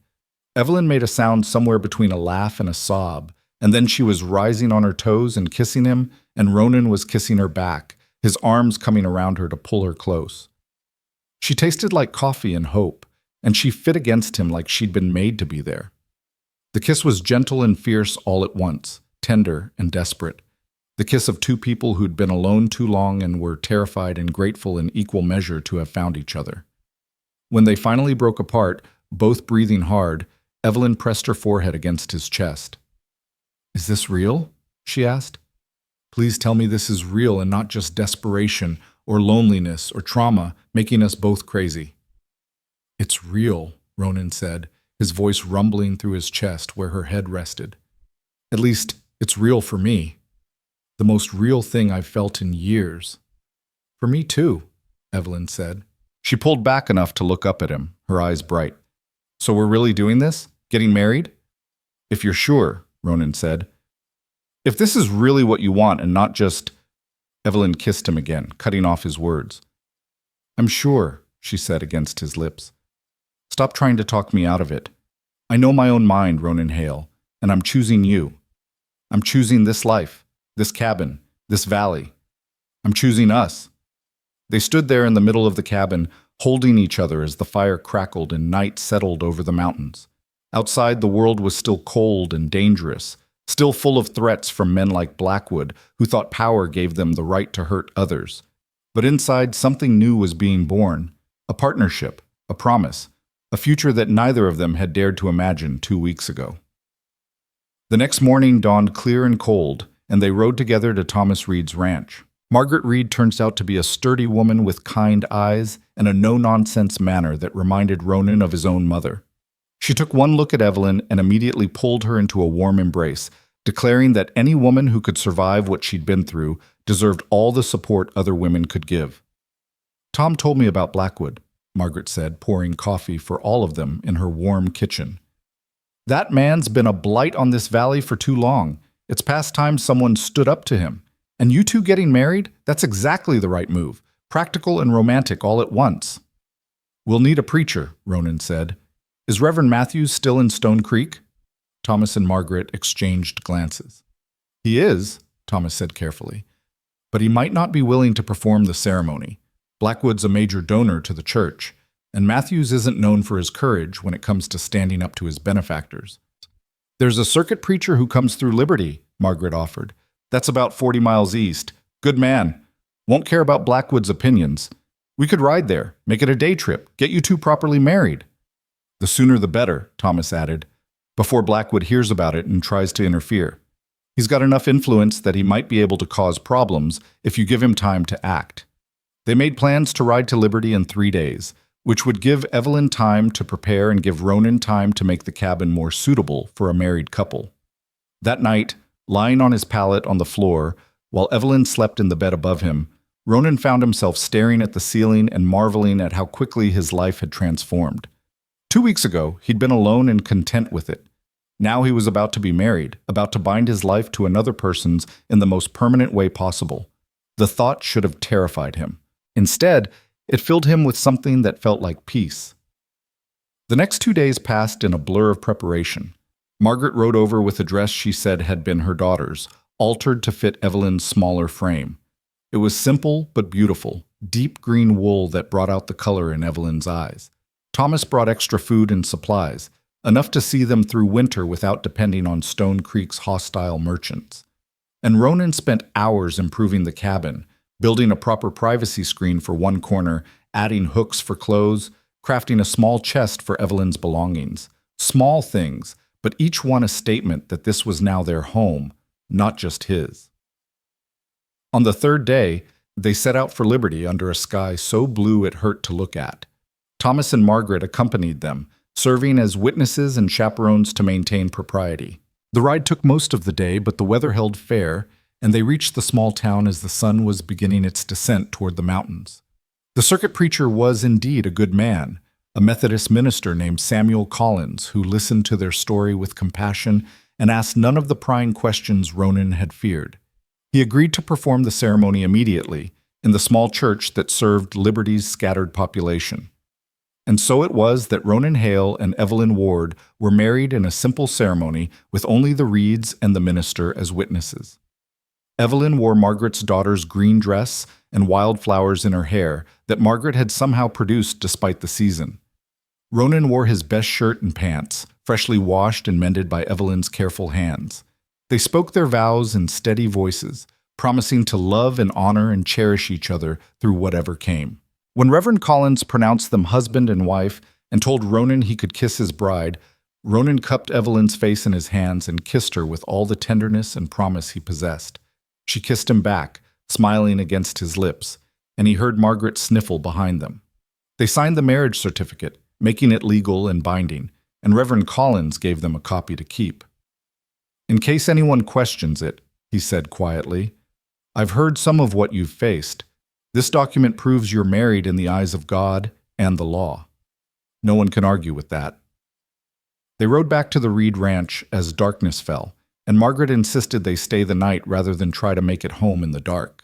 Evelyn made a sound somewhere between a laugh and a sob, and then she was rising on her toes and kissing him, and Ronan was kissing her back, his arms coming around her to pull her close. She tasted like coffee and hope, and she fit against him like she'd been made to be there. The kiss was gentle and fierce all at once, tender and desperate. The kiss of two people who'd been alone too long and were terrified and grateful in equal measure to have found each other. When they finally broke apart, both breathing hard, Evelyn pressed her forehead against his chest. Is this real? She asked. Please tell me this is real and not just desperation or loneliness or trauma making us both crazy. It's real, Ronan said, his voice rumbling through his chest where her head rested. At least, it's real for me. The most real thing I've felt in years. For me too, Evelyn said. She pulled back enough to look up at him, her eyes bright. So we're really doing this? Getting married? If you're sure, Ronan said. If this is really what you want and not just... Evelyn kissed him again, cutting off his words. I'm sure, she said against his lips. Stop trying to talk me out of it. I know my own mind, Ronan Hale, and I'm choosing you. I'm choosing this life, this cabin, this valley. I'm choosing us. They stood there in the middle of the cabin, holding each other as the fire crackled and night settled over the mountains. Outside, the world was still cold and dangerous, still full of threats from men like Blackwood, who thought power gave them the right to hurt others. But inside, something new was being born, a partnership, a promise, a future that neither of them had dared to imagine 2 weeks ago. The next morning dawned clear and cold, and they rode together to Thomas Reed's ranch. Margaret Reed turns out to be a sturdy woman with kind eyes and a no-nonsense manner that reminded Ronan of his own mother. She took one look at Evelyn and immediately pulled her into a warm embrace, declaring that any woman who could survive what she'd been through deserved all the support other women could give. Tom told me about Blackwood, Margaret said, pouring coffee for all of them in her warm kitchen. That man's been a blight on this valley for too long. It's past time someone stood up to him. And you two getting married? That's exactly the right move. Practical and romantic all at once. We'll need a preacher, Ronan said. Is Reverend Matthews still in Stone Creek? Thomas and Margaret exchanged glances. He is, Thomas said carefully, but he might not be willing to perform the ceremony. Blackwood's a major donor to the church, and Matthews isn't known for his courage when it comes to standing up to his benefactors. There's a circuit preacher who comes through Liberty, Margaret offered. That's about 40 miles east. Good man. Won't care about Blackwood's opinions. We could ride there, make it a day trip, get you two properly married. The sooner the better, Thomas added, before Blackwood hears about it and tries to interfere. He's got enough influence that he might be able to cause problems if you give him time to act. They made plans to ride to Liberty in 3 days, which would give Evelyn time to prepare and give Ronan time to make the cabin more suitable for a married couple. That night, lying on his pallet on the floor, while Evelyn slept in the bed above him, Ronan found himself staring at the ceiling and marveling at how quickly his life had transformed. 2 weeks ago, he'd been alone and content with it. Now he was about to be married, about to bind his life to another person's in the most permanent way possible. The thought should have terrified him. Instead, it filled him with something that felt like peace. The next 2 days passed in a blur of preparation. Margaret rode over with a dress she said had been her daughter's, altered to fit Evelyn's smaller frame. It was simple but beautiful, deep green wool that brought out the color in Evelyn's eyes. Thomas brought extra food and supplies, enough to see them through winter without depending on Stone Creek's hostile merchants. And Ronan spent hours improving the cabin, building a proper privacy screen for one corner, adding hooks for clothes, crafting a small chest for Evelyn's belongings. Small things, but each one a statement that this was now their home, not just his. On the third day, they set out for Liberty under a sky so blue it hurt to look at. Thomas and Margaret accompanied them, serving as witnesses and chaperones to maintain propriety. The ride took most of the day, but the weather held fair, and they reached the small town as the sun was beginning its descent toward the mountains. The circuit preacher was indeed a good man, a Methodist minister named Samuel Collins, who listened to their story with compassion and asked none of the prying questions Ronan had feared. He agreed to perform the ceremony immediately in the small church that served Liberty's scattered population. And so it was that Ronan Hale and Evelyn Ward were married in a simple ceremony with only the Reeds and the minister as witnesses. Evelyn wore Margaret's daughter's green dress and wildflowers in her hair that Margaret had somehow produced despite the season. Ronan wore his best shirt and pants, freshly washed and mended by Evelyn's careful hands. They spoke their vows in steady voices, promising to love and honor and cherish each other through whatever came. When Reverend Collins pronounced them husband and wife and told Ronan he could kiss his bride, Ronan cupped Evelyn's face in his hands and kissed her with all the tenderness and promise he possessed. She kissed him back, smiling against his lips, and he heard Margaret sniffle behind them. They signed the marriage certificate, making it legal and binding, and Reverend Collins gave them a copy to keep. "In case anyone questions it," he said quietly, "I've heard some of what you've faced. This document proves you're married in the eyes of God and the law. No one can argue with that." They rode back to the Reed Ranch as darkness fell, and Margaret insisted they stay the night rather than try to make it home in the dark.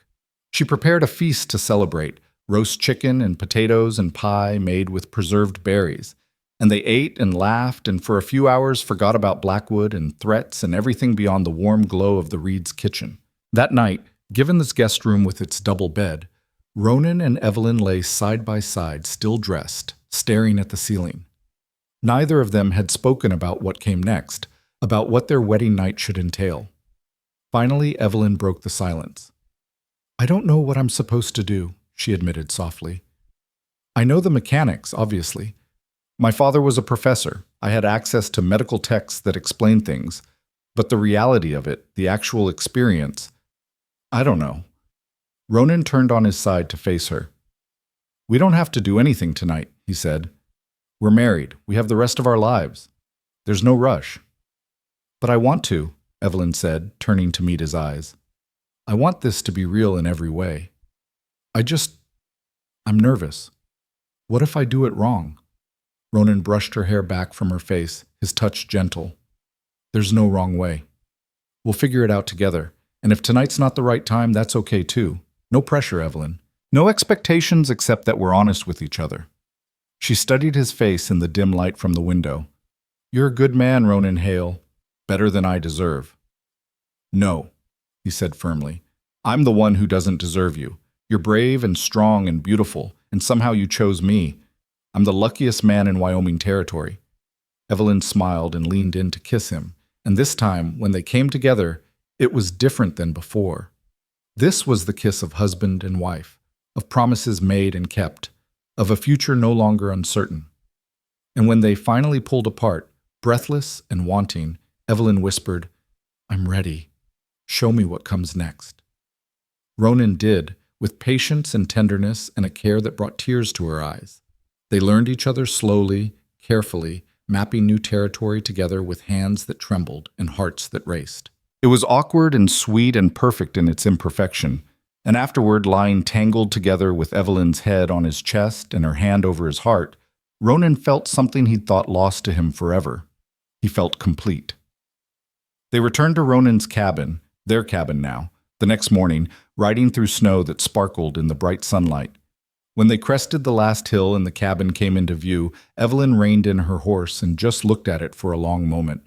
She prepared a feast to celebrate, roast chicken and potatoes and pie made with preserved berries, and they ate and laughed and for a few hours forgot about Blackwood and threats and everything beyond the warm glow of the Reed's kitchen. That night, given this guest room with its double bed, Ronan and Evelyn lay side by side, still dressed, staring at the ceiling. Neither of them had spoken about what came next, about what their wedding night should entail. Finally, Evelyn broke the silence. "I don't know what I'm supposed to do," she admitted softly. "I know the mechanics, obviously. My father was a professor. I had access to medical texts that explain things, but the reality of it, the actual experience, I don't know." Ronan turned on his side to face her. "We don't have to do anything tonight," he said. "We're married. We have the rest of our lives. There's no rush." "But I want to," Evelyn said, turning to meet his eyes. "I want this to be real in every way. I'm nervous. What if I do it wrong?" Ronan brushed her hair back from her face, his touch gentle. "There's no wrong way. We'll figure it out together, and if tonight's not the right time, that's okay too. No pressure, Evelyn. No expectations except that we're honest with each other." She studied his face in the dim light from the window. "You're a good man, Ronan Hale. Better than I deserve." "No," he said firmly. "I'm the one who doesn't deserve you. You're brave and strong and beautiful, and somehow you chose me. I'm the luckiest man in Wyoming territory." Evelyn smiled and leaned in to kiss him, and this time, when they came together, it was different than before. This was the kiss of husband and wife, of promises made and kept, of a future no longer uncertain. And when they finally pulled apart, breathless and wanting, Evelyn whispered, "I'm ready. Show me what comes next." Ronan did, with patience and tenderness and a care that brought tears to her eyes. They learned each other slowly, carefully, mapping new territory together with hands that trembled and hearts that raced. It was awkward and sweet and perfect in its imperfection, and afterward, lying tangled together with Evelyn's head on his chest and her hand over his heart, Ronan felt something he'd thought lost to him forever. He felt complete. They returned to Ronan's cabin, their cabin now, the next morning, riding through snow that sparkled in the bright sunlight. When they crested the last hill and the cabin came into view, Evelyn reined in her horse and just looked at it for a long moment.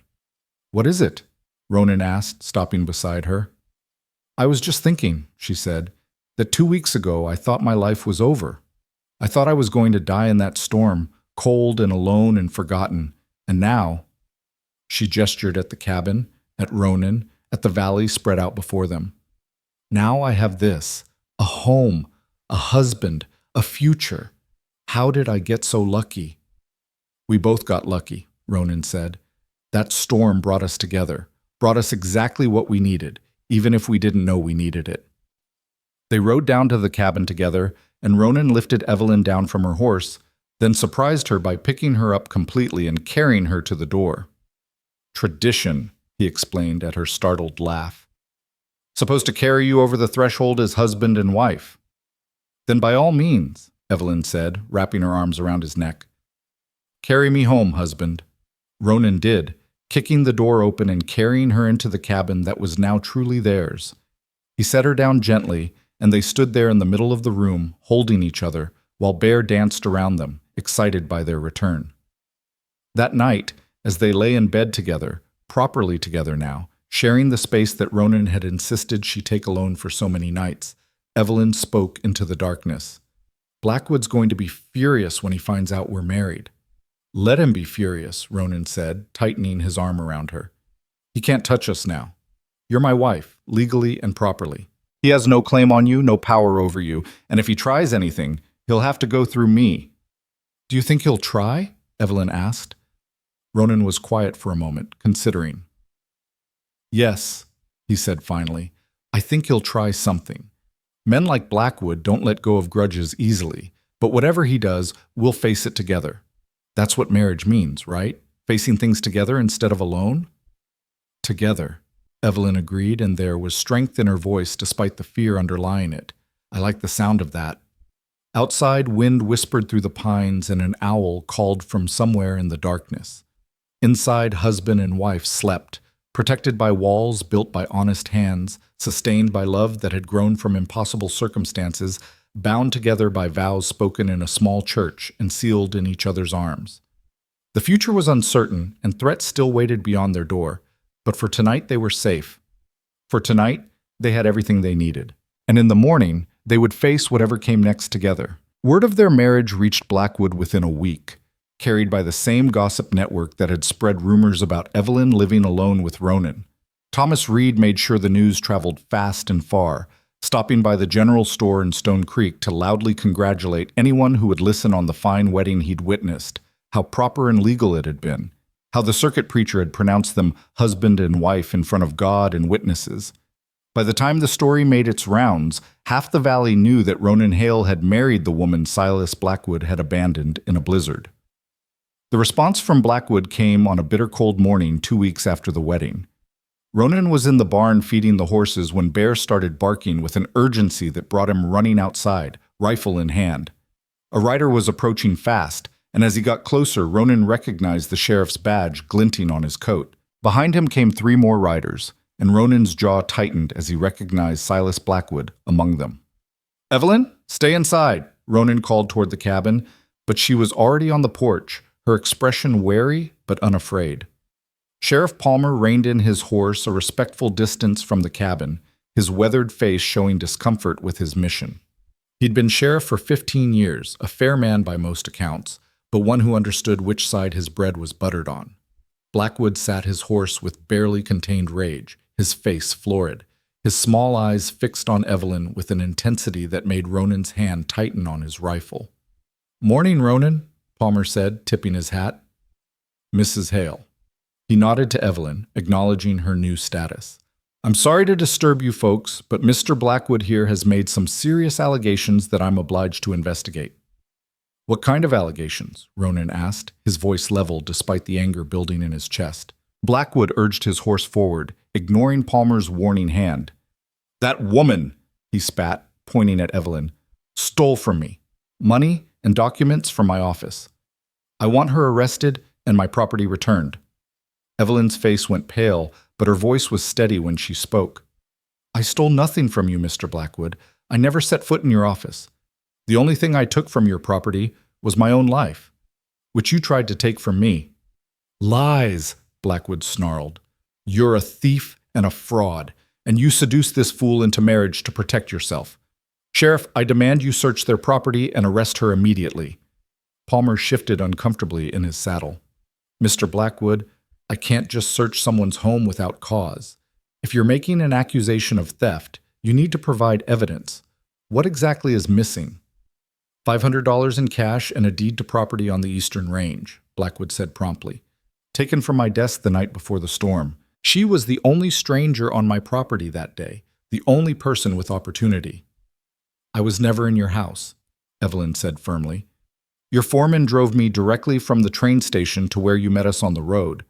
"What is it?" Ronan asked, stopping beside her. "I was just thinking," she said, "that 2 weeks ago I thought my life was over. I thought I was going to die in that storm, cold and alone and forgotten. And now—" She gestured at the cabin, at Ronan, at the valley spread out before them. "Now I have this, a home, a husband, a future. How did I get so lucky?" "We both got lucky," Ronan said. "That storm brought us together, brought us exactly what we needed, even if we didn't know we needed it." They rode down to the cabin together, and Ronan lifted Evelyn down from her horse, then surprised her by picking her up completely and carrying her to the door. "Tradition," he explained at her startled laugh. "Supposed to carry you over the threshold as husband and wife." "Then by all means," Evelyn said, wrapping her arms around his neck. "Carry me home, husband." Ronan did, kicking the door open and carrying her into the cabin that was now truly theirs. He set her down gently, and they stood there in the middle of the room, holding each other, while Bear danced around them, excited by their return. That night, as they lay in bed together, properly together now, sharing the space that Ronan had insisted she take alone for so many nights, Evelyn spoke into the darkness. "Blackwood's going to be furious when he finds out we're married." "Let him be furious," Ronan said, tightening his arm around her. "He can't touch us now. You're my wife, legally and properly. He has no claim on you, no power over you, and if he tries anything, he'll have to go through me." "Do you think he'll try?" Evelyn asked. Ronan was quiet for a moment, considering. "Yes," he said finally, "I think he'll try something. Men like Blackwood don't let go of grudges easily, but whatever he does, we'll face it together. That's what marriage means, right? Facing things together instead of alone?" "Together," Evelyn agreed, and there was strength in her voice despite the fear underlying it. "I like the sound of that." Outside, wind whispered through the pines and an owl called from somewhere in the darkness. Inside, husband and wife slept, protected by walls built by honest hands, sustained by love that had grown from impossible circumstances, bound together by vows spoken in a small church and sealed in each other's arms. The future was uncertain, and threats still waited beyond their door, but for tonight they were safe. For tonight, they had everything they needed. And in the morning, they would face whatever came next together. Word of their marriage reached Blackwood within a week, carried by the same gossip network that had spread rumors about Evelyn living alone with Ronan. Thomas Reed made sure the news traveled fast and far, stopping by the general store in Stone Creek to loudly congratulate anyone who would listen on the fine wedding he'd witnessed, how proper and legal it had been, how the circuit preacher had pronounced them husband and wife in front of God and witnesses. By the time the story made its rounds, half the valley knew that Ronan Hale had married the woman Silas Blackwood had abandoned in a blizzard. The response from Blackwood came on a bitter cold morning 2 weeks after the wedding. Ronan was in the barn feeding the horses when Bear started barking with an urgency that brought him running outside, rifle in hand. A rider was approaching fast, and as he got closer, Ronan recognized the sheriff's badge glinting on his coat. Behind him came 3 more riders, and Ronan's jaw tightened as he recognized Silas Blackwood among them. "Evelyn, stay inside," Ronan called toward the cabin, but she was already on the porch, her expression wary but unafraid. Sheriff Palmer reined in his horse a respectful distance from the cabin, his weathered face showing discomfort with his mission. He'd been sheriff for 15 years, a fair man by most accounts, but one who understood which side his bread was buttered on. Blackwood sat his horse with barely contained rage, his face florid, his small eyes fixed on Evelyn with an intensity that made Ronan's hand tighten on his rifle. "Morning, Ronan," Palmer said, tipping his hat. "Mrs. Hale." He nodded to Evelyn, acknowledging her new status. "I'm sorry to disturb you folks, but Mr. Blackwood here has made some serious allegations that I'm obliged to investigate." "What kind of allegations?" Ronan asked, his voice level despite the anger building in his chest. Blackwood urged his horse forward, ignoring Palmer's warning hand. "That woman," he spat, pointing at Evelyn, "stole from me. Money and documents from my office. I want her arrested and my property returned." Evelyn's face went pale, but her voice was steady when she spoke. "I stole nothing from you, Mr. Blackwood. I never set foot in your office. The only thing I took from your property was my own life, which you tried to take from me." "Lies," Blackwood snarled. "You're a thief and a fraud, and you seduced this fool into marriage to protect yourself. Sheriff, I demand you search their property and arrest her immediately." Palmer shifted uncomfortably in his saddle. "Mr. Blackwood, I can't just search someone's home without cause. If you're making an accusation of theft, you need to provide evidence. What exactly is missing?" $500 in cash and a deed to property on the Eastern Range, Blackwood said promptly. "Taken from my desk the night before the storm. She was the only stranger on my property that day, the only person with opportunity." "I was never in your house," Evelyn said firmly. "Your foreman drove me directly from the train station to where you met us on the road.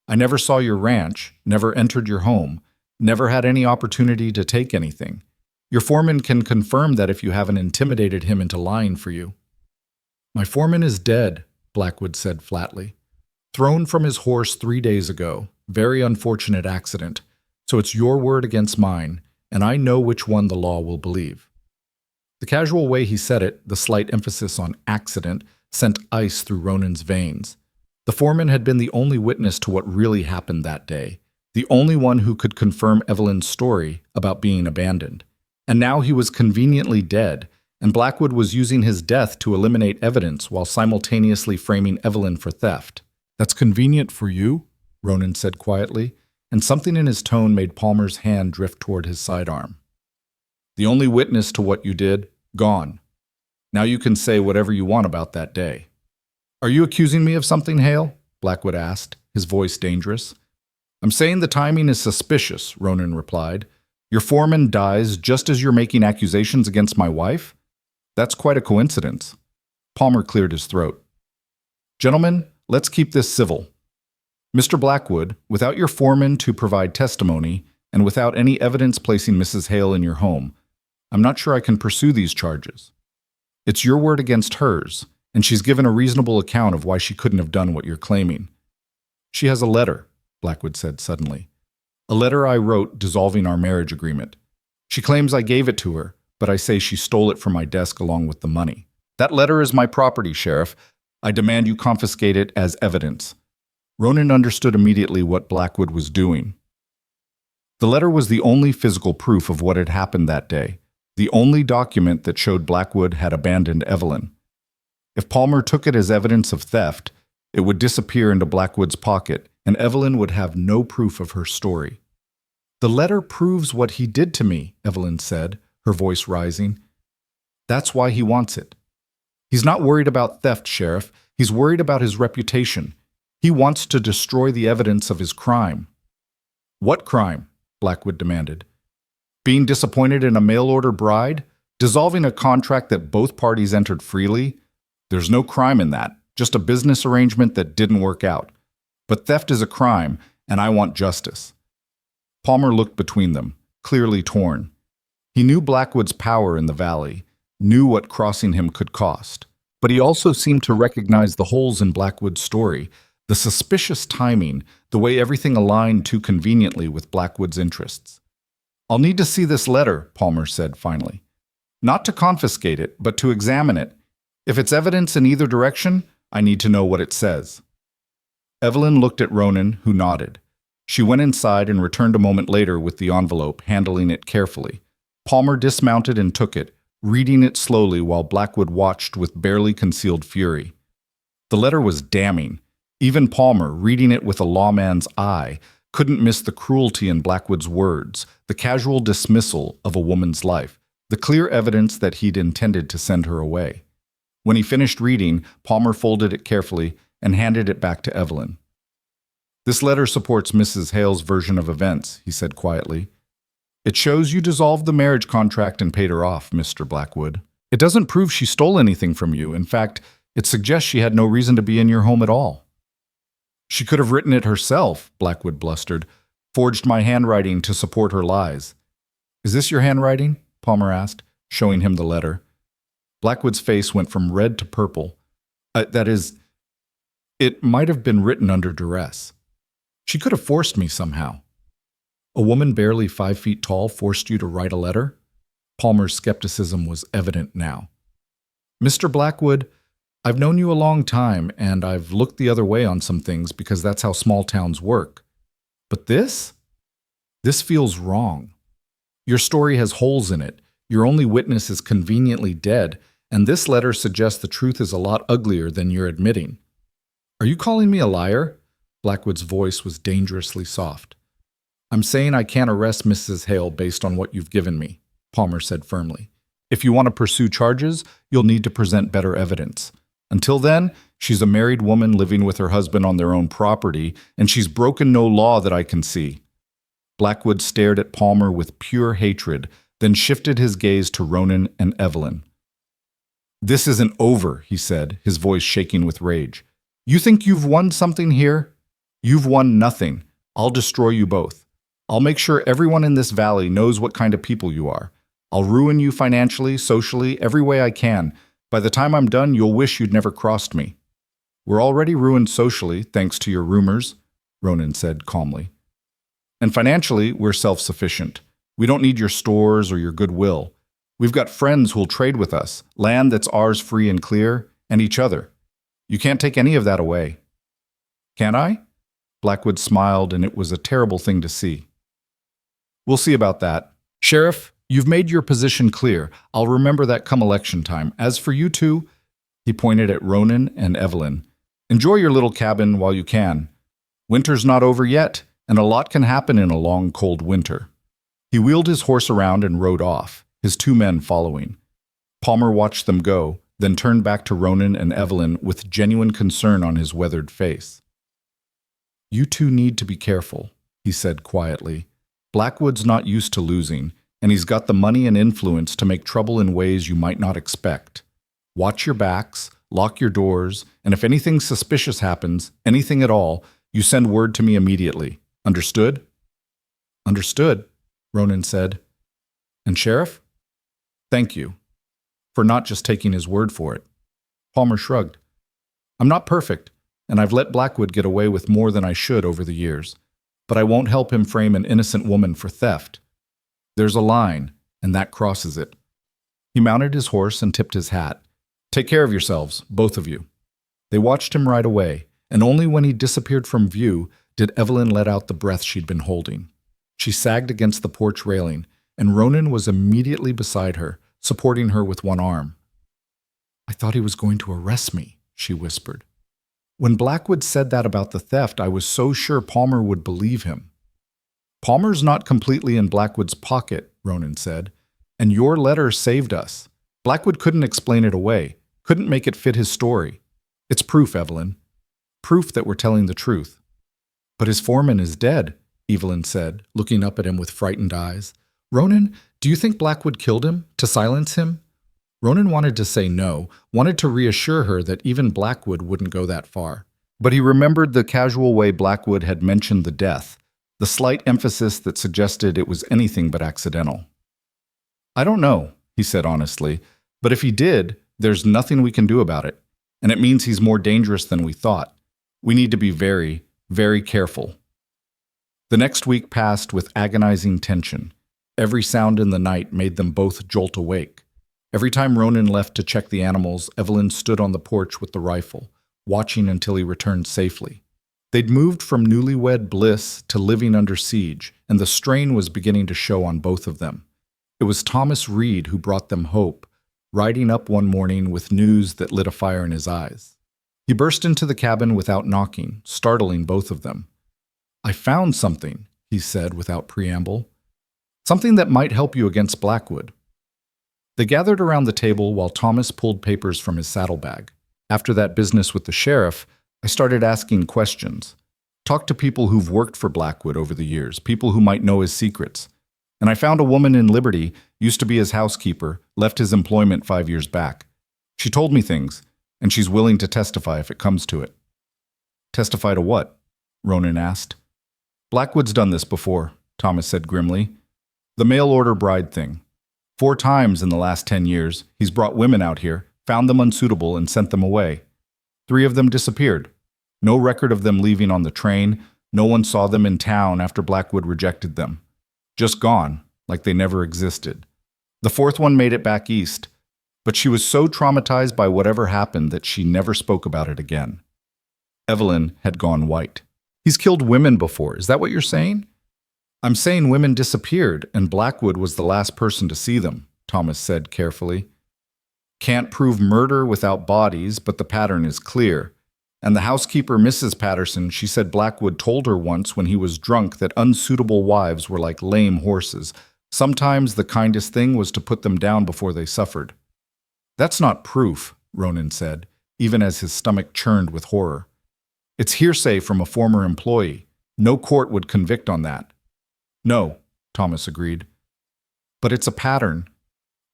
I never saw your ranch, never entered your home, never had any opportunity to take anything. Your foreman can confirm that if you haven't intimidated him into lying for you." "My foreman is dead," Blackwood said flatly. "Thrown from his horse 3 days ago. Very unfortunate accident. So it's your word against mine, and I know which one the law will believe." The casual way he said it, the slight emphasis on accident, sent ice through Ronan's veins. The foreman had been the only witness to what really happened that day, the only one who could confirm Evelyn's story about being abandoned. And now he was conveniently dead, and Blackwood was using his death to eliminate evidence while simultaneously framing Evelyn for theft. "That's convenient for you," Ronan said quietly, and something in his tone made Palmer's hand drift toward his sidearm. "The only witness to what you did, gone. Now you can say whatever you want about that day." "Are you accusing me of something, Hale?" Blackwood asked, his voice dangerous. "I'm saying the timing is suspicious," Ronan replied. "Your foreman dies just as you're making accusations against my wife? That's quite a coincidence." Palmer cleared his throat. "Gentlemen, let's keep this civil. Mr. Blackwood, without your foreman to provide testimony, and without any evidence placing Mrs. Hale in your home, I'm not sure I can pursue these charges. It's your word against hers, and she's given a reasonable account of why she couldn't have done what you're claiming." "She has a letter," Blackwood said suddenly. "A letter I wrote dissolving our marriage agreement. She claims I gave it to her, but I say she stole it from my desk along with the money. That letter is my property, Sheriff. I demand you confiscate it as evidence." Ronan understood immediately what Blackwood was doing. The letter was the only physical proof of what had happened that day, the only document that showed Blackwood had abandoned Evelyn. If Palmer took it as evidence of theft, it would disappear into Blackwood's pocket, and Evelyn would have no proof of her story. "The letter proves what he did to me," Evelyn said, her voice rising. "That's why he wants it. He's not worried about theft, Sheriff. He's worried about his reputation. He wants to destroy the evidence of his crime." "What crime?" Blackwood demanded. "Being disappointed in a mail-order bride? Dissolving a contract that both parties entered freely? There's no crime in that, just a business arrangement that didn't work out. But theft is a crime, and I want justice." Palmer looked between them, clearly torn. He knew Blackwood's power in the valley, knew what crossing him could cost. But he also seemed to recognize the holes in Blackwood's story, the suspicious timing, the way everything aligned too conveniently with Blackwood's interests. "I'll need to see this letter," Palmer said finally. "Not to confiscate it, but to examine it. If it's evidence in either direction, I need to know what it says." Evelyn looked at Ronan, who nodded. She went inside and returned a moment later with the envelope, handling it carefully. Palmer dismounted and took it, reading it slowly while Blackwood watched with barely concealed fury. The letter was damning. Even Palmer, reading it with a lawman's eye, couldn't miss the cruelty in Blackwood's words, the casual dismissal of a woman's life, the clear evidence that he'd intended to send her away. When he finished reading, Palmer folded it carefully and handed it back to Evelyn. "This letter supports Mrs. Hale's version of events," he said quietly. "It shows you dissolved the marriage contract and paid her off, Mr. Blackwood. It doesn't prove she stole anything from you. In fact, it suggests she had no reason to be in your home at all." "She could have written it herself," Blackwood blustered, "forged my handwriting to support her lies." "Is this your handwriting?" Palmer asked, showing him the letter. Blackwood's face went from red to purple. That is, It might have been written under duress. She could have forced me somehow. A woman barely 5 feet tall forced you to write a letter? Palmer's skepticism was evident now. Mr. Blackwood, I've known you a long time, and I've looked the other way on some things because that's how small towns work. But this? This feels wrong. Your story has holes in it. Your only witness is conveniently dead, and this letter suggests the truth is a lot uglier than you're admitting. Are you calling me a liar? Blackwood's voice was dangerously soft. I'm saying I can't arrest Mrs. Hale based on what you've given me, Palmer said firmly. If you want to pursue charges, you'll need to present better evidence. Until then, she's a married woman living with her husband on their own property, and she's broken no law that I can see. Blackwood stared at Palmer with pure hatred, then shifted his gaze to Ronan and Evelyn. This isn't over, he said, his voice shaking with rage. You think you've won something here? You've won nothing. I'll destroy you both. I'll make sure everyone in this valley knows what kind of people you are. I'll ruin you financially, socially, every way I can. By the time I'm done, you'll wish you'd never crossed me. We're already ruined socially, thanks to your rumors, Ronan said calmly. And financially, we're self-sufficient. We don't need your stores or your goodwill. We've got friends who'll trade with us, land that's ours free and clear, and each other. You can't take any of that away. Can I? Blackwood smiled, and it was a terrible thing to see. We'll see about that. Sheriff, you've made your position clear. I'll remember that come election time. As for you two, he pointed at Ronan and Evelyn, enjoy your little cabin while you can. Winter's not over yet, and a lot can happen in a long, cold winter. He wheeled his horse around and rode off, his 2 men following. Palmer watched them go, then turned back to Ronan and Evelyn with genuine concern on his weathered face. You two need to be careful, he said quietly. Blackwood's not used to losing, and he's got the money and influence to make trouble in ways you might not expect. Watch your backs, lock your doors, and if anything suspicious happens, anything at all, you send word to me immediately. Understood? Understood, Ronan said. And Sheriff? Thank you for not just taking his word for it. Palmer shrugged. I'm not perfect, and I've let Blackwood get away with more than I should over the years, but I won't help him frame an innocent woman for theft. There's a line, and that crosses it. He mounted his horse and tipped his hat. Take care of yourselves, both of you. They watched him ride away, and only when he disappeared from view did Evelyn let out the breath she'd been holding. She sagged against the porch railing, and Ronan was immediately beside her, supporting her with one arm. I thought he was going to arrest me, she whispered. When Blackwood said that about the theft, I was so sure Palmer would believe him. Palmer's not completely in Blackwood's pocket, Ronan said, and your letter saved us. Blackwood couldn't explain it away, couldn't make it fit his story. It's proof, Evelyn. Proof that we're telling the truth. But his foreman is dead, Evelyn said, looking up at him with frightened eyes. Ronan, do you think Blackwood killed him, to silence him? Ronan wanted to say no, wanted to reassure her that even Blackwood wouldn't go that far. But he remembered the casual way Blackwood had mentioned the death, the slight emphasis that suggested it was anything but accidental. I don't know, he said honestly, but if he did, there's nothing we can do about it, and it means he's more dangerous than we thought. We need to be very, very careful. The next week passed with agonizing tension. Every sound in the night made them both jolt awake. Every time Ronan left to check the animals, Evelyn stood on the porch with the rifle, watching until he returned safely. They'd moved from newlywed bliss to living under siege, and the strain was beginning to show on both of them. It was Thomas Reed who brought them hope, riding up one morning with news that lit a fire in his eyes. He burst into the cabin without knocking, startling both of them. I found something, he said without preamble. Something that might help you against Blackwood. They gathered around the table while Thomas pulled papers from his saddlebag. After that business with the sheriff, I started asking questions. Talked to people who've worked for Blackwood over the years, people who might know his secrets. And I found a woman in Liberty, used to be his housekeeper, left his employment 5 years back. She told me things, and she's willing to testify if it comes to it. Testify to what? Ronan asked. Blackwood's done this before, Thomas said grimly. The mail-order bride thing. 4 times in the last 10 years, he's brought women out here, found them unsuitable, and sent them away. 3 of them disappeared. No record of them leaving on the train. No one saw them in town after Blackwood rejected them. Just gone, like they never existed. The fourth one made it back east, but she was so traumatized by whatever happened that she never spoke about it again. Evelyn had gone white. He's killed women before, is that what you're saying? I'm saying women disappeared, and Blackwood was the last person to see them, Thomas said carefully. Can't prove murder without bodies, but the pattern is clear. And the housekeeper, Mrs. Patterson, she said Blackwood told her once when he was drunk that unsuitable wives were like lame horses. Sometimes the kindest thing was to put them down before they suffered. That's not proof, Ronan said, even as his stomach churned with horror. It's hearsay from a former employee. No court would convict on that. No, Thomas agreed. But it's a pattern.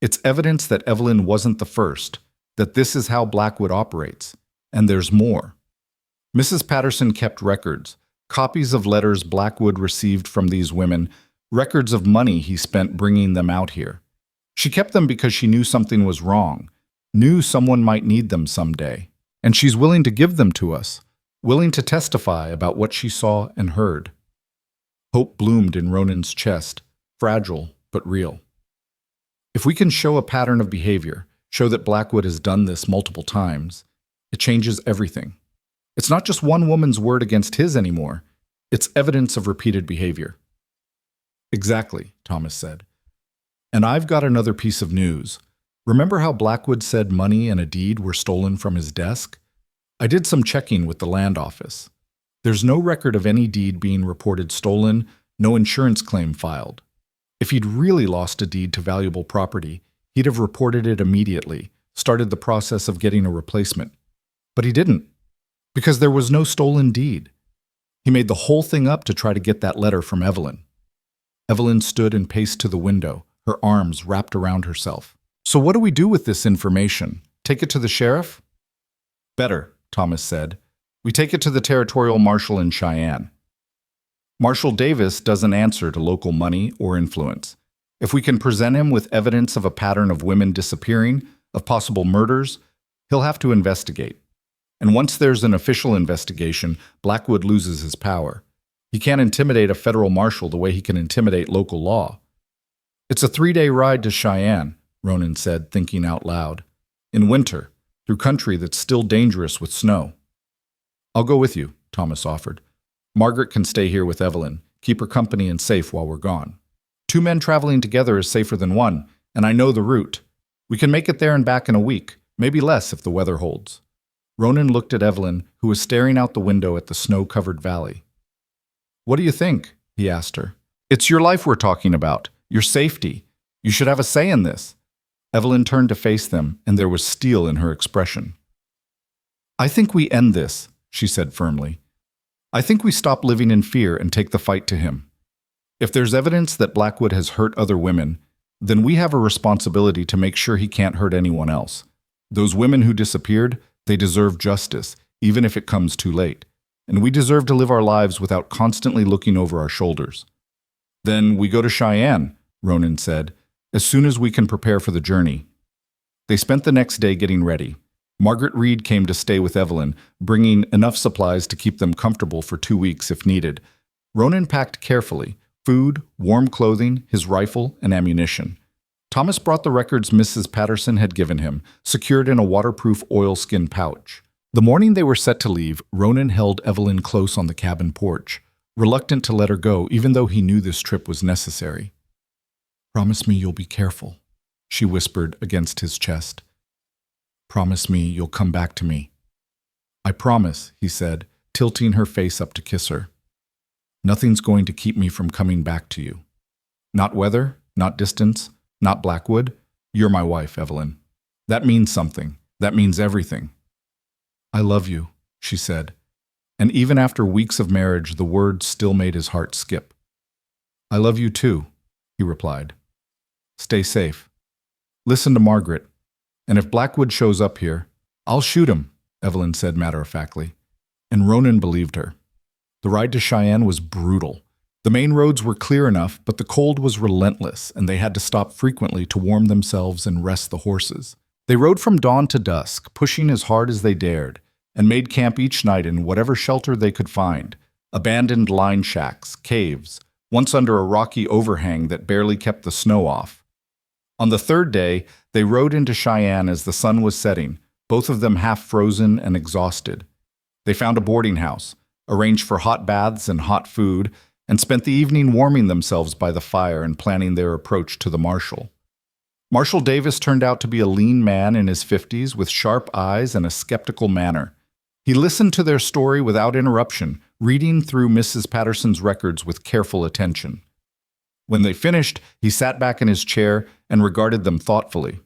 It's evidence that Evelyn wasn't the first, that this is how Blackwood operates. And there's more. Mrs. Patterson kept records, copies of letters Blackwood received from these women, records of money he spent bringing them out here. She kept them because she knew something was wrong, knew someone might need them someday, and she's willing to give them to us, willing to testify about what she saw and heard. Hope bloomed in Ronan's chest, fragile but real. If we can show a pattern of behavior, show that Blackwood has done this multiple times, it changes everything. It's not just one woman's word against his anymore. It's evidence of repeated behavior. Exactly, Thomas said. And I've got another piece of news. Remember how Blackwood said money and a deed were stolen from his desk? I did some checking with the land office. There's no record of any deed being reported stolen, no insurance claim filed. If he'd really lost a deed to valuable property, he'd have reported it immediately, started the process of getting a replacement. But he didn't, because there was no stolen deed. He made the whole thing up to try to get that letter from Evelyn. Evelyn stood and paced to the window, her arms wrapped around herself. So what do we do with this information? Take it to the sheriff? Better, Thomas said. We take it to the territorial marshal in Cheyenne. Marshal Davis doesn't answer to local money or influence. If we can present him with evidence of a pattern of women disappearing, of possible murders, he'll have to investigate. And once there's an official investigation, Blackwood loses his power. He can't intimidate a federal marshal the way he can intimidate local law. It's a 3-day ride to Cheyenne, Ronan said, thinking out loud. In winter, through country that's still dangerous with snow. I'll go with you, Thomas offered. Margaret can stay here with Evelyn, keep her company and safe while we're gone. 2 men traveling together is safer than one, and I know the route. We can make it there and back in a week, maybe less if the weather holds. Ronan looked at Evelyn, who was staring out the window at the snow-covered valley. What do you think? He asked her. It's your life we're talking about, your safety. You should have a say in this. Evelyn turned to face them, and there was steel in her expression. I think we end this, she said firmly. I think we stop living in fear and take the fight to him. If there's evidence that Blackwood has hurt other women, then we have a responsibility to make sure he can't hurt anyone else. Those women who disappeared, they deserve justice, even if it comes too late. And we deserve to live our lives without constantly looking over our shoulders. Then we go to Cheyenne, Ronan said, as soon as we can prepare for the journey. They spent the next day getting ready. Margaret Reed came to stay with Evelyn, bringing enough supplies to keep them comfortable for 2 weeks if needed. Ronan packed carefully, food, warm clothing, his rifle, and ammunition. Thomas brought the records Mrs. Patterson had given him, secured in a waterproof oilskin pouch. The morning they were set to leave, Ronan held Evelyn close on the cabin porch, reluctant to let her go even though he knew this trip was necessary. Promise me you'll be careful, she whispered against his chest. Promise me you'll come back to me. I promise, he said, tilting her face up to kiss her. Nothing's going to keep me from coming back to you. Not weather, not distance, not Blackwood. You're my wife, Evelyn. That means something. That means everything. I love you, she said, and even after weeks of marriage, the words still made his heart skip. I love you too, he replied. Stay safe. Listen to Margaret, and if Blackwood shows up here, I'll shoot him, Evelyn said matter-of-factly, and Ronan believed her. The ride to Cheyenne was brutal. The main roads were clear enough, but the cold was relentless, and they had to stop frequently to warm themselves and rest the horses. They rode from dawn to dusk, pushing as hard as they dared. and made camp each night in whatever shelter they could find. Abandoned line shacks, caves, once under a rocky overhang that barely kept the snow off. On the third day, they rode into Cheyenne as the sun was setting, both of them half frozen and exhausted. They found a boarding house, arranged for hot baths and hot food, and spent the evening warming themselves by the fire and planning their approach to the marshal. Marshal Davis turned out to be a lean man in his 50s with sharp eyes and a skeptical manner. He listened to their story without interruption, reading through Mrs. Patterson's records with careful attention. When they finished, he sat back in his chair and regarded them thoughtfully.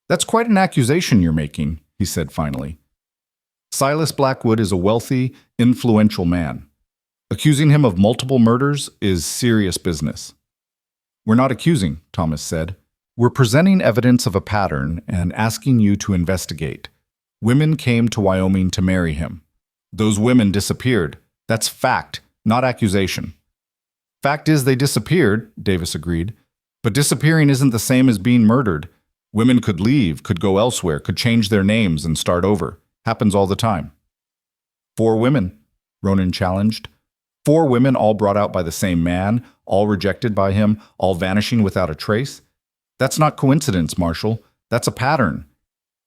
"That's quite an accusation you're making," he said finally. "Silas Blackwood is a wealthy, influential man. Accusing him of multiple murders is serious business." "We're not accusing," Thomas said. "We're presenting evidence of a pattern and asking you to investigate. Women came to Wyoming to marry him. Those women disappeared. That's fact, not accusation." "Fact is they disappeared," Davis agreed. "But disappearing isn't the same as being murdered. Women could leave, could go elsewhere, could change their names and start over. Happens all the time." "4 women," Ronan challenged. 4 women all brought out by the same man, all rejected by him, all vanishing without a trace? That's not coincidence, Marshal. That's a pattern.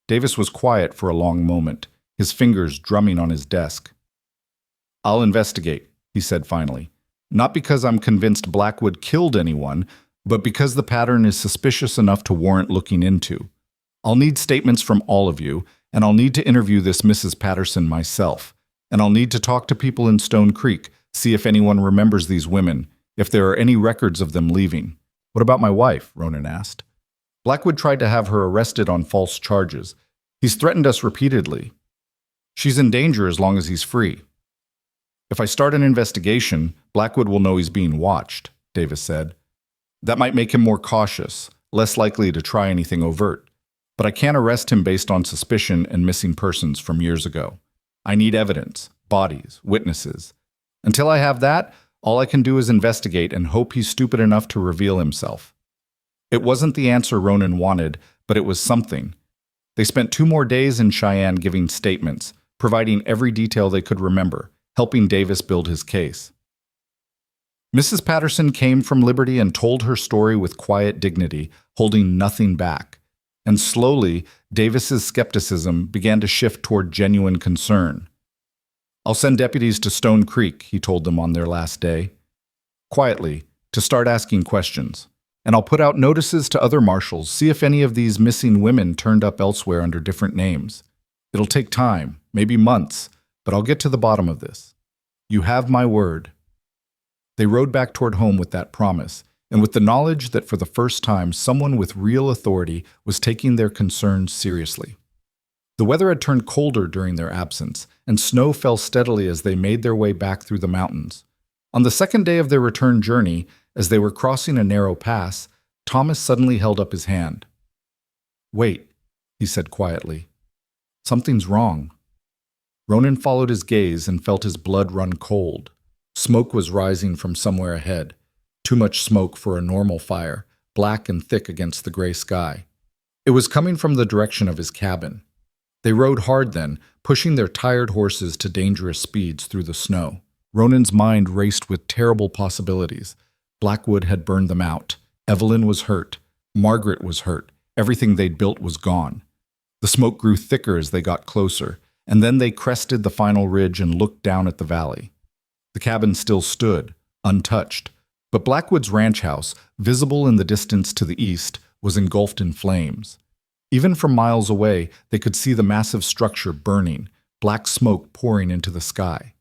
Davis was quiet for a long moment, his fingers drumming on his desk. "I'll investigate," he said finally. "Not because I'm convinced Blackwood killed anyone, but because the pattern is suspicious enough to warrant looking into. I'll need statements from all of you, and I'll need to interview this Mrs. Patterson myself, and I'll need to talk to people in Stone Creek, see if anyone remembers these women, if there are any records of them leaving." "What about my wife?" Ronan asked. "Blackwood tried to have her arrested on false charges. He's threatened us repeatedly. She's in danger as long as he's free." "If I start an investigation, Blackwood will know he's being watched," Davis said. "That might make him more cautious, less likely to try anything overt. But I can't arrest him based on suspicion and missing persons from years ago. I need evidence, bodies, witnesses. Until I have that, all I can do is investigate and hope he's stupid enough to reveal himself." It wasn't the answer Ronan wanted, but it was something. They spent 2 more days in Cheyenne giving statements, providing every detail they could remember, helping Davis build his case. Mrs. Patterson came from Liberty and told her story with quiet dignity, holding nothing back. And slowly, Davis's skepticism began to shift toward genuine concern. "I'll send deputies to Stone Creek," he told them on their last day. "Quietly, to start asking questions. And I'll put out notices to other marshals, see if any of these missing women turned up elsewhere under different names. It'll take time, maybe months, but I'll get to the bottom of this. You have my word." They rode back toward home with that promise, and with the knowledge that for the first time someone with real authority was taking their concerns seriously. The weather had turned colder during their absence, and snow fell steadily as they made their way back through the mountains. On the second day of their return journey, as they were crossing a narrow pass, Thomas suddenly held up his hand. "Wait," he said quietly. "Something's wrong." Ronan followed his gaze and felt his blood run cold. Smoke was rising from somewhere ahead. Too much smoke for a normal fire, black and thick against the gray sky. It was coming from the direction of his cabin. They rode hard then, pushing their tired horses to dangerous speeds through the snow. Ronan's mind raced with terrible possibilities. Blackwood had burned them out. Evelyn was hurt. Margaret was hurt. Everything they'd built was gone. The smoke grew thicker as they got closer, and then they crested the final ridge and looked down at the valley. The cabin still stood, untouched, but Blackwood's ranch house, visible in the distance to the east, was engulfed in flames. Even from miles away, they could see the massive structure burning, black smoke pouring into the sky.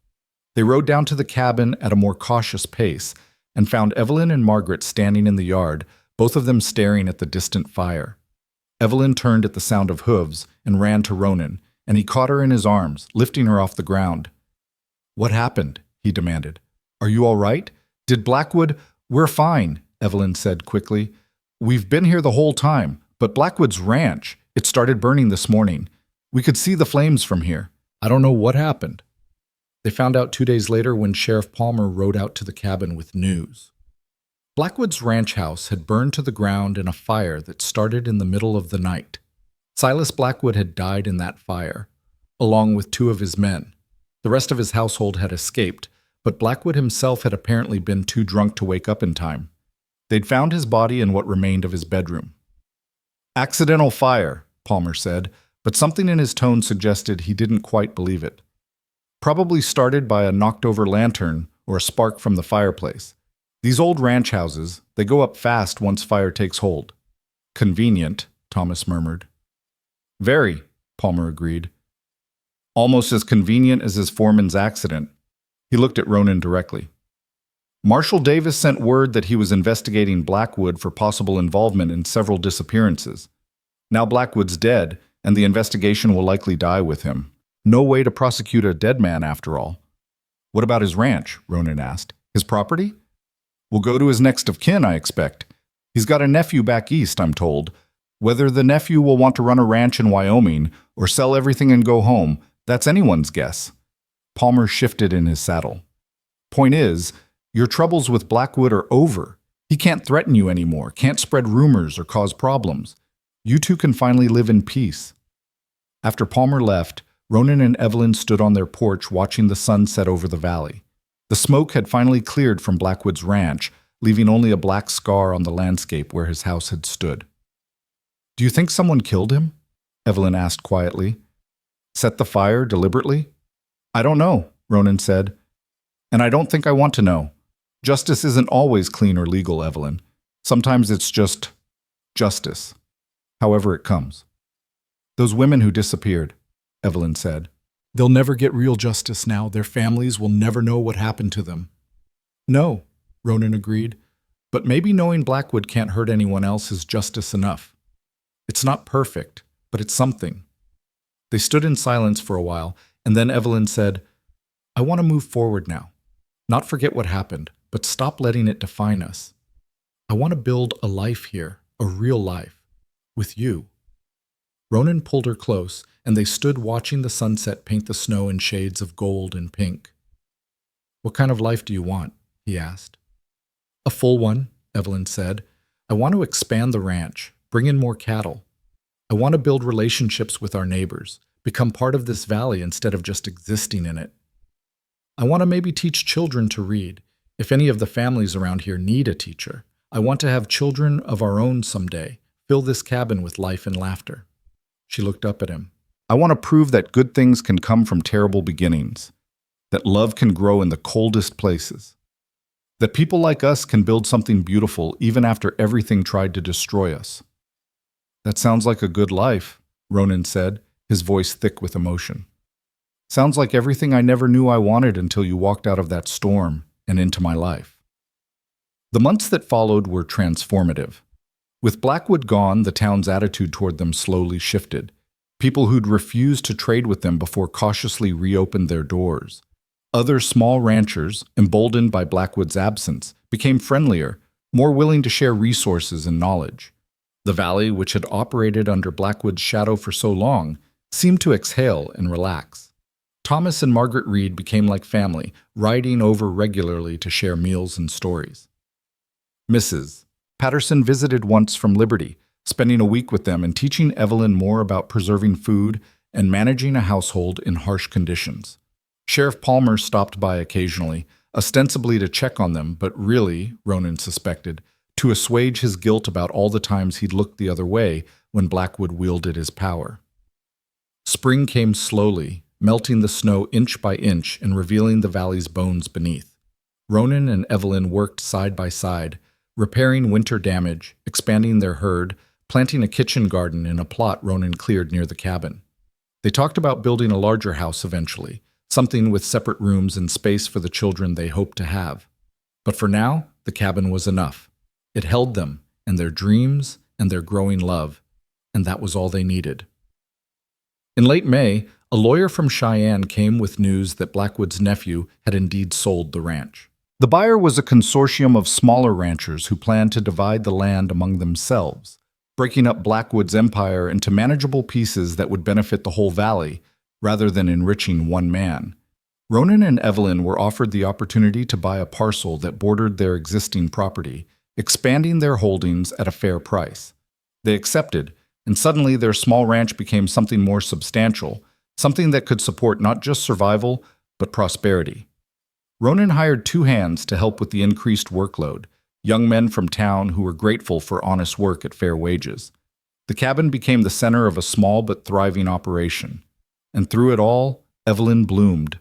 They rode down to the cabin at a more cautious pace and found Evelyn and Margaret standing in the yard, both of them staring at the distant fire. Evelyn turned at the sound of hooves and ran to Ronan, and he caught her in his arms, lifting her off the ground. "What happened?" he demanded. "Are you all right? Did Blackwood—" "We're fine," Evelyn said quickly. "We've been here the whole time, but Blackwood's ranch, it started burning this morning. We could see the flames from here. I don't know what happened." They found out 2 days later when Sheriff Palmer rode out to the cabin with news. Blackwood's ranch house had burned to the ground in a fire that started in the middle of the night. Silas Blackwood had died in that fire. along with 2 of his men. The rest of his household had escaped, but Blackwood himself had apparently been too drunk to wake up in time. They'd found his body in what remained of his bedroom. "Accidental fire," Palmer said, but something in his tone suggested he didn't quite believe it. "Probably started by a knocked-over lantern or a spark from the fireplace. These old ranch houses, they go up fast once fire takes hold." "Convenient," Thomas murmured. "Very," Palmer agreed. "Almost as convenient as his foreman's accident." He looked at Ronan directly. "Marshal Davis sent word that he was investigating Blackwood for possible involvement in several disappearances. Now Blackwood's dead, and the investigation will likely die with him. No way to prosecute a dead man, after all." "What about his ranch?" Ronan asked. "His property?" "Will go to his next of kin, I expect. He's got a nephew back east, I'm told. Whether the nephew will want to run a ranch in Wyoming or sell everything and go home, that's anyone's guess." Palmer shifted in his saddle. "Point is, your troubles with Blackwood are over. He can't threaten you anymore, can't spread rumors or cause problems. You two can finally live in peace." After Palmer left, Ronan and Evelyn stood on their porch watching the sun set over the valley. The smoke had finally cleared from Blackwood's ranch, leaving only a black scar on the landscape where his house had stood. "Do you think someone killed him?" Evelyn asked quietly. "Set the fire deliberately?" "I don't know," Ronan said. "And I don't think I want to know. Justice isn't always clean or legal, Evelyn. Sometimes it's just justice, however it comes." "Those women who disappeared," Evelyn said. "They'll never get real justice now. Their families will never know what happened to them." "No," Ronan agreed. "But maybe knowing Blackwood can't hurt anyone else is justice enough. It's not perfect, but it's something." They stood in silence for a while, and then Evelyn said, "I want to move forward now. Not forget what happened, but stop letting it define us. I want to build a life here, a real life, with you." Ronan pulled her close, and they stood watching the sunset paint the snow in shades of gold and pink. "What kind of life do you want?" he asked. "A full one," Evelyn said. "I want to expand the ranch, bring in more cattle. I want to build relationships with our neighbors, become part of this valley instead of just existing in it. I want to maybe teach children to read. If any of the families around here need a teacher, I want to have children of our own someday, fill this cabin with life and laughter." She looked up at him. "I want to prove that good things can come from terrible beginnings, that love can grow in the coldest places, that people like us can build something beautiful even after everything tried to destroy us." "That sounds like a good life," Ronan said, his voice thick with emotion. "Sounds like everything I never knew I wanted until you walked out of that storm and into my life." The months that followed were transformative. With Blackwood gone, the town's attitude toward them slowly shifted. People who'd refused to trade with them before cautiously reopened their doors. Other small ranchers, emboldened by Blackwood's absence, became friendlier, more willing to share resources and knowledge. The valley, which had operated under Blackwood's shadow for so long, seemed to exhale and relax. Thomas and Margaret Reed became like family, riding over regularly to share meals and stories. Mrs. Patterson visited once from Liberty, spending a week with them and teaching Evelyn more about preserving food and managing a household in harsh conditions. Sheriff Palmer stopped by occasionally, ostensibly to check on them, but really, Ronan suspected, to assuage his guilt about all the times he'd looked the other way when Blackwood wielded his power. Spring came slowly, melting the snow inch by inch and revealing the valley's bones beneath. Ronan and Evelyn worked side by side, repairing winter damage, expanding their herd, planting a kitchen garden in a plot Ronan cleared near the cabin. They talked about building a larger house eventually, something with separate rooms and space for the children they hoped to have. But for now, the cabin was enough. It held them, and their dreams, and their growing love, and that was all they needed. In late May, a lawyer from Cheyenne came with news that Blackwood's nephew had indeed sold the ranch. The buyer was a consortium of smaller ranchers who planned to divide the land among themselves, breaking up Blackwood's empire into manageable pieces that would benefit the whole valley, rather than enriching one man. Ronan and Evelyn were offered the opportunity to buy a parcel that bordered their existing property, expanding their holdings at a fair price. They accepted, and suddenly their small ranch became something more substantial, something that could support not just survival, but prosperity. Ronan hired two hands to help with the increased workload, young men from town who were grateful for honest work at fair wages. The cabin became the center of a small but thriving operation. And through it all, Evelyn bloomed.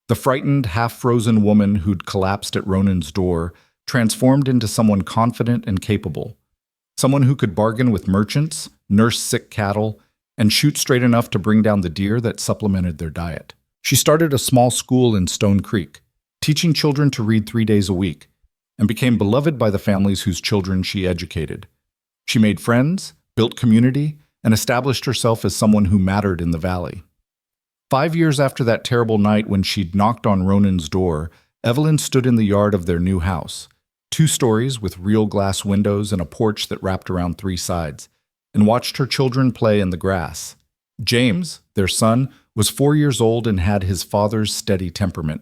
The frightened, half-frozen woman who'd collapsed at Ronan's door transformed into someone confident and capable. Someone who could bargain with merchants, nurse sick cattle, and shoot straight enough to bring down the deer that supplemented their diet. She started a small school in Stone Creek, teaching children to read 3 days a week, and became beloved by the families whose children she educated. She made friends, built community, and established herself as someone who mattered in the valley. 5 years after that terrible night when she'd knocked on Ronan's door, Evelyn stood in the yard of their new house, 2 stories with real glass windows and a porch that wrapped around 3 sides, and watched her children play in the grass. James, their son, was 4 years old and had his father's steady temperament.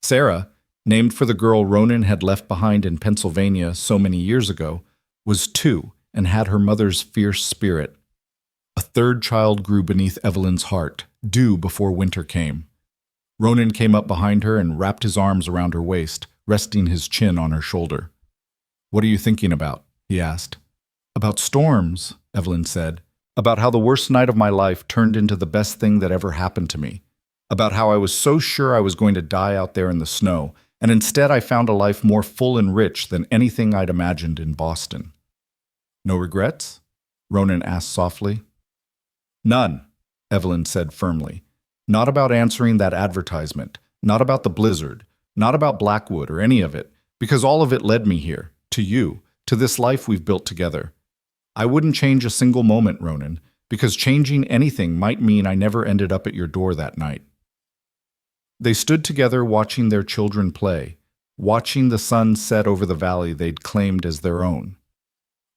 Sarah, named for the girl Ronan had left behind in Pennsylvania so many years ago, was 2 and had her mother's fierce spirit. A third child grew beneath Evelyn's heart, due before winter came. Ronan came up behind her and wrapped his arms around her waist, resting his chin on her shoulder. "What are you thinking about?" he asked. "About storms," Evelyn said. "About how the worst night of my life turned into the best thing that ever happened to me. About how I was so sure I was going to die out there in the snow, and instead I found a life more full and rich than anything I'd imagined in Boston." "No regrets?" Ronan asked softly. "None," Evelyn said firmly. "Not about answering that advertisement, not about the blizzard, not about Blackwood or any of it, because all of it led me here, to you, to this life we've built together. I wouldn't change a single moment, Ronan, because changing anything might mean I never ended up at your door that night." They stood together watching their children play, watching the sun set over the valley they'd claimed as their own.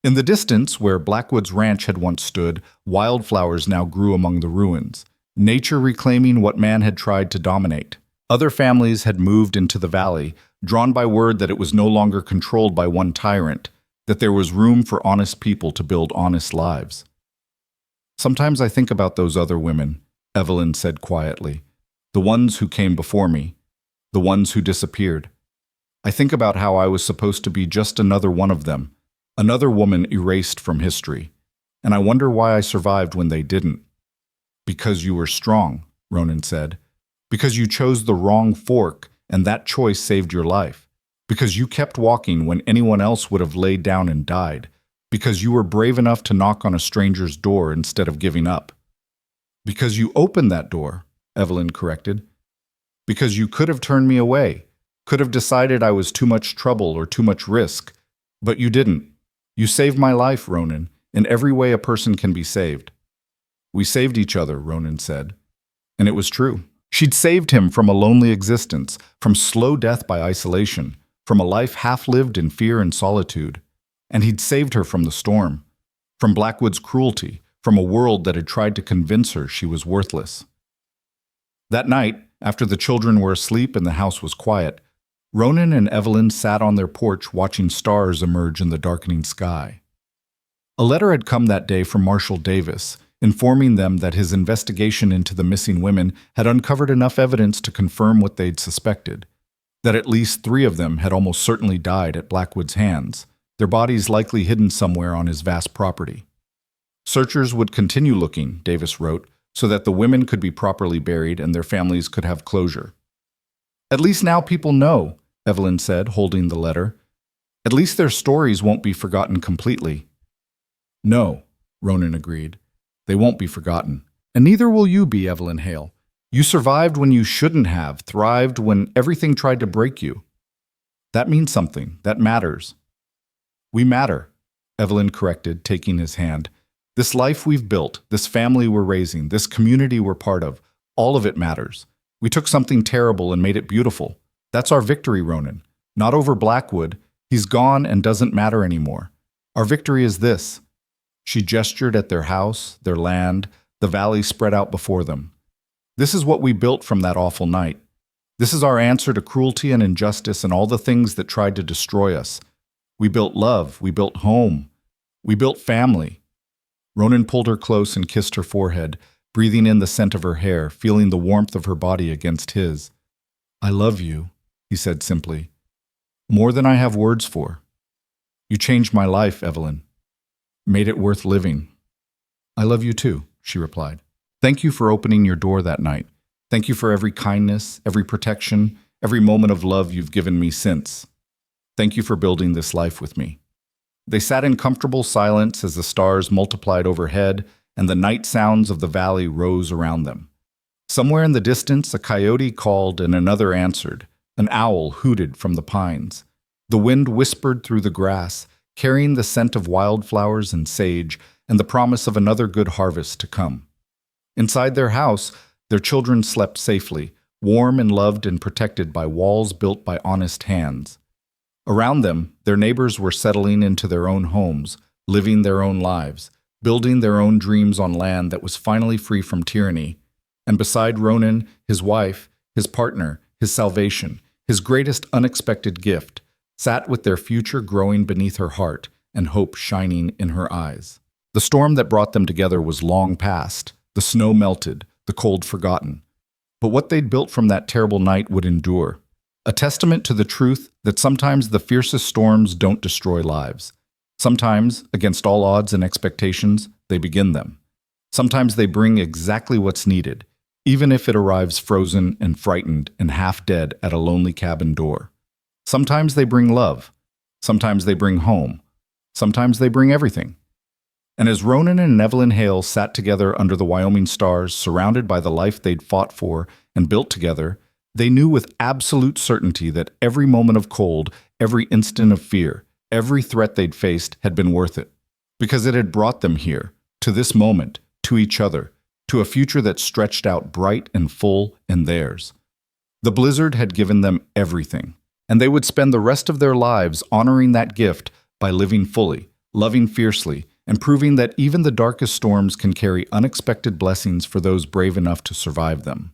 In the distance, where Blackwood's ranch had once stood, wildflowers now grew among the ruins, nature reclaiming what man had tried to dominate. Other families had moved into the valley, drawn by word that it was no longer controlled by one tyrant, that there was room for honest people to build honest lives. "Sometimes I think about those other women," Evelyn said quietly. "The ones who came before me, the ones who disappeared. I think about how I was supposed to be just another one of them, another woman erased from history. And I wonder why I survived when they didn't." "Because you were strong," Ronan said. "Because you chose the wrong fork, and that choice saved your life. Because you kept walking when anyone else would have laid down and died. Because you were brave enough to knock on a stranger's door instead of giving up. Because you opened that door," Evelyn corrected. "Because you could have turned me away, could have decided I was too much trouble or too much risk. But you didn't. You saved my life, Ronan, in every way a person can be saved." "We saved each other," Ronan said. And it was true. She'd saved him from a lonely existence, from slow death by isolation, from a life half-lived in fear and solitude. And he'd saved her from the storm, from Blackwood's cruelty, from a world that had tried to convince her she was worthless. That night, after the children were asleep and the house was quiet, Ronan and Evelyn sat on their porch watching stars emerge in the darkening sky. A letter had come that day from Marshal Davis, informing them that his investigation into the missing women had uncovered enough evidence to confirm what they'd suspected, that at least 3 of them had almost certainly died at Blackwood's hands, their bodies likely hidden somewhere on his vast property. Searchers would continue looking, Davis wrote, so that the women could be properly buried and their families could have closure. "At least now people know," Evelyn said, holding the letter. "At least their stories won't be forgotten completely." "No," Ronan agreed. "They won't be forgotten. And neither will you be, Evelyn Hale. You survived when you shouldn't have, thrived when everything tried to break you. That means something. That matters." "We matter," Evelyn corrected, taking his hand. "This life we've built, this family we're raising, this community we're part of, all of it matters. We took something terrible and made it beautiful. That's our victory, Ronan. Not over Blackwood. He's gone and doesn't matter anymore. Our victory is this." She gestured at their house, their land, the valley spread out before them. "This is what we built from that awful night. This is our answer to cruelty and injustice and all the things that tried to destroy us. We built love. We built home. We built family." Ronan pulled her close and kissed her forehead, breathing in the scent of her hair, feeling the warmth of her body against his. "I love you," he said simply. "More than I have words for. You changed my life, Evelyn. Made it worth living." "I love you too," she replied. "Thank you for opening your door that night. Thank you for every kindness, every protection, every moment of love you've given me since. Thank you for building this life with me." They sat in comfortable silence as the stars multiplied overhead and the night sounds of the valley rose around them. Somewhere in the distance, a coyote called and another answered. An owl hooted from the pines. The wind whispered through the grass, carrying the scent of wildflowers and sage and the promise of another good harvest to come. Inside their house, their children slept safely, warm and loved and protected by walls built by honest hands. Around them, their neighbors were settling into their own homes, living their own lives, building their own dreams on land that was finally free from tyranny. And beside Ronan, his wife, his partner, his salvation, his greatest unexpected gift, sat with their future growing beneath her heart and hope shining in her eyes. The storm that brought them together was long past, the snow melted, the cold forgotten. But what they'd built from that terrible night would endure. A testament to the truth that sometimes the fiercest storms don't destroy lives. Sometimes, against all odds and expectations, they begin them. Sometimes they bring exactly what's needed, even if it arrives frozen and frightened and half dead at a lonely cabin door. Sometimes they bring love. Sometimes they bring home. Sometimes they bring everything. And as Ronan and Evelyn Hale sat together under the Wyoming stars, surrounded by the life they'd fought for and built together, they knew with absolute certainty that every moment of cold, every instant of fear, every threat they'd faced had been worth it. Because it had brought them here, to this moment, to each other, to a future that stretched out bright and full and theirs. The blizzard had given them everything, and they would spend the rest of their lives honoring that gift by living fully, loving fiercely, and proving that even the darkest storms can carry unexpected blessings for those brave enough to survive them.